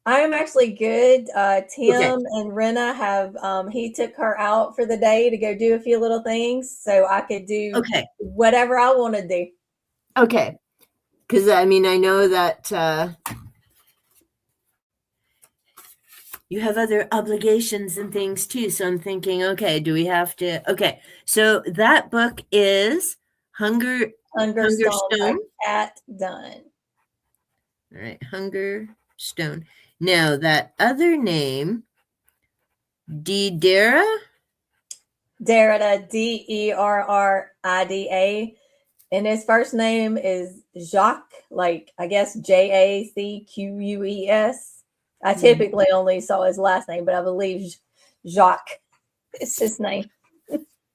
I am actually good. Tim and Rena have, he took her out for the day to go do a few little things so I could do whatever I want to do. Okay. Because, I mean, I know that you have other obligations and things too. So I'm thinking, okay, do we have to? Okay. So that book is Hungerstone by Kat Dunn. All right, Hungerstone. Now that other name, Derrida, Derrida, and his first name is Jacques, like I guess Jacques. I typically only saw his last name, but I believe Jacques is his name.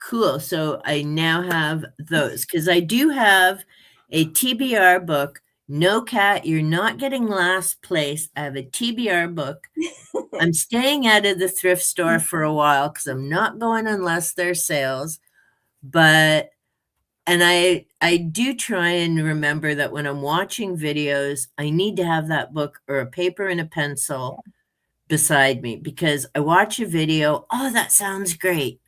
Cool. So I now have those because I do have a TBR book. No, Kat, you're not getting last place. I have a TBR book. I'm staying out of the thrift store for a while because I'm not going unless there's sales. But, and I do try and remember that when I'm watching videos, I need to have that book or a paper and a pencil beside me because I watch a video. Oh, that sounds great.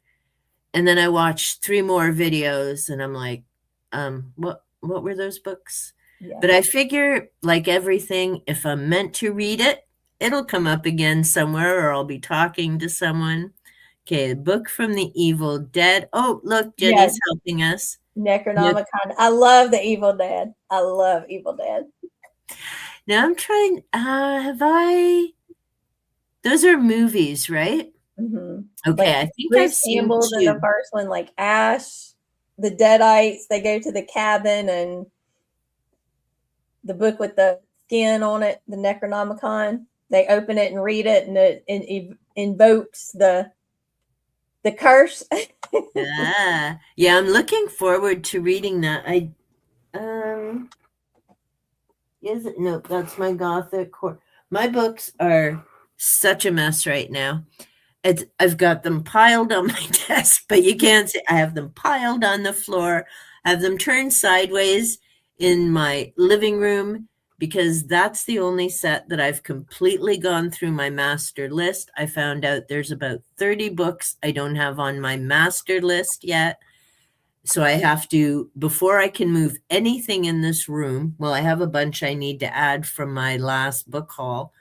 And then I watch 3 more videos and I'm like, what were those books? Yeah. But I figure, like everything, if I'm meant to read it, it'll come up again somewhere or I'll be talking to someone. Okay, the book from the Evil Dead. Oh, look, Jenny's helping us. Necronomicon. I love the Evil Dead. I love Evil Dead. Now I'm trying, those are movies, right? Mm-hmm. Okay, I think I've seen Campbell's in the first one, like Ash, the Deadites, they go to the cabin and the book with the skin on it, the Necronomicon, they open it and read it and it invokes the curse. Yeah, I'm looking forward to reading that. No, that's my Gothic. My books are such a mess right now. I've got them piled on my desk, but you can't see. I have them piled on the floor. I have them turned sideways in my living room because that's the only set that I've completely gone through my master list. I found out there's about 30 books I don't have on my master list yet. So I have to, before I can move anything in this room, well, I have a bunch I need to add from my last book haul,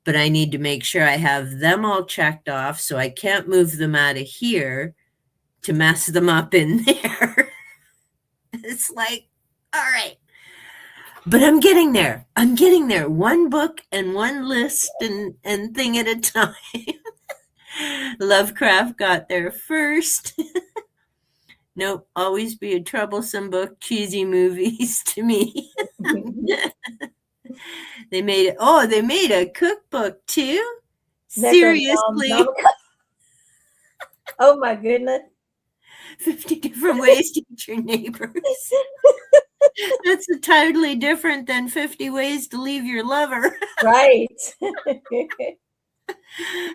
but I need to make sure I have them all checked off so I can't move them out of here to mess them up in there. It's like, all right. But I'm getting there. I'm getting there. One book and one list and thing at a time. Lovecraft got there first. Nope, always be a troublesome book, cheesy movies to me. They made a cookbook too? Seriously? Oh my goodness. 50 different ways to eat your neighbors. That's totally different than 50 ways to leave your lover. Right. I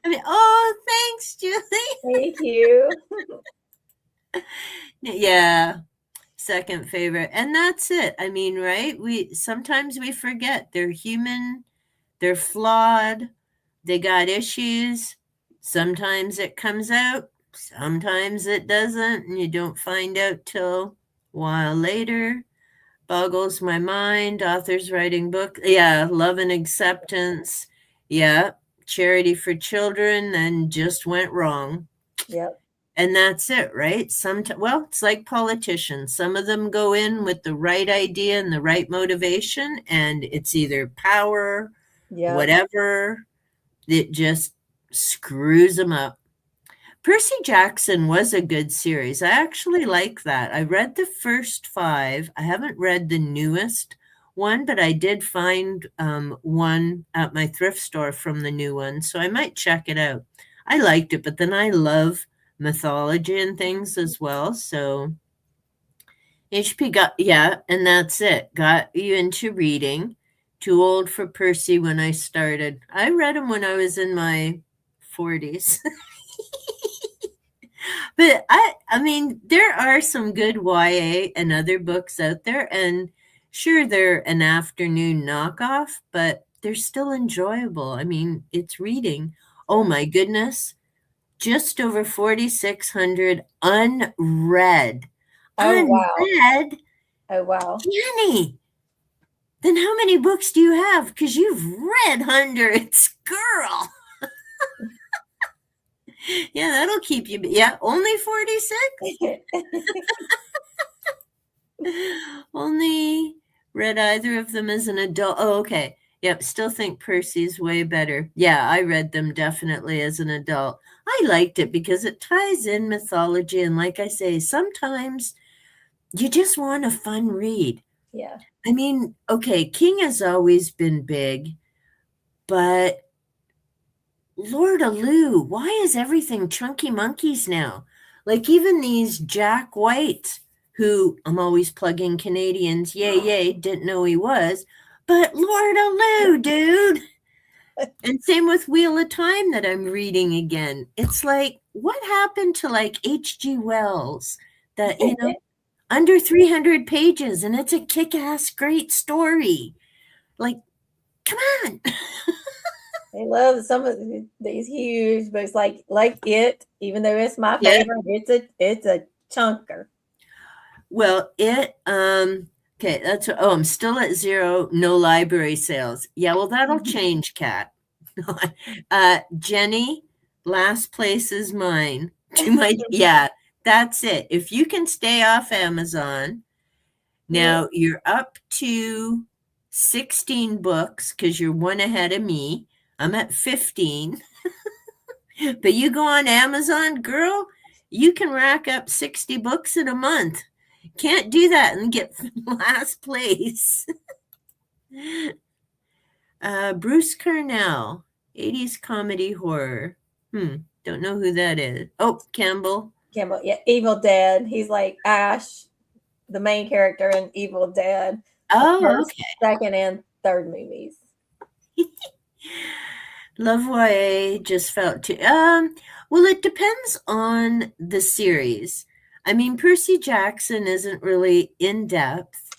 mean, oh, thanks, Julie. Thank you. Yeah, second favorite. And that's it. I mean, right? Sometimes we forget they're human, they're flawed, they got issues. Sometimes it comes out, sometimes it doesn't, and you don't find out till a while later. Boggles my mind. Authors writing books. Yeah, Love and Acceptance. Yeah, Charity for Children, and just went wrong. Yep. And that's it, right? Well, it's like politicians. Some of them go in with the right idea and the right motivation, and it's either power, whatever, it just screws them up. Percy Jackson was a good series. I actually like that. I read the first 5. I haven't read the newest one, but I did find one at my thrift store from the new one, so I might check it out. I liked it, but then I love mythology and things as well. So HP and that's it. Got you into reading. Too old for Percy when I started. I read him when I was in my 40s. But I mean, there are some good YA and other books out there, and sure, they're an afternoon knockoff, but they're still enjoyable. I mean, it's reading. Oh my goodness. Just over 4,600 unread. Oh, unread? Wow. Oh, wow. Jenny, then how many books do you have? Because you've read hundreds, girl. Yeah, that'll keep you. Yeah, only 46? Only read either of them as an adult. Oh, okay. Yep, still think Percy's way better. Yeah, I read them definitely as an adult. I liked it because it ties in mythology. And like I say, sometimes you just want a fun read. Yeah. I mean, okay, King has always been big, but Lord Alou, why is everything chunky monkeys now? Like even these Jack White, who I'm always plugging Canadians, yay, didn't know he was, but Lord Alou, dude. And same with Wheel of Time that I'm reading again. It's like, what happened to like H.G. Wells that, under 300 pages and it's a kick-ass great story. Like, come on. I love some of these huge books, like it. Even though it's my favorite, it's a chunker. Well, okay. I'm still at 0. No library sales. Yeah, well, that'll change, Kat. Jenny, last place is mine. Yeah, that's it. If you can stay off Amazon, now you're up to 16 books because you're one ahead of me. I'm at 15. But you go on Amazon, girl, you can rack up 60 books in a month. Can't do that and get last place. Bruce Carnell, 80s comedy horror. Don't know who that is. Oh, Campbell. Yeah, Evil Dead. He's like Ash, the main character in Evil Dead. Oh, okay. Second and third movies. Love YA just felt too. Well, it depends on the series. I mean, Percy Jackson isn't really in depth,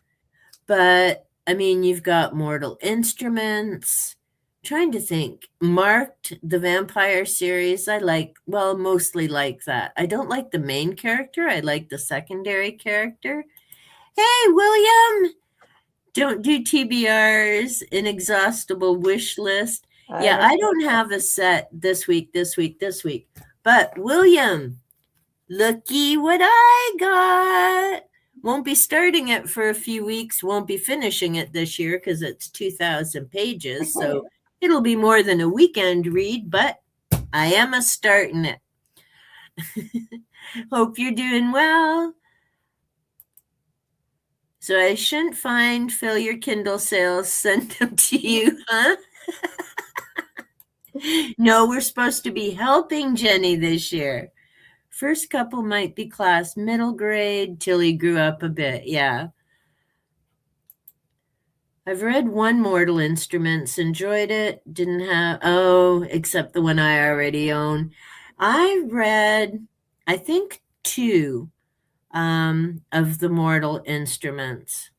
But I mean, you've got Mortal Instruments. Trying to think. Marked, the vampire series, I like, well, mostly like that. I don't like the main character. I like the secondary character. Hey, William, don't do TBR's inexhaustible wish list. Yeah, I don't have a set this week. But William, looky what I got. Won't be starting it for a few weeks. Won't be finishing it this year because it's 2,000 pages. So it'll be more than a weekend read, but I am a starting it. Hope you're doing well. So I shouldn't fill your Kindle sales, send them to you, huh? No, we're supposed to be helping Jenny this year. First couple might be class middle grade till he grew up a bit. Yeah. I've read one Mortal Instruments, enjoyed it. Didn't have, except the one I already own. I read, I think, two of the Mortal Instruments.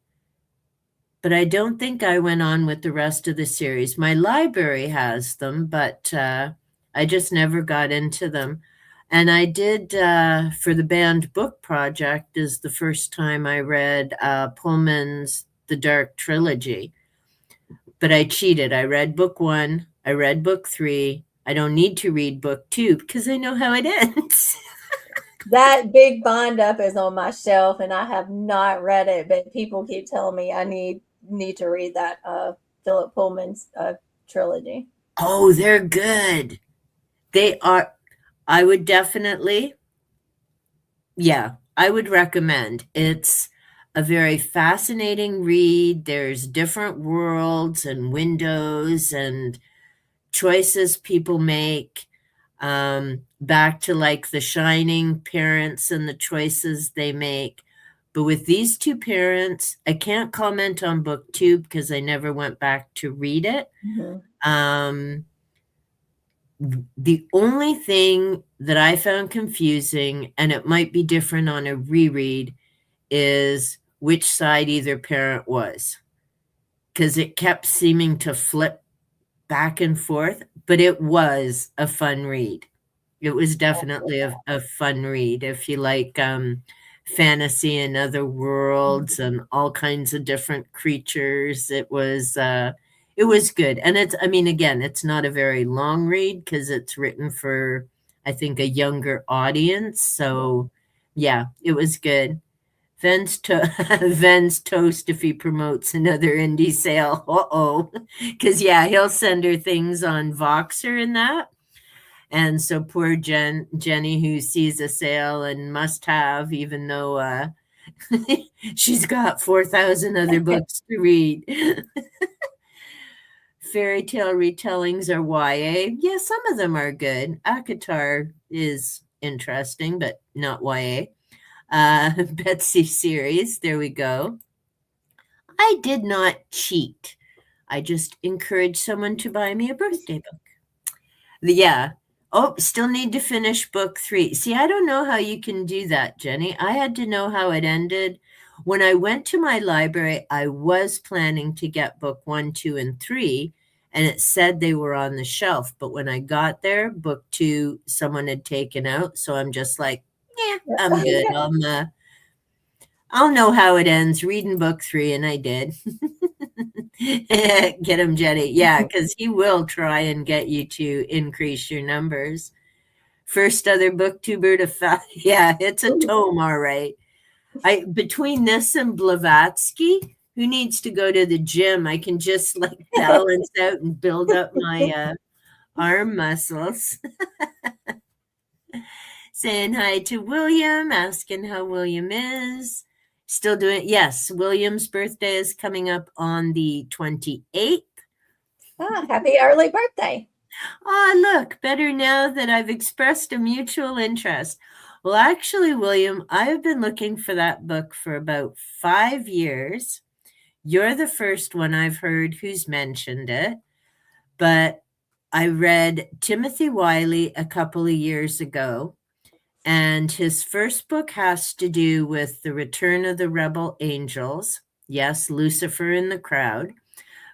But I don't think I went on with the rest of the series. My library has them, but I just never got into them. And I did, for the band book project, is the first time I read Pullman's The Dark Trilogy. But I cheated. I read book 1. I read book 3. I don't need to read book 2 because I know how it ends. That big bind up is on my shelf, and I have not read it, but people keep telling me I need to read that Philip Pullman's trilogy. Oh, they're good. They are. I would definitely, I would recommend. It's a very fascinating read. There's different worlds and windows and choices people make. Back to like the Shining parents and the choices they make. But with these two parents, I can't comment on book 2 because I never went back to read it. Mm-hmm. The only thing that I found confusing, and it might be different on a reread, is which side either parent was. Because it kept seeming to flip back and forth, but it was a fun read. It was definitely a fun read if you like fantasy and other worlds and all kinds of different creatures. It was good. And again, it's not a very long read because it's written for, I think, a younger audience. So yeah, it was good. Ven's toast if he promotes another indie sale. Because he'll send her things on Voxer and that. And so poor Jenny, who sees a sale and must have, even though she's got 4,000 other books to read. Fairy tale retellings are YA. Yeah, some of them are good. ACOTAR is interesting, but not YA. Betsy series, there we go. I did not cheat. I just encouraged someone to buy me a birthday book. Still need to finish book 3. See, I don't know how you can do that, Jenny. I had to know how it ended. When I went to my library, I was planning to get book 1, 2, and 3, and it said they were on the shelf. But when I got there, book 2, someone had taken out. So I'm just like, I'm good. I'll know how it ends reading book 3, and I did. Get him, Jenny. Yeah, because he will try and get you to increase your numbers. First other booktuber to it's a tome, all right. Between this and Blavatsky, who needs to go to the gym, I can just like balance out and build up my arm muscles. Saying hi to William, asking how William is. Still doing, yes, William's birthday is coming up on the 28th. Oh, happy early birthday. Look, better now that I've expressed a mutual interest. Well, actually, William, I have been looking for that book for about 5 years. You're the first one I've heard who's mentioned it. But I read Timothy Wiley a couple of years ago. And his first book has to do with the return of the rebel angels. Yes, Lucifer in the crowd,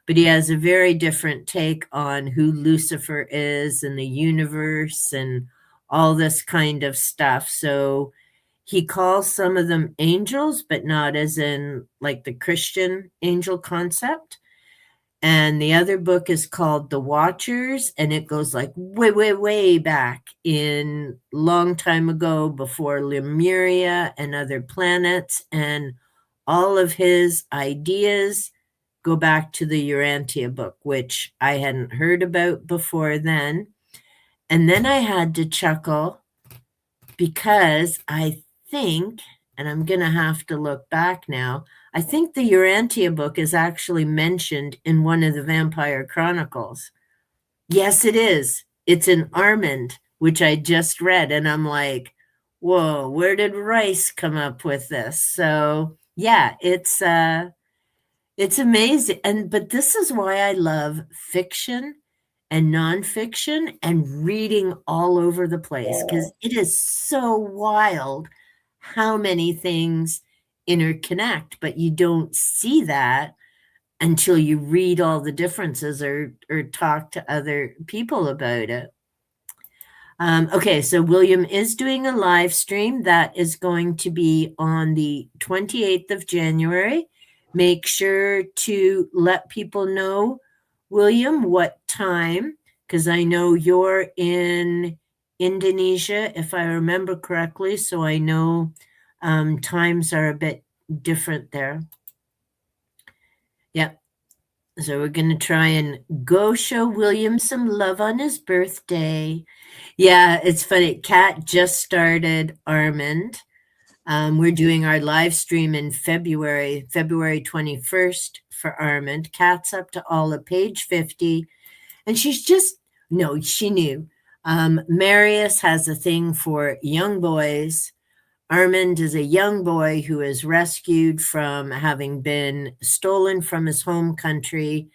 but he has a very different take on who Lucifer is and the universe and all this kind of stuff. So he calls some of them angels, but not as in like the Christian angel concept. And the other book is called The Watchers, and it goes like way, way, way back in long time ago before Lemuria and other planets. And all of his ideas go back to the Urantia book, which I hadn't heard about before then. And then I had to chuckle because I think, and I'm going to have to look back now, I think the Urantia book is actually mentioned in one of the Vampire Chronicles. Yes, it is. It's in Armand, which I just read, and I'm like, whoa, where did Rice come up with this? So yeah, it's amazing. But this is why I love fiction and nonfiction and reading all over the place, because it is so wild how many things interconnect, but you don't see that until you read all the differences or talk to other people about it. Okay, so William is doing a live stream that is going to be on the 28th of January. Make sure to let people know, William, what time, because I know you're in Indonesia, if I remember correctly, so I know times are a bit different there. Yeah. So we're going to try and go show William some love on his birthday. Yeah, it's funny. Kat just started Armand. We're doing our live stream in February 21st for Armand. Kat's up to all of page 50. And she's just, no, she knew. Marius has a thing for young boys. Armand is a young boy who is rescued from having been stolen from his home country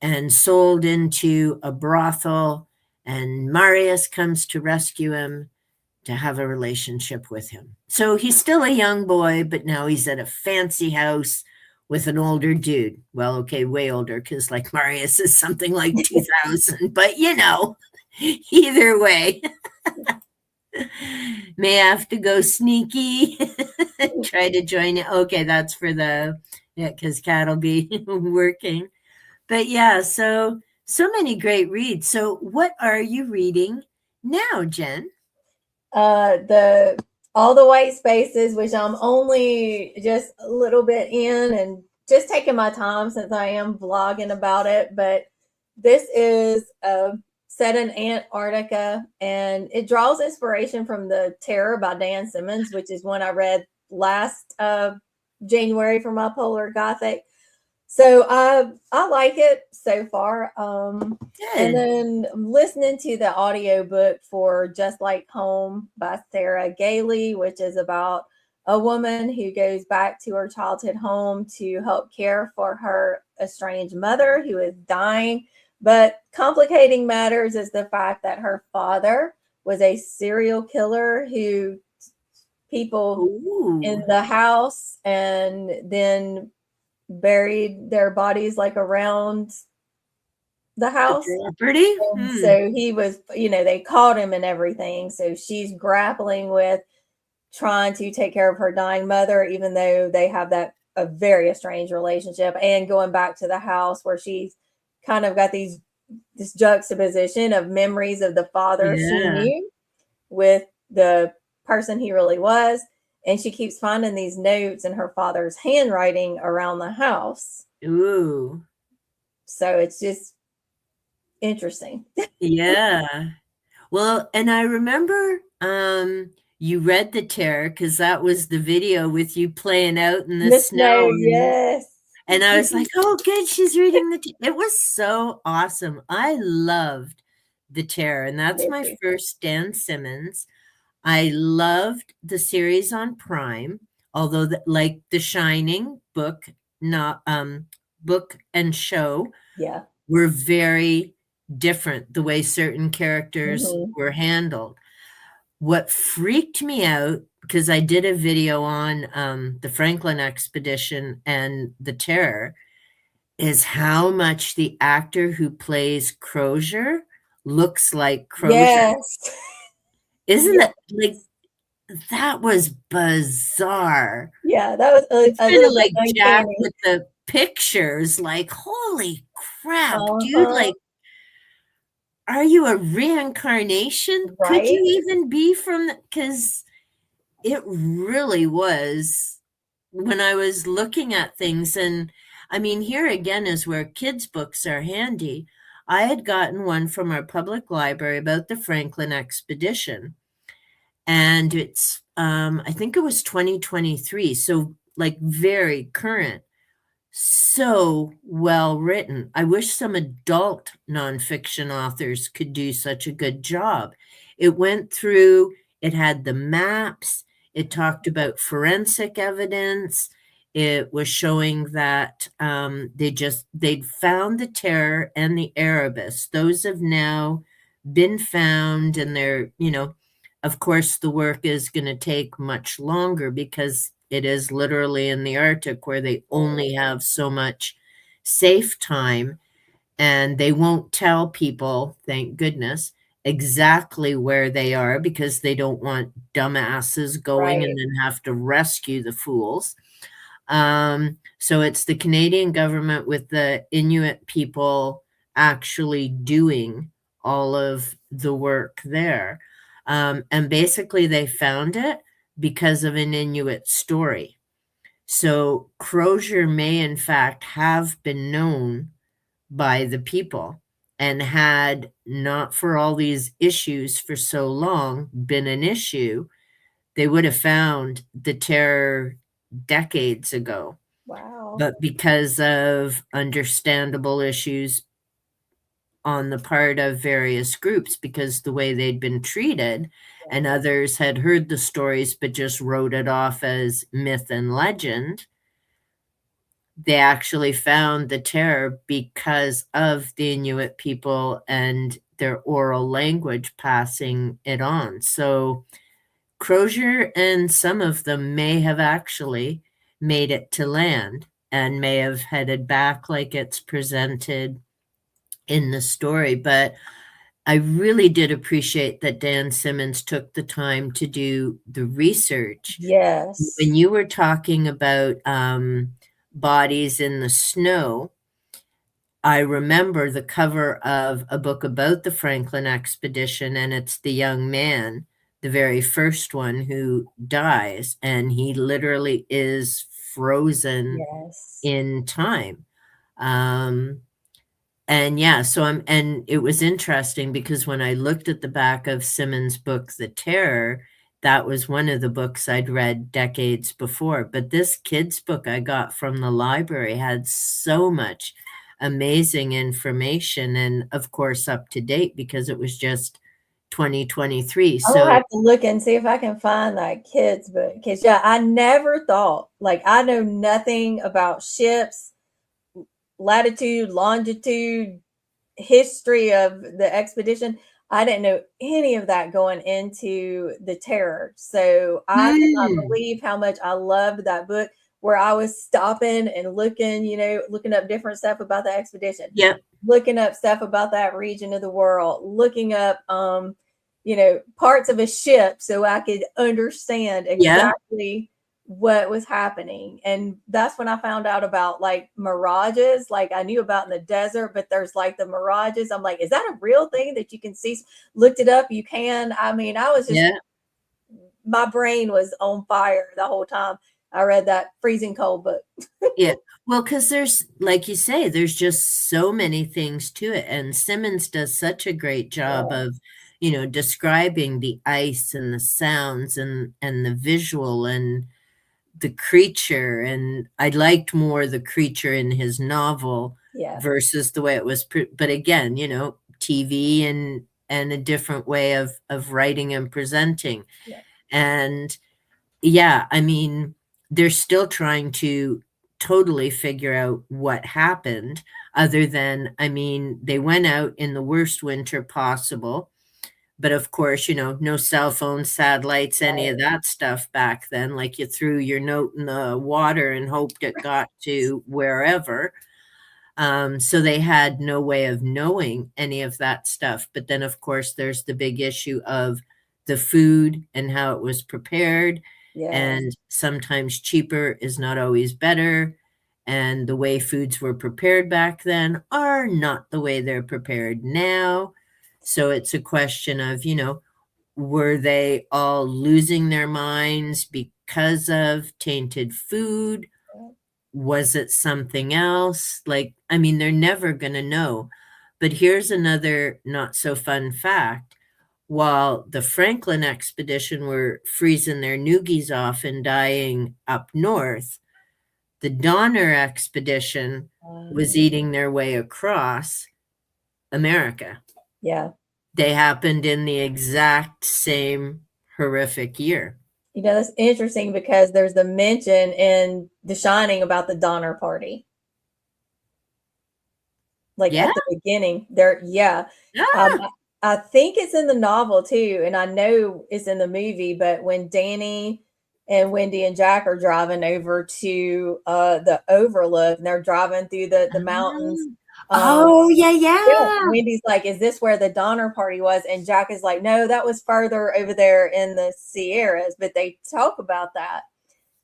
and sold into a brothel. And Marius comes to rescue him to have a relationship with him. So he's still a young boy, but now he's at a fancy house with an older dude. Well, okay, way older, because like Marius is something like 2000, but you know, either way. May have to go sneaky, try to join it. Okay, that's for because Kat will be working. But yeah, so many great reads. So what are you reading now, Jen? The All the White Spaces, which I'm only just a little bit in and just taking my time since I am vlogging about it. But this is set in Antarctica, and it draws inspiration from The Terror by Dan Simmons, which is one I read last January for my Polar Gothic. So I like it so far. And then I'm listening to the audiobook for Just Like Home by Sarah Gailey, which is about a woman who goes back to her childhood home to help care for her estranged mother who is dying. But complicating matters is the fact that her father was a serial killer who people in the house and then buried their bodies like around the house. Pretty. So he was, they caught him and everything. So she's grappling with trying to take care of her dying mother, even though they have a very estranged relationship, and going back to the house where she's kind of got this juxtaposition of memories of the father she knew with the person he really was. And she keeps finding these notes in her father's handwriting around the house. Ooh. So it's just interesting. Yeah. Well, and I remember you read The Terror, because that was the video with you playing out in the snow. Yes. And I was like, oh, good, she's reading it was so awesome. I loved The Terror, and that's my first Dan Simmons. I loved the series on Prime, although like The Shining book, book and show were very different, the way certain characters were handled. what freaked me out, because I did a video on the Franklin expedition and the terror, is how much the actor who plays Crozier looks like Crozier. Yes. Isn't Yeah. that like, that was bizarre. Yeah, that was It's a kind of little bit like Jack uncanny. with the pictures, like, holy crap, dude, Uh-huh. like, are you a reincarnation? Could Right? you even be from the, because it really was, when I was looking at things. And I mean, here again is where kids' books are handy. I had gotten one from our public library about the Franklin expedition, and it's I think it was 2023, so like very current, so well written. I wish some adult nonfiction authors could do such a good job. It went through, it had the maps, it talked about forensic evidence. It was showing that they'd found the Terror and the Erebus. Those have now been found, and they're, of course, the work is going to take much longer because it is literally in the Arctic where they only have so much safe time, and they won't tell people, thank goodness, exactly where they are because they don't want dumbasses going and Right. then have to rescue the fools. So it's the Canadian government with the Inuit people actually doing all of the work there. And basically, they found it because of an Inuit story. So Crozier may, in fact, have been known by the people, and had not for all these issues for so long been an issue, they would have found the terror decades ago. Wow. But because of understandable issues on the part of various groups, because the way they'd been treated, and others had heard the stories but just wrote it off as myth and legend, they actually found the terror because of the Inuit people and their oral language passing it on. So Crozier and some of them may have actually made it to land and may have headed back like it's presented in the story. But I really did appreciate that Dan Simmons took the time to do the research. Yes. When you were talking about bodies in the snow, I remember the cover of a book about the Franklin expedition, and it's the young man, the very first one, who dies, and he literally is frozen Yes. in time. And yeah, and it was interesting because when I looked at the back of Simmons' book, The Terror, that was one of the books I'd read decades before. But this kid's book I got from the library had so much amazing information, and of course up to date because it was just 2023. I'm gonna So have to look and see if I can find that kids book. Because yeah, I never thought, like, I know nothing about ships, latitude, longitude, history of the expedition. I didn't know any of that going into the terror. So I cannot believe how much I loved that book, where I was stopping and looking, looking up different stuff about the expedition, yeah, looking up stuff about that region of the world, looking up parts of a ship so I could understand yeah, exactly what was happening. And that's when I found out about like mirages. Like I knew about in the desert, but there's like the mirages. I'm like, is that a real thing that you can see? Looked it up. You can. I mean, I was just, yeah. my brain was on fire the whole time I read that freezing cold book. Yeah. Well, because there's, like you say, there's just so many things to it. And Simmons does such a great job Yeah. of, describing the ice and the sounds and the visual and the creature. And I liked more the creature in his novel Yeah. versus the way it was. But again, TV and a different way of writing and presenting. Yeah. And yeah, I mean, they're still trying to totally figure out what happened, other than, I mean, they went out in the worst winter possible, But of course, no cell phones, satellites, any of that stuff back then. Like you threw your note in the water and hoped it got to wherever. So they had no way of knowing any of that stuff. But then, of course, there's the big issue of the food and how it was prepared. Yeah. And sometimes cheaper is not always better. And the way foods were prepared back then are not the way they're prepared now. So it's a question of, were they all losing their minds because of tainted food? Was it something else? They're never going to know. But here's another not so fun fact. While the Franklin expedition were freezing their noogies off and dying up north, the Donner expedition was eating their way across America. Yeah. They happened in the exact same horrific year. That's interesting because there's the mention in The Shining about the Donner Party. At the beginning there. Yeah. I think it's in the novel too. And I know it's in the movie, but when Danny and Wendy and Jack are driving over to the Overlook and they're driving through the mountains. Yeah. Wendy's like, is this where the Donner Party was? And Jack is like, no, that was further over there in the Sierras. But they talk about that.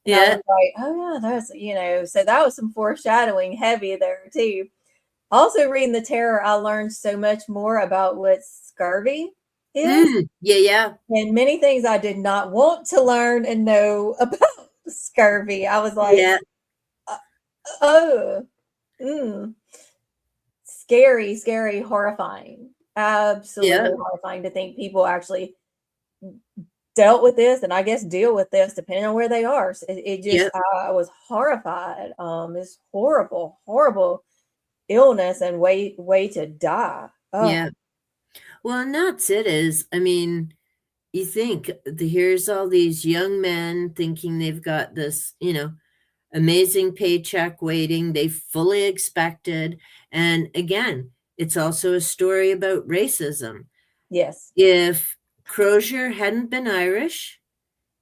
And I was like, oh yeah, that's, so that was some foreshadowing heavy there too. Also reading The Terror, I learned so much more about what scurvy is. Yeah. And many things I did not want to learn and know about scurvy. I was like, scary, horrifying. Absolutely horrifying to think people actually dealt with this, and I guess deal with this depending on where they are. So it just, I was horrified. It's horrible illness and way to die. Yeah. Well, and that's it is, you think here's all these young men thinking they've got this, amazing paycheck waiting. They fully expected. And again, it's also a story about racism. Yes. If Crozier hadn't been Irish,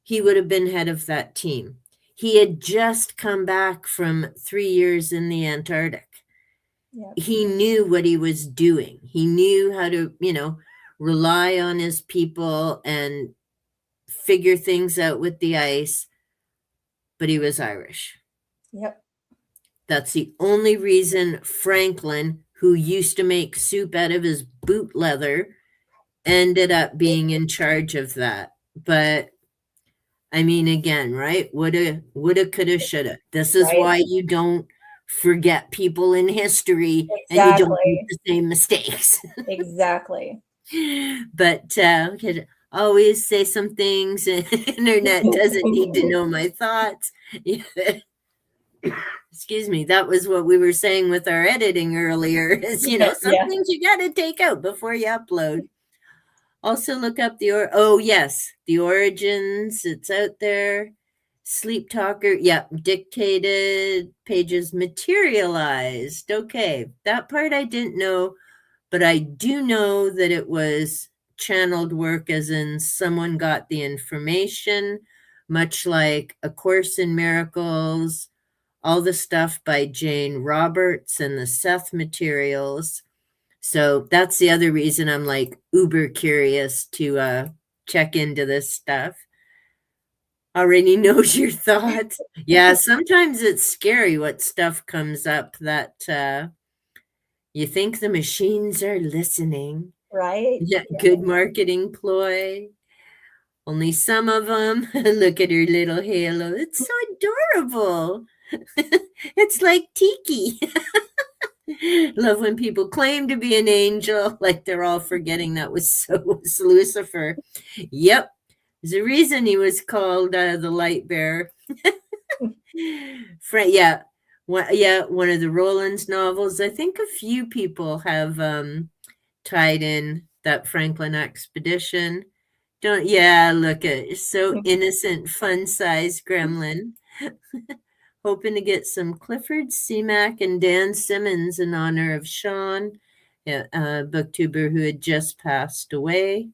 he would have been head of that team. He had just come back from 3 years in the Antarctic. He knew what he was doing. He knew how to, rely on his people and figure things out with the ice, but he was Irish. Yep. That's the only reason Franklin, who used to make soup out of his boot leather, ended up being in charge of that. But again, right? Woulda, coulda, shoulda. This is why you don't forget people in history and you don't make the same mistakes. Exactly. But you could always say some things. Internet doesn't need to know my thoughts. Excuse me. That was what we were saying with our editing earlier. Is some things you got to take out before you upload. Also look up the Origins. It's out there. Sleep Talker. Dictated pages materialized. Okay, that part I didn't know, but I do know that it was channeled work, as in someone got the information, much like A Course in Miracles, all the stuff by Jane Roberts and the Seth materials. So that's the other reason I'm like uber curious to check into this stuff. Already knows your thoughts. Yeah, sometimes it's scary what stuff comes up that you think the machines are listening. Right. Yeah, good marketing ploy. Only some of them. Look at her little halo. It's so adorable. It's like Tiki. Love when people claim to be an angel, like they're all forgetting that was Lucifer. Yep. There's a reason he was called the light bearer. One of the Rollins novels. I think a few people have tied in that Franklin expedition. Look at it. So innocent, fun-sized gremlin. Hoping to get some Clifford Seamack and Dan Simmons in honor of Sean, a booktuber who had just passed away.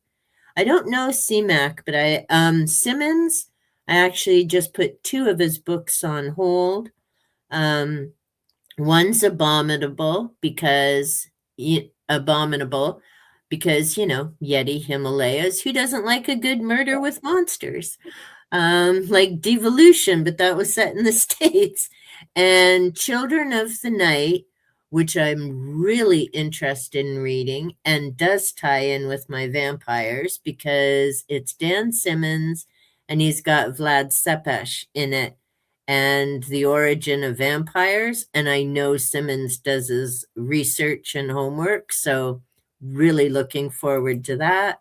I don't know CMAC, but Simmons, I actually just put 2 of his books on hold. One's Abominable because Yeti Himalayas. Who doesn't like a good murder with monsters? Like Devolution, but that was set in the States. And Children of the Night, which I'm really interested in reading and does tie in with my vampires because it's Dan Simmons and he's got Vlad Tepes in it and the origin of vampires. And I know Simmons does his research and homework, so really looking forward to that.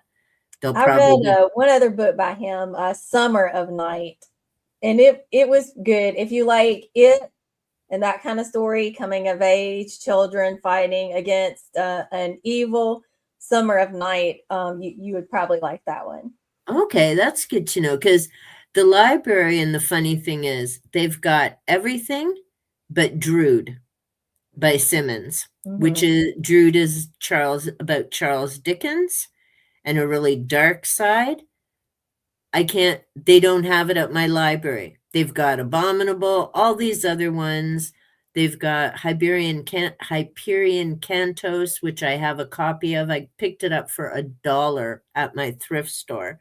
They'll I probably read one other book by him, Summer of Night, and it was good. If you like it and that kind of story, coming of age, children fighting against an evil, Summer of Night, you would probably like that one. Okay, that's good to know because the library, and the funny thing is, they've got everything but Drood by Simmons, which is Drood is about Charles Dickens and a really dark side. They don't have it at my library. They've got Abominable, all these other ones. They've got Hyperion Cantos, which I have a copy of. I picked it up for $1 at my thrift store.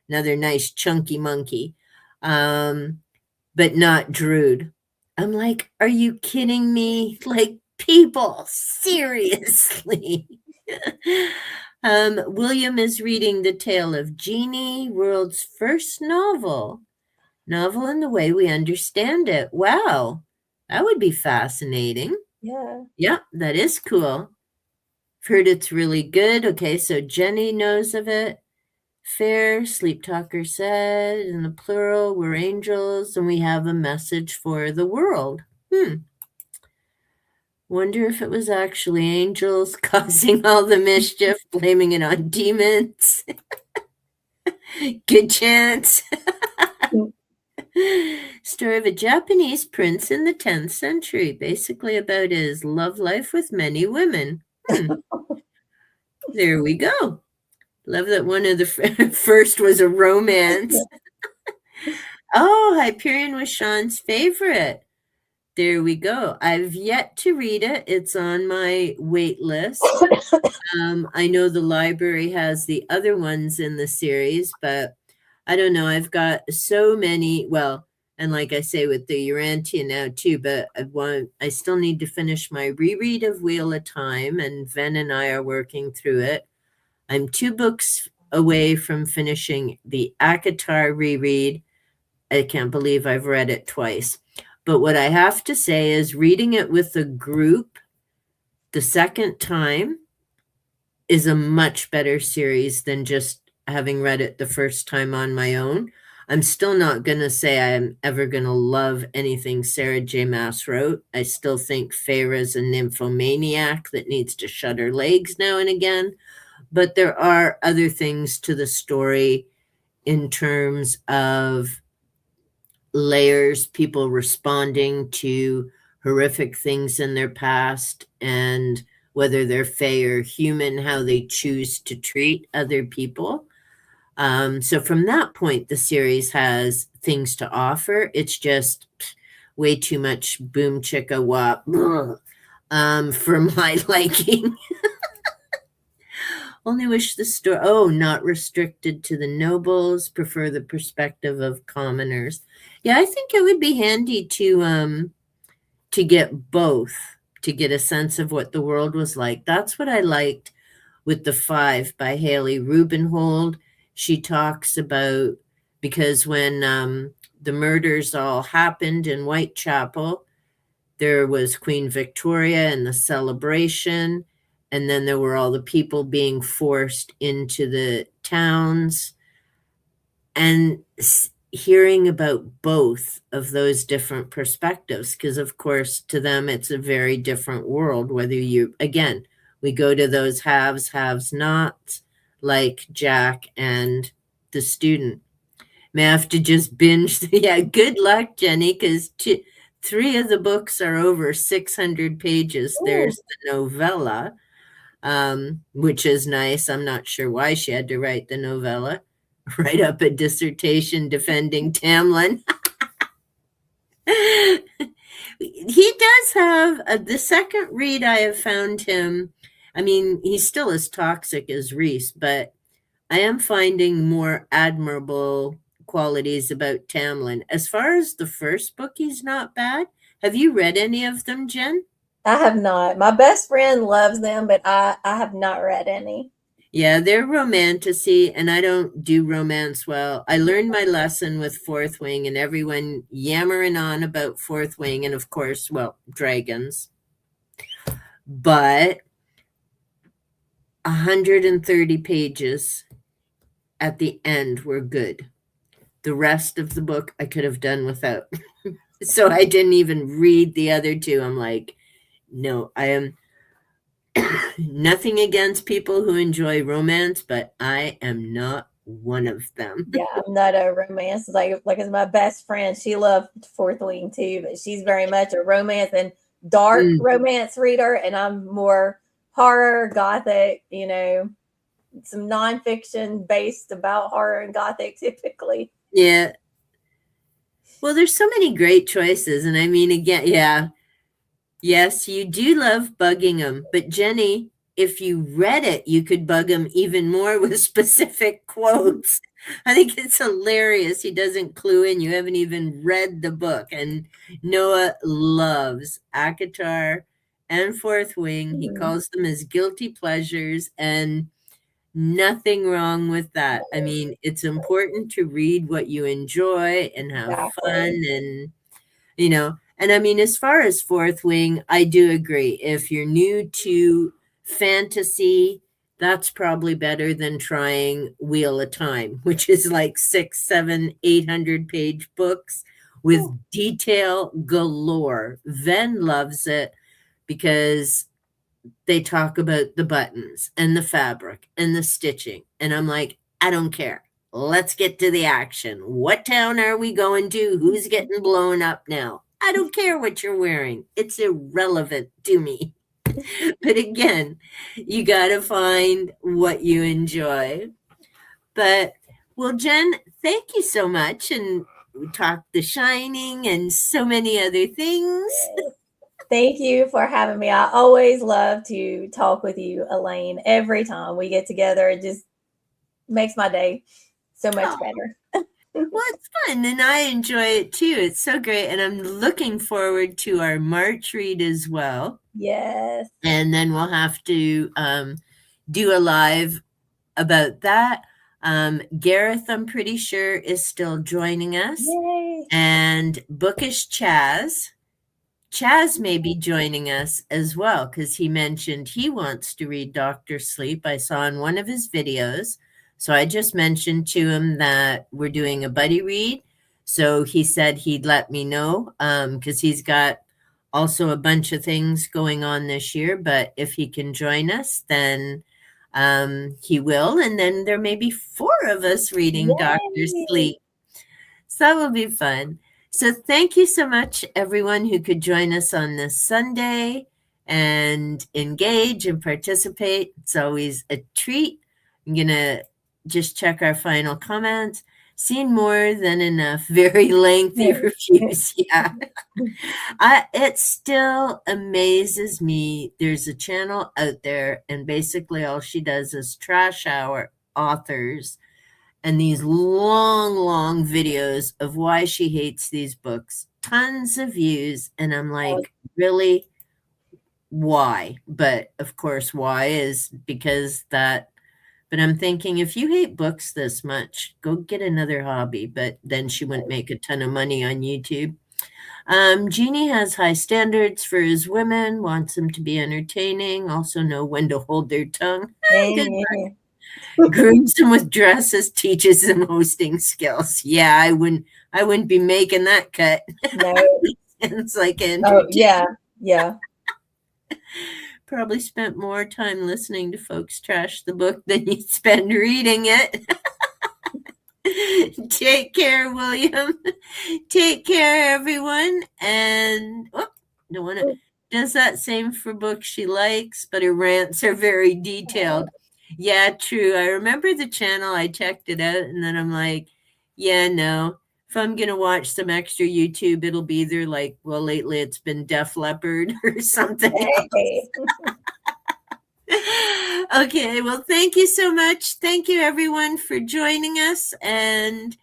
Another nice chunky monkey, but not Drood. I'm like, are you kidding me? Like, people, seriously. William is reading The Tale of Jeannie, world's first novel in the way we understand it. Wow, that would be fascinating. Yeah, that is cool. Heard it's really good. Okay, so Jenny knows of it. Fair, Sleep Talker said, in the plural, we're angels, and we have a message for the world. Wonder if it was actually angels causing all the mischief, blaming it on demons. Good chance. Story of a Japanese prince in the 10th century, basically about his love life with many women. There we go. Love that one of the first was a romance. Oh, Hyperion was Sean's favorite. There we go. I've yet to read it. It's on my wait list. I know the library has the other ones in the series, but I don't know. I've got so many. Well, and like I say with the Urantia now too, but I still need to finish my reread of Wheel of Time, and Ven and I are working through it. I'm 2 books away from finishing the ACOTAR reread. I can't believe I've read it twice. But what I have to say is reading it with a group the second time is a much better series than just having read it the first time on my own. I'm still not going to say I'm ever going to love anything Sarah J. Maas wrote. I still think Feyre's a nymphomaniac that needs to shut her legs now and again. But there are other things to the story in terms of layers, people responding to horrific things in their past, and whether they're fey or human, how they choose to treat other people. So from that point, the series has things to offer. It's just way too much boom chicka wop for my liking. Only wish the story, not restricted to the nobles, prefer the perspective of commoners. Yeah, I think it would be handy to get both, to get a sense of what the world was like. That's what I liked with The Five by Haley Rubenhold. She talks about, because when the murders all happened in Whitechapel, there was Queen Victoria and the celebration, and then there were all the people being forced into the towns, and hearing about both of those different perspectives, because of course to them it's a very different world, whether we go to those haves nots like Jack and the student. May have to just binge. Yeah, good luck, Jenny, because 3 of the books are over 600 pages. Ooh. There's the novella. which is nice. I'm not sure why she had to write the novella, write up a dissertation defending Tamlin. He does have the second read I have found him. I mean, he's still as toxic as Rhys, but I am finding more admirable qualities about Tamlin. As far as the first book, he's not bad. Have you read any of them, Jen? I have not. My best friend loves them, but I have not read any. Yeah, they're romantasy, and I don't do romance well. I learned my lesson with Fourth Wing, and everyone yammering on about Fourth Wing, and of course, well, dragons. But 130 pages at the end were good. The rest of the book I could have done without. So I didn't even read the other two. I'm like, no, I am nothing against people who enjoy romance, but I am not one of them. Yeah, I'm not a romance. Like as my best friend, she loved Fourth Wing too, but she's very much a romance and dark romance reader, and I'm more horror, gothic, some nonfiction based about horror and gothic typically. Yeah. Well, there's so many great choices. And I mean, again, yeah. Yes, you do love bugging them. But Jenny, if you read it, you could bug him even more with specific quotes. I think it's hilarious. He doesn't clue in. You haven't even read the book. And Noah loves ACOTAR and Fourth Wing. He calls them his guilty pleasures, and nothing wrong with that. I mean, it's important to read what you enjoy and have fun, and and I mean, as far as Fourth Wing, I do agree. If you're new to fantasy, that's probably better than trying Wheel of Time, which is like 600, 700, 800-page books with detail galore. Ven loves it because they talk about the buttons and the fabric and the stitching. And I'm like, I don't care. Let's get to the action. What town are we going to? Who's getting blown up now? I don't care what you're wearing. It's irrelevant to me. But again, you got to find what you enjoy. But, well, Jen, thank you so much. And we talked The Shining and so many other things. Thank you for having me. I always love to talk with you, Elaine. Every time we get together, it just makes my day so much better. Well, it's fun, and I enjoy it too. It's so great, and I'm looking forward to our March read as well. Yes. And then we'll have to do a live about that. Gareth, I'm pretty sure, is still joining us. Yay. And Bookish Chaz. Chaz may be joining us as well, because he mentioned he wants to read Dr. Sleep. I saw in one of his videos. So I just mentioned to him that we're doing a buddy read. So he said he'd let me know, because he's got also a bunch of things going on this year. But if he can join us, then he will. And then there may be 4 of us reading Dr. Sleep. So that will be fun. So thank you so much, everyone who could join us on this Sunday and engage and participate. It's always a treat. I'm going to just check our final comments. Seen more than enough. Very lengthy reviews. Yeah. It still amazes me. There's a channel out there, and basically all she does is trash our authors and these long, long videos of why she hates these books. Tons of views. And I'm like, really? Why? But of course, why is because that. But I'm thinking, if you hate books this much, go get another hobby. But then she wouldn't make a ton of money on YouTube. Jeannie has high standards for his women, wants them to be entertaining, also know when to hold their tongue. Grooms them with dresses, teaches them hosting skills. Yeah, I wouldn't be making that cut. No. It's like Andrew. Oh, yeah. Probably spent more time listening to folks trash the book than you spend reading it. Take care, William. Take care, everyone. And don't does that same for books she likes, but her rants are very detailed. Yeah, true. I remember the channel. I checked it out, and then I'm like, yeah, no. If I'm gonna watch some extra YouTube, it'll be either like, well, lately it's been Def Leppard or something Hey. Okay, well, thank you so much. Thank you, everyone, for joining us. And